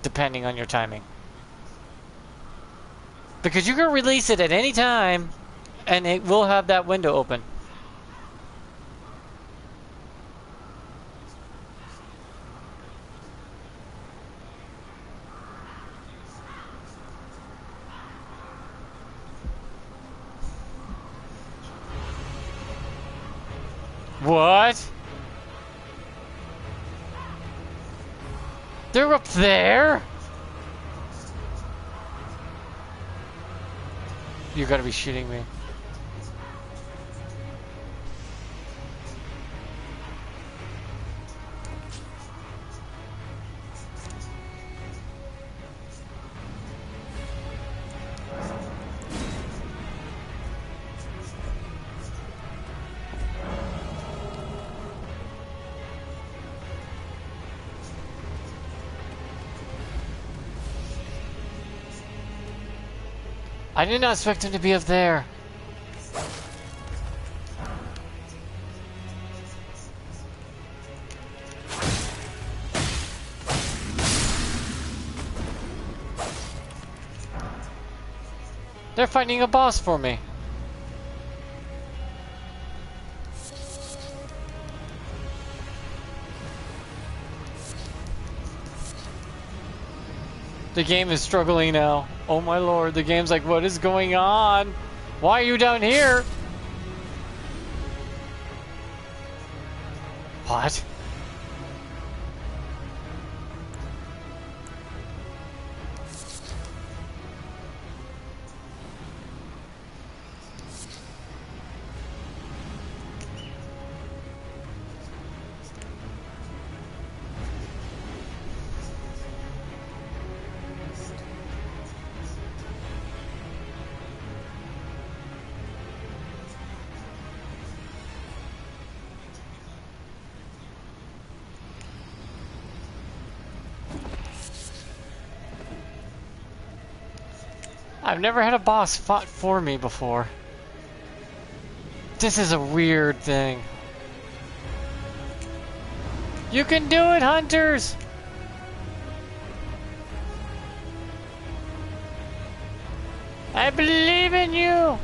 depending on your timing. Because you can release it at any time, and it will have that window open. What? They're up there? You gotta be shitting me. I did not expect him to be up there. They're finding a boss for me. The game is struggling now. Oh my lord, the game's like, what is going on? Why are you down here? What? I've never had a boss fought for me before. This is a weird thing. You can do it, hunters! I believe in you!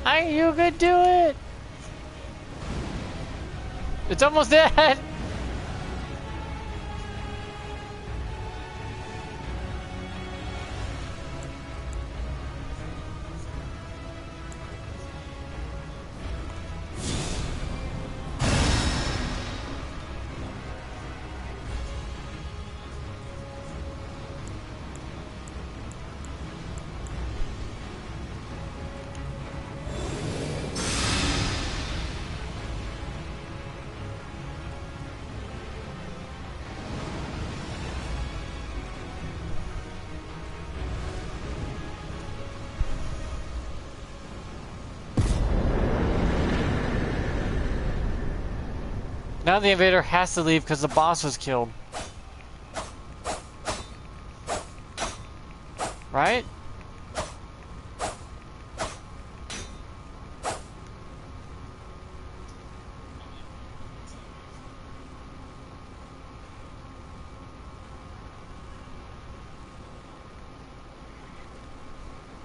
You could do it! It's almost dead! Now the invader has to leave because the boss was killed. Right?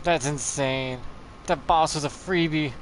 That's insane. That boss was a freebie.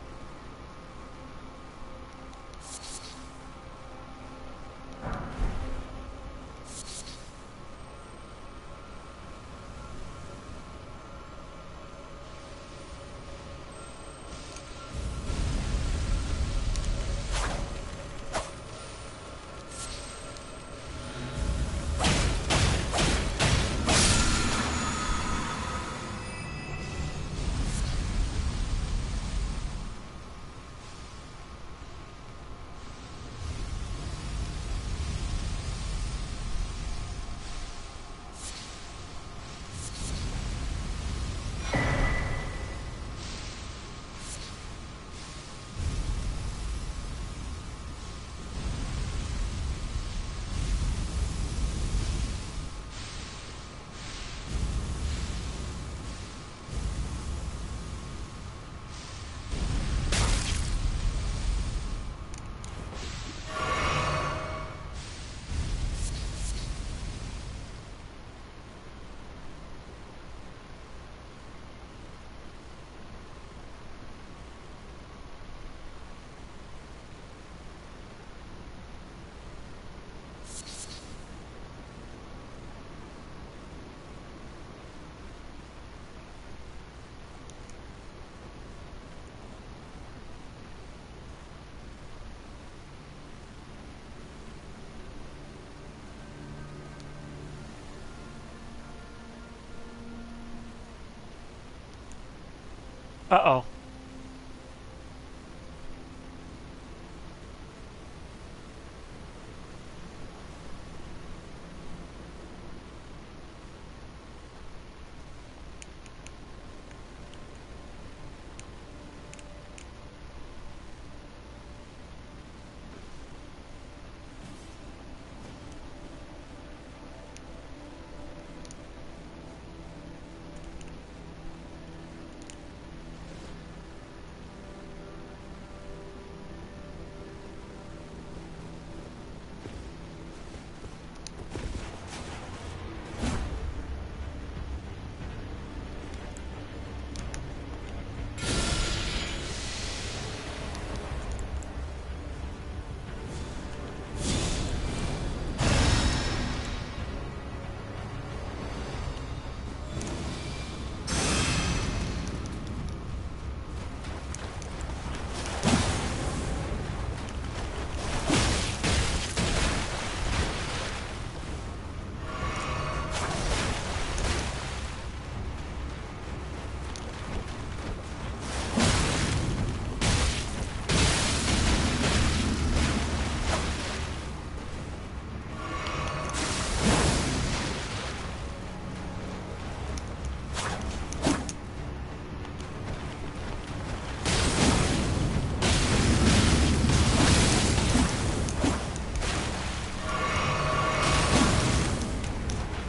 Uh-oh.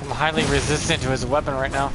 I'm highly resistant to his weapon right now.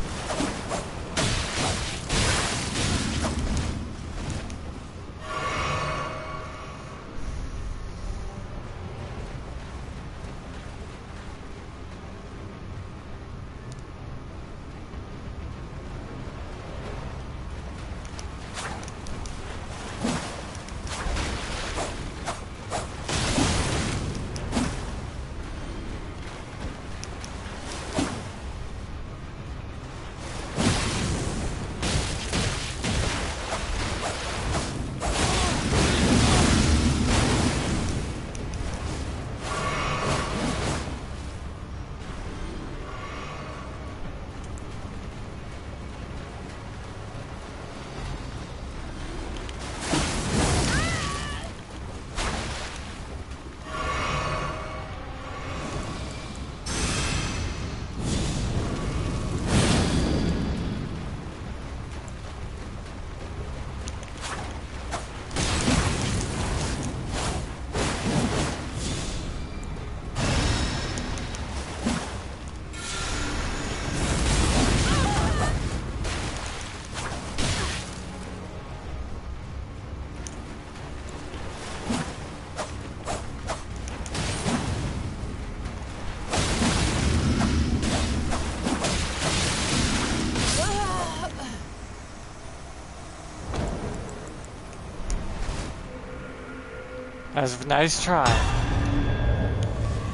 That's a nice try.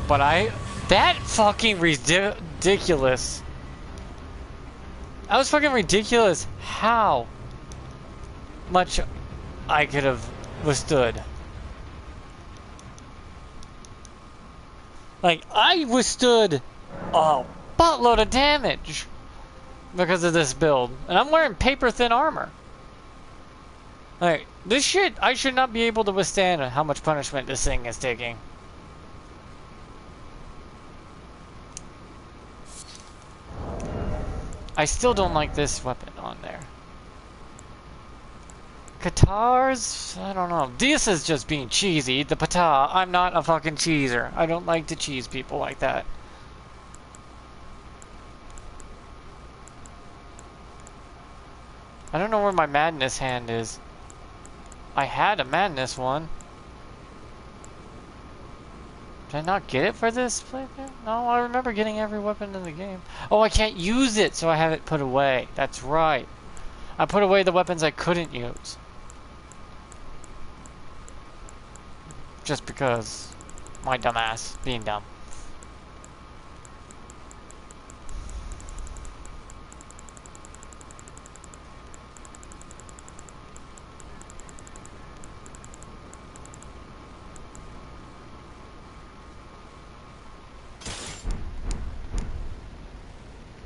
But that fucking ridiculous. That was fucking ridiculous how much I could have withstood. Like, I withstood a buttload of damage because of this build. And I'm wearing paper thin armor. Like, this shit, I should not be able to withstand how much punishment this thing is taking. I still don't like this weapon on there. Katars? I don't know. This is just being cheesy. The Pata, I'm not a fucking cheeser. I don't like to cheese people like that. I don't know where my madness hand is. I had a madness one. Did I not get it for this playthrough? No, I remember getting every weapon in the game. Oh, I can't use it, so I have it put away. That's right. I put away the weapons I couldn't use. Just because my dumbass being dumb.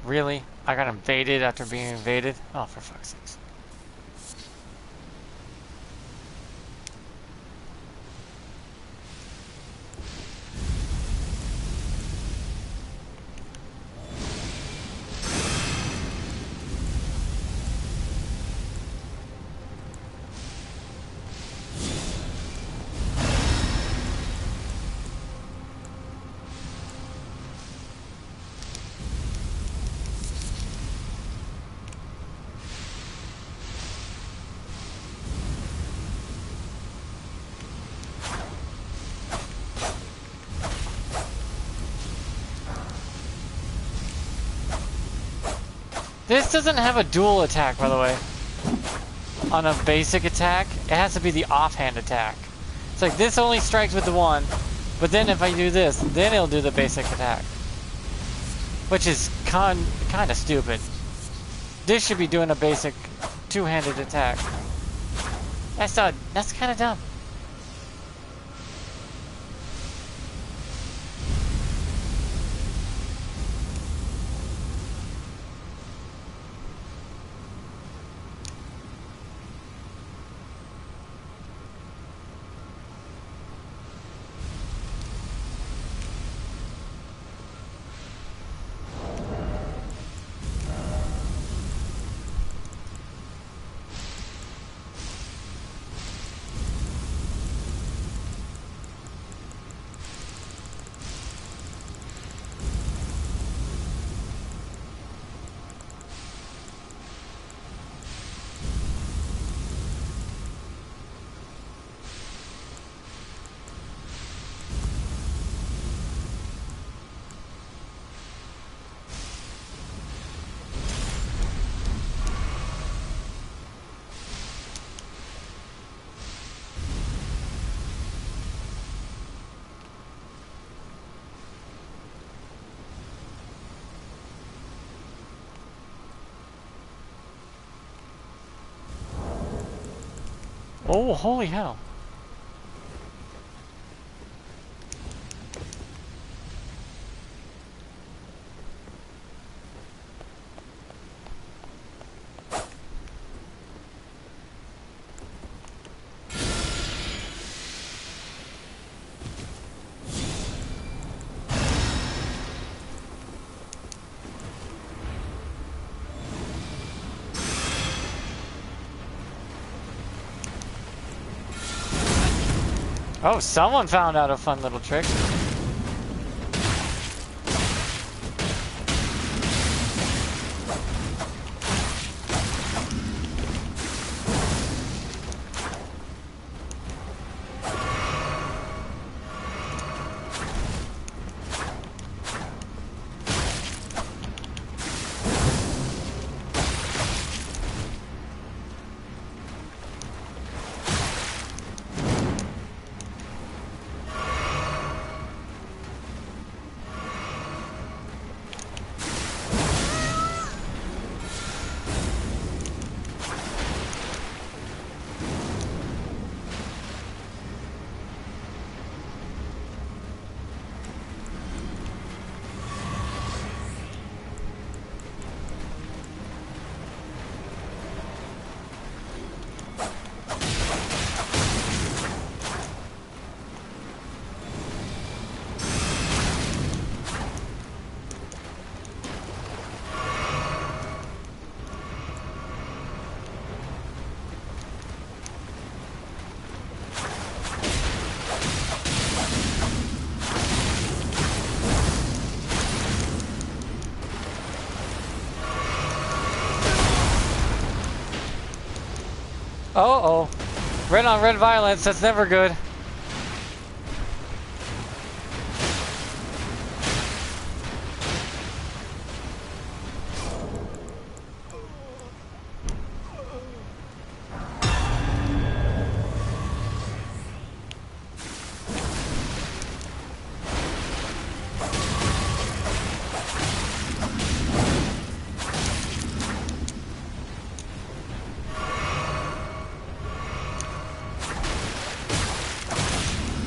Really? I got invaded after being invaded? Oh, for fuck's sakes. This doesn't have a dual attack, by the way. On a basic attack, it has to be the offhand attack. It's like this only strikes with the one, but then if I do this, then it'll do the basic attack. Which is kind of stupid. This should be doing a basic two-handed attack. That's kind of dumb. Oh, holy hell. Oh, someone found out a fun little trick. Uh-oh. Red on red violence, that's never good.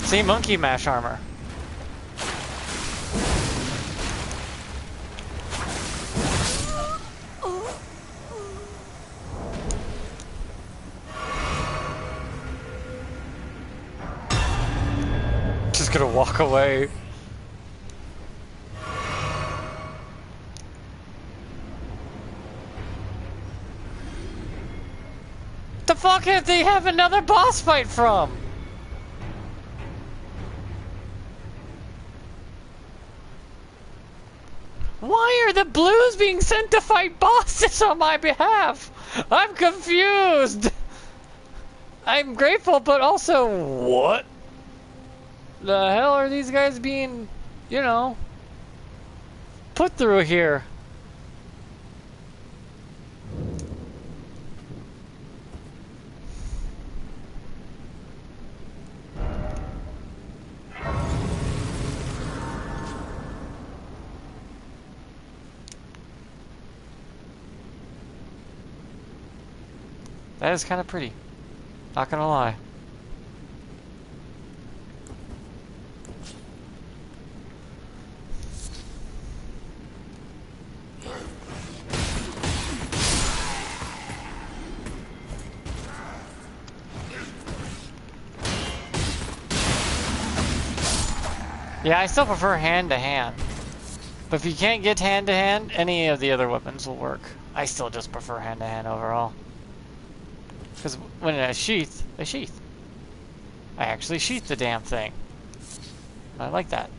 See, monkey mash armor. Just gonna walk away. The fuck did they have another boss fight from? Why are the blues being sent to fight bosses on my behalf? I'm confused. I'm grateful, but also what? The hell are these guys being, you know, put through here? That is kind of pretty. Not gonna lie. Yeah, I still prefer hand-to-hand. But if you can't get hand-to-hand, any of the other weapons will work. I still just prefer hand-to-hand overall. Because when I sheath, I sheath. I actually sheath the damn thing. I like that.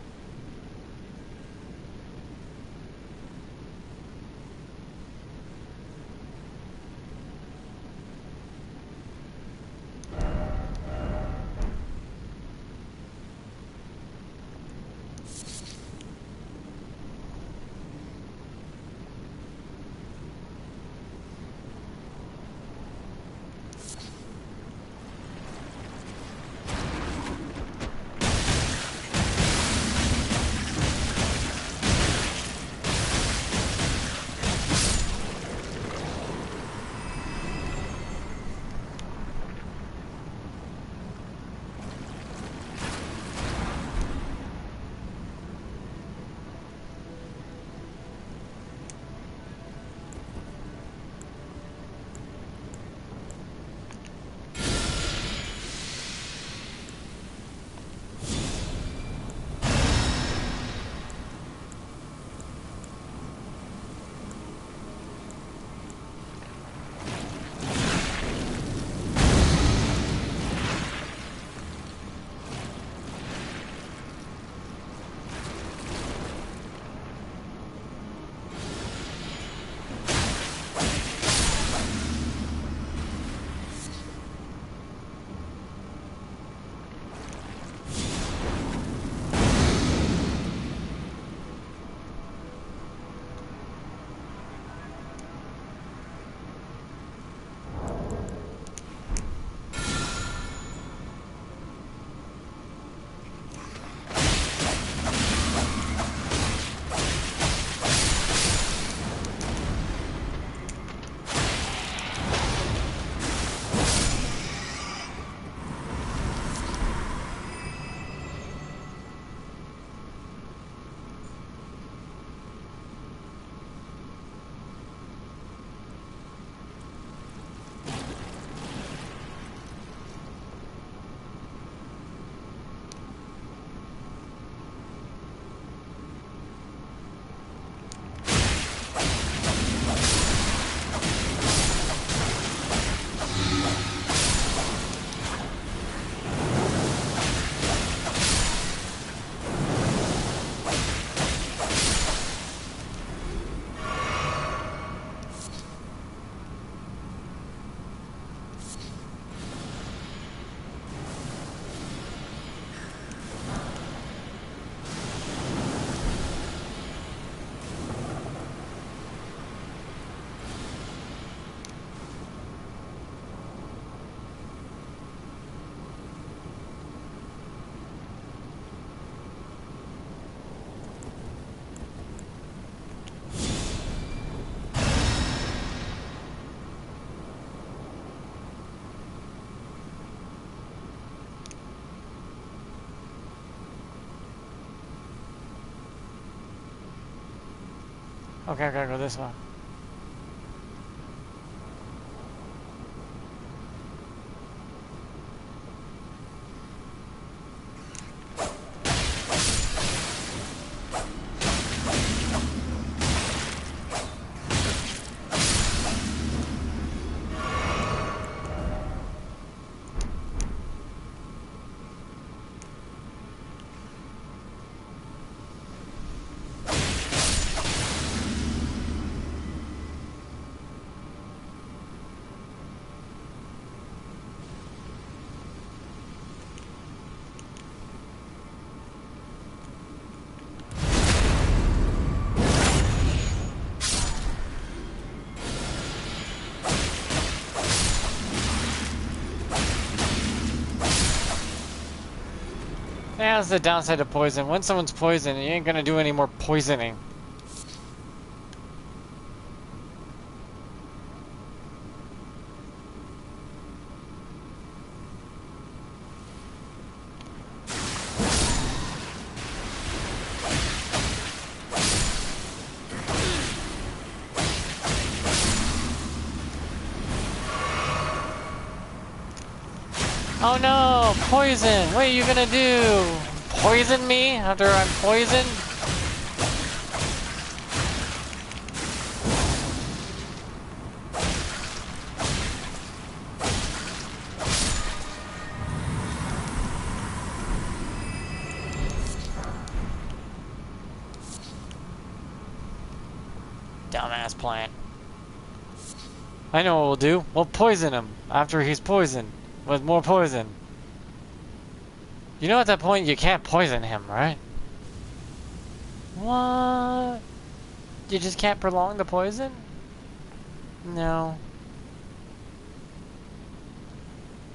Okay, I gotta go this way. Yeah, that's the downside of poison. When someone's poisoned, you ain't gonna do any more poisoning. Oh no! Poison! What are you gonna do? Poison me after I'm poisoned? Dumbass plan. I know what we'll do. We'll poison him after he's poisoned with more poison. You know at that point you can't poison him, right? What? You just can't prolong the poison? No.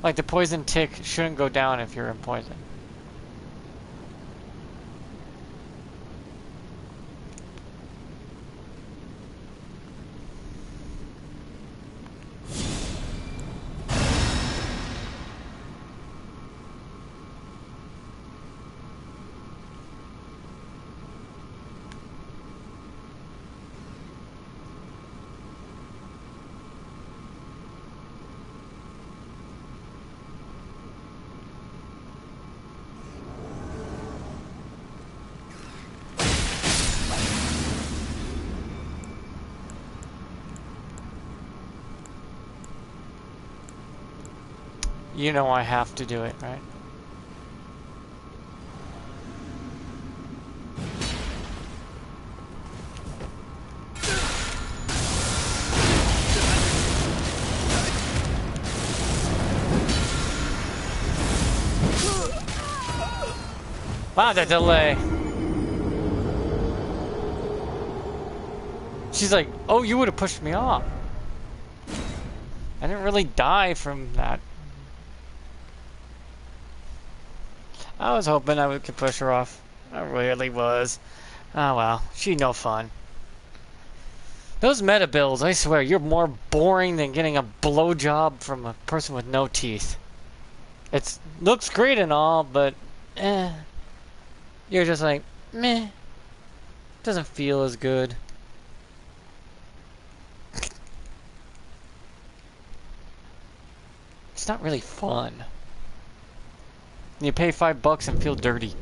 Like the poison tick shouldn't go down if you're in poison. You know I have to do it, right? Wow, the delay. She's like, oh, you would have pushed me off. I didn't really die from that. I was hoping I could push her off. I really was. Oh well, she no fun. Those meta builds, I swear, you're more boring than getting a blowjob from a person with no teeth. It looks great and all, but you're just like, meh. Doesn't feel as good. It's not really fun. You pay $5 and feel dirty.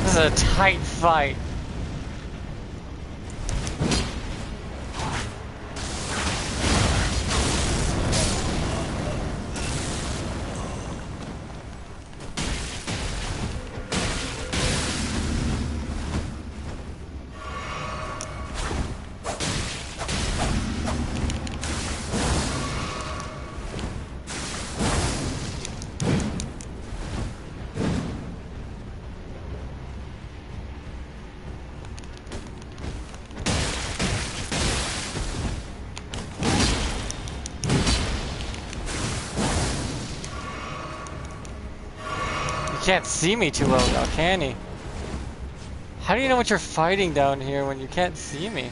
This is a tight fight. You can't see me too well now, can he? How do you know what you're fighting down here when you can't see me?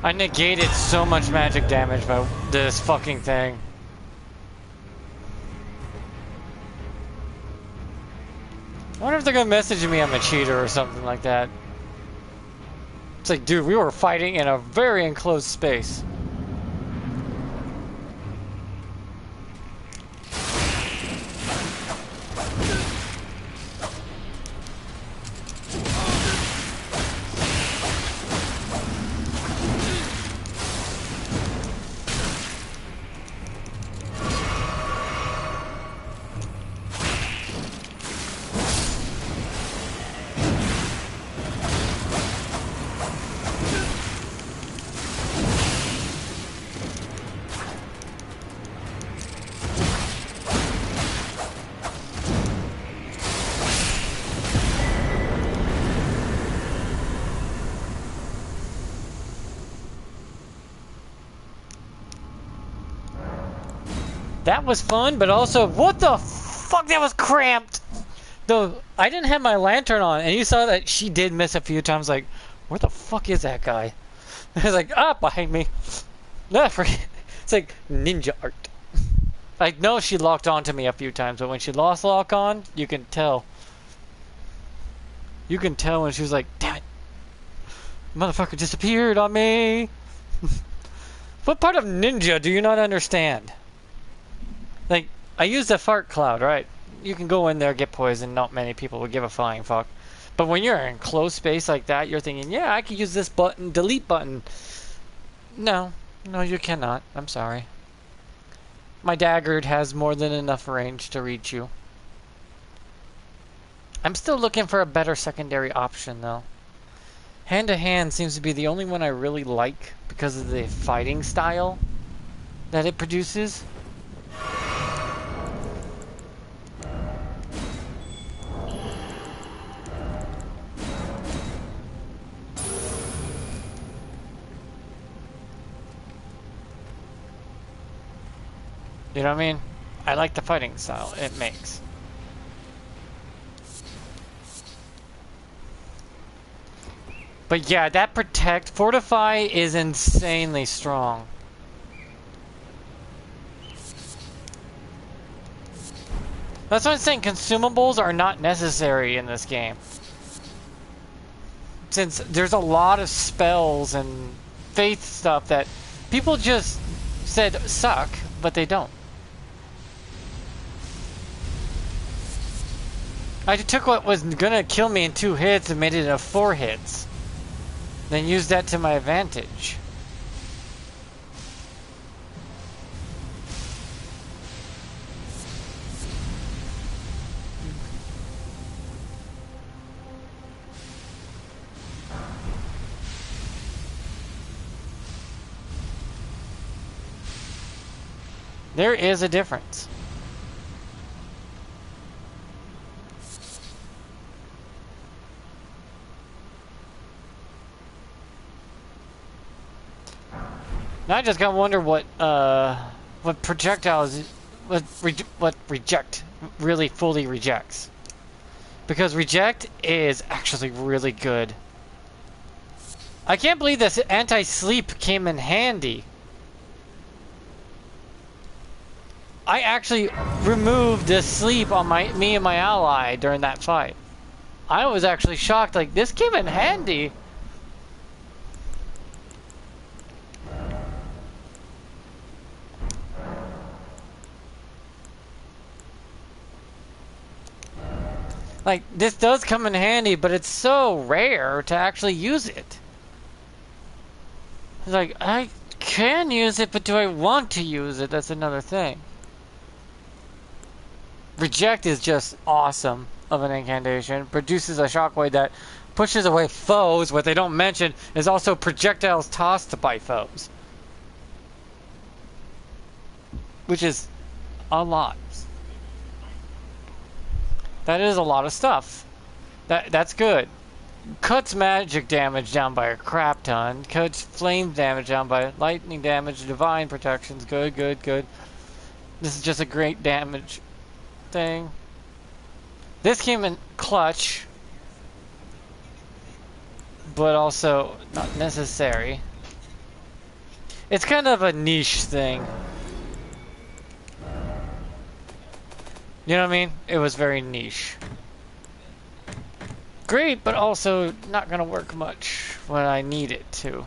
I negated so much magic damage by this fucking thing. I wonder if they're gonna message me I'm a cheater or something like that. It's like, dude, we were fighting in a very enclosed space. That was fun, but also, what the fuck, that was cramped! Though, I didn't have my lantern on, and you saw that she did miss a few times, like, where the fuck is that guy? I was like, ah, behind me. No, it's like ninja art. I know she locked on to me a few times, but when she lost lock on, you can tell. You can tell when she was like, damn it. Motherfucker disappeared on me! What part of ninja do you not understand? Like, I use the fart cloud, right? You can go in there, get poisoned, not many people would give a flying fuck. But when you're in closed space like that, you're thinking, yeah, I could use this button, delete button. No, no, you cannot. I'm sorry. My dagger has more than enough range to reach you. I'm still looking for a better secondary option, though. Hand-to-hand seems to be the only one I really like because of the fighting style that it produces. You know what I mean? I like the fighting style it makes. But yeah, that fortify is insanely strong. That's what I'm saying, consumables are not necessary in this game. since there's a lot of spells and faith stuff that people just said suck, but they don't. I took what was gonna kill me in 2 hits and made it into 4 hits. Then used that to my advantage. There is a difference. Now I just gotta wonder what projectiles, what reject really fully rejects, because reject is actually really good. I can't believe this anti-sleep came in handy. I actually removed the sleep on me and my ally during that fight. I was actually shocked, like, this came in handy. Like, this does come in handy, but it's so rare to actually use it. It's like, I can use it, but do I want to use it? That's another thing. Reject is just awesome of an incantation. Produces a shockwave that pushes away foes. What they don't mention is also projectiles tossed by foes. Which is a lot. That is a lot of stuff. That's good. Cuts magic damage down by a crap ton. Cuts flame damage down by lightning damage. Divine protections. Good, good, good. This is just a great damage thing. This came in clutch, but also not necessary. It's kind of a niche thing. You know what I mean? It was very niche. Great, but also not gonna work much when I need it to.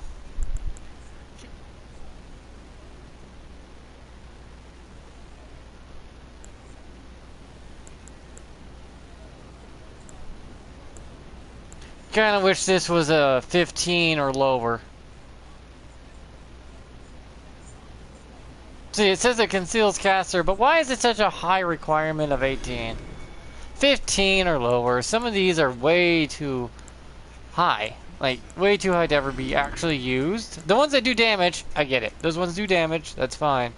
Kinda wish this was a 15 or lower. See, it says it conceals caster, but why is it such a high requirement of 18? 15 or lower. Some of these are way too high. Like, way too high to ever be actually used. The ones that do damage, I get it. Those ones do damage, that's fine.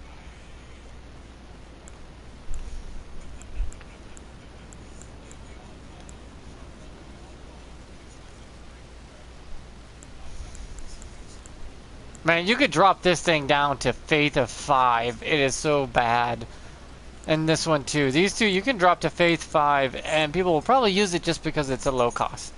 Man, you could drop this thing down to Faith of 5. It is so bad. And this one too. These two you can drop to Faith 5 and people will probably use it just because it's a low cost.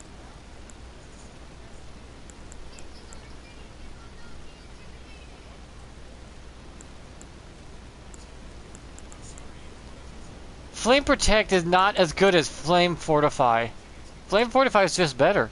Flame Protect is not as good as Flame Fortify. Flame Fortify is just better.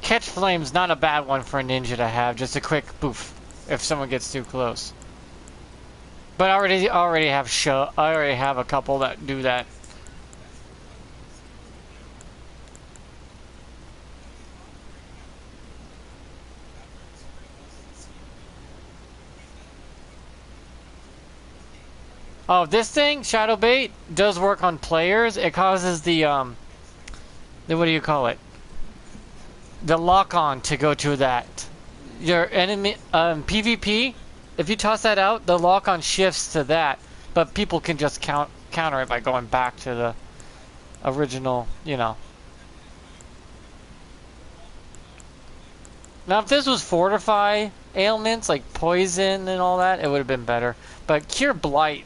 Catch Flame's not a bad one for a ninja to have, just a quick boof if someone gets too close. But I already have a couple that do that. Oh, this thing, Shadow Bait, does work on players. It causes the the, what do you call it? The lock-on to go to that. Your enemy, PvP, if you toss that out, the lock-on shifts to that, but people can just counter it by going back to the original, you know. Now, if this was fortify ailments, like poison and all that, it would have been better. But cure blight,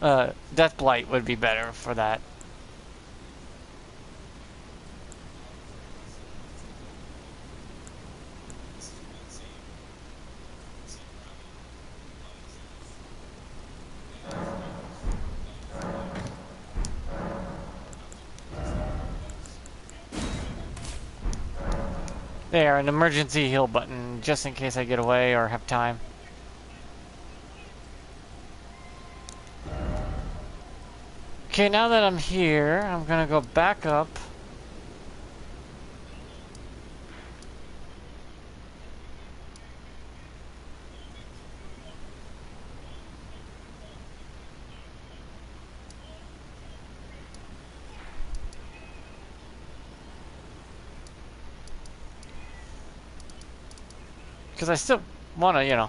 death blight would be better for that. There, an emergency heal button, just in case I get away or have time. Okay, now that I'm here, I'm gonna go back up. Because I still want to, you know,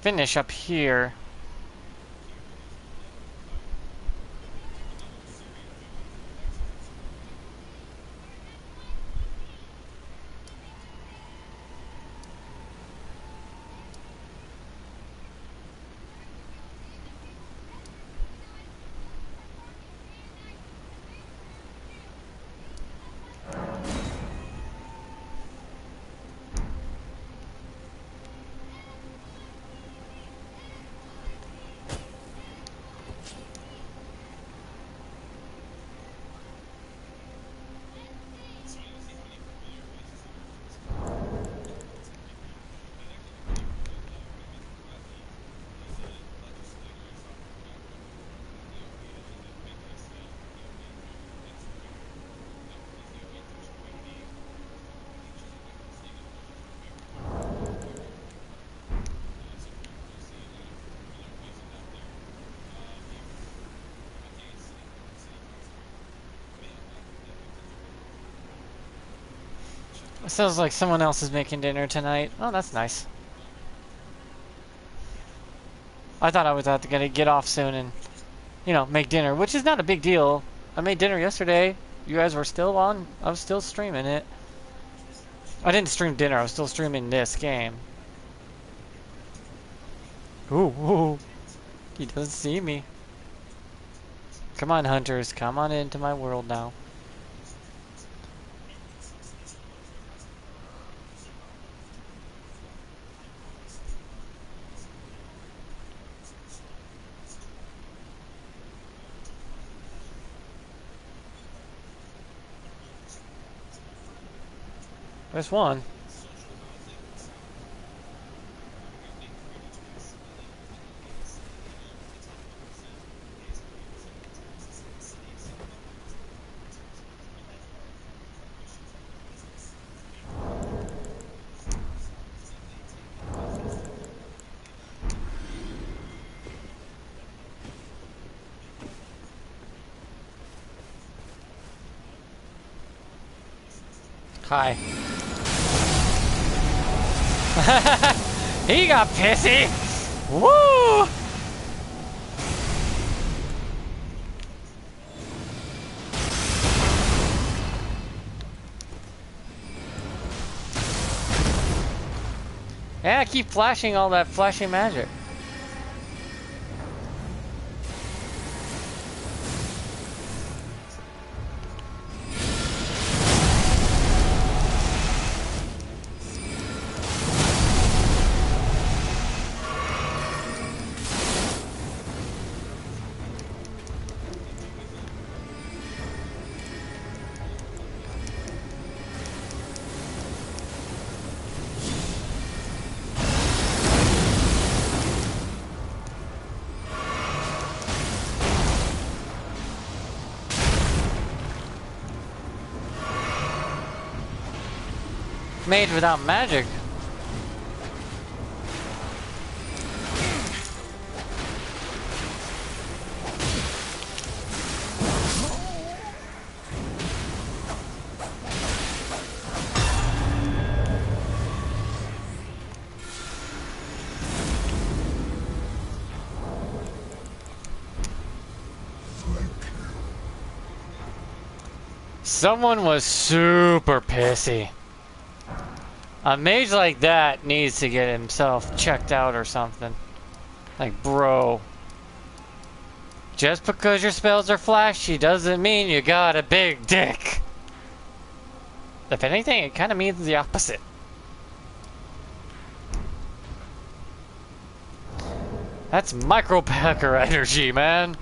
finish up here. It sounds like someone else is making dinner tonight. Oh, that's nice. I thought I was gonna get off soon and, you know, make dinner, which is not a big deal. I made dinner yesterday. You guys were still on. I was still streaming it. I didn't stream dinner. I was still streaming this game. Ooh. He doesn't see me. Come on, hunters. Come on into my world now. There's one. Hi. He got pissy. Woo! Yeah, keep flashing all that flashing magic. Made without magic. Someone was super pissy. A mage like that needs to get himself checked out or something. Like, bro. Just because your spells are flashy doesn't mean you got a big dick. If anything, it kind of means the opposite. That's micropacker energy, man.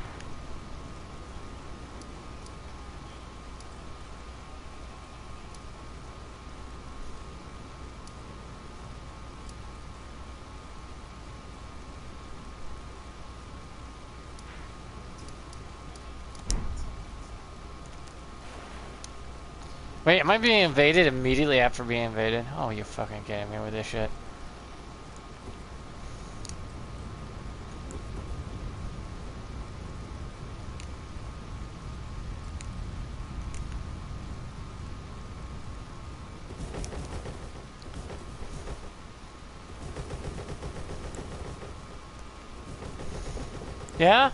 Wait, am I being invaded immediately after being invaded? Oh, you fucking kidding me with this shit. Yeah?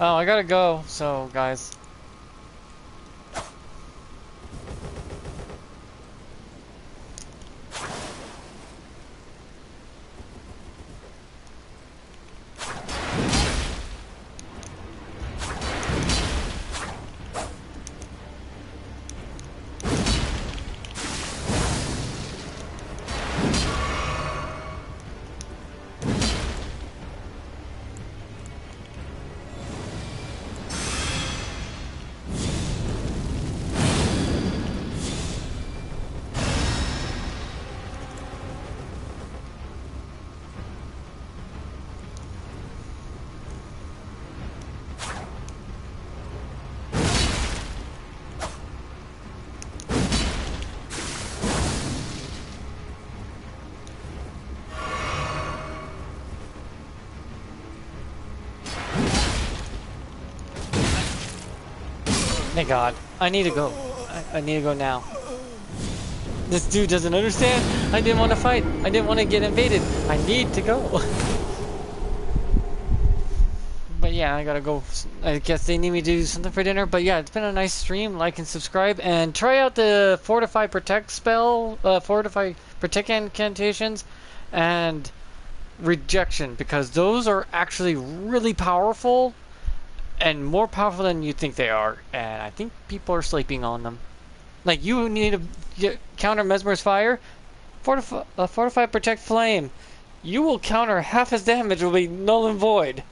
Oh, I gotta go, so guys. Thank God. I need to go. I need to go now. This dude doesn't understand. I didn't want to fight. I didn't want to get invaded. I need to go. But yeah, I gotta go. I guess they need me to do something for dinner. But yeah, it's been a nice stream. Like and subscribe. And try out the Fortify Protect spell. Fortify Protect incantations. And Rejection. Because those are actually really powerful. And more powerful than you think they are. And I think people are sleeping on them. Like, you need to counter Mesmer's Fire. Fortify Protect Flame. You will counter half his damage, will be null and void.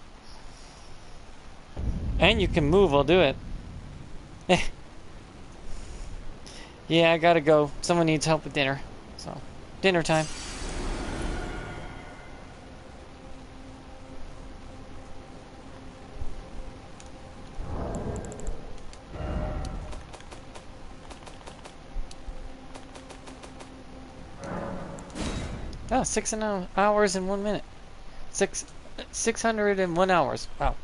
And you can move while do it. Yeah, I gotta go. Someone needs help with dinner. So, dinner time. Oh, 6 hours and 1 minute. 601 hours. Wow.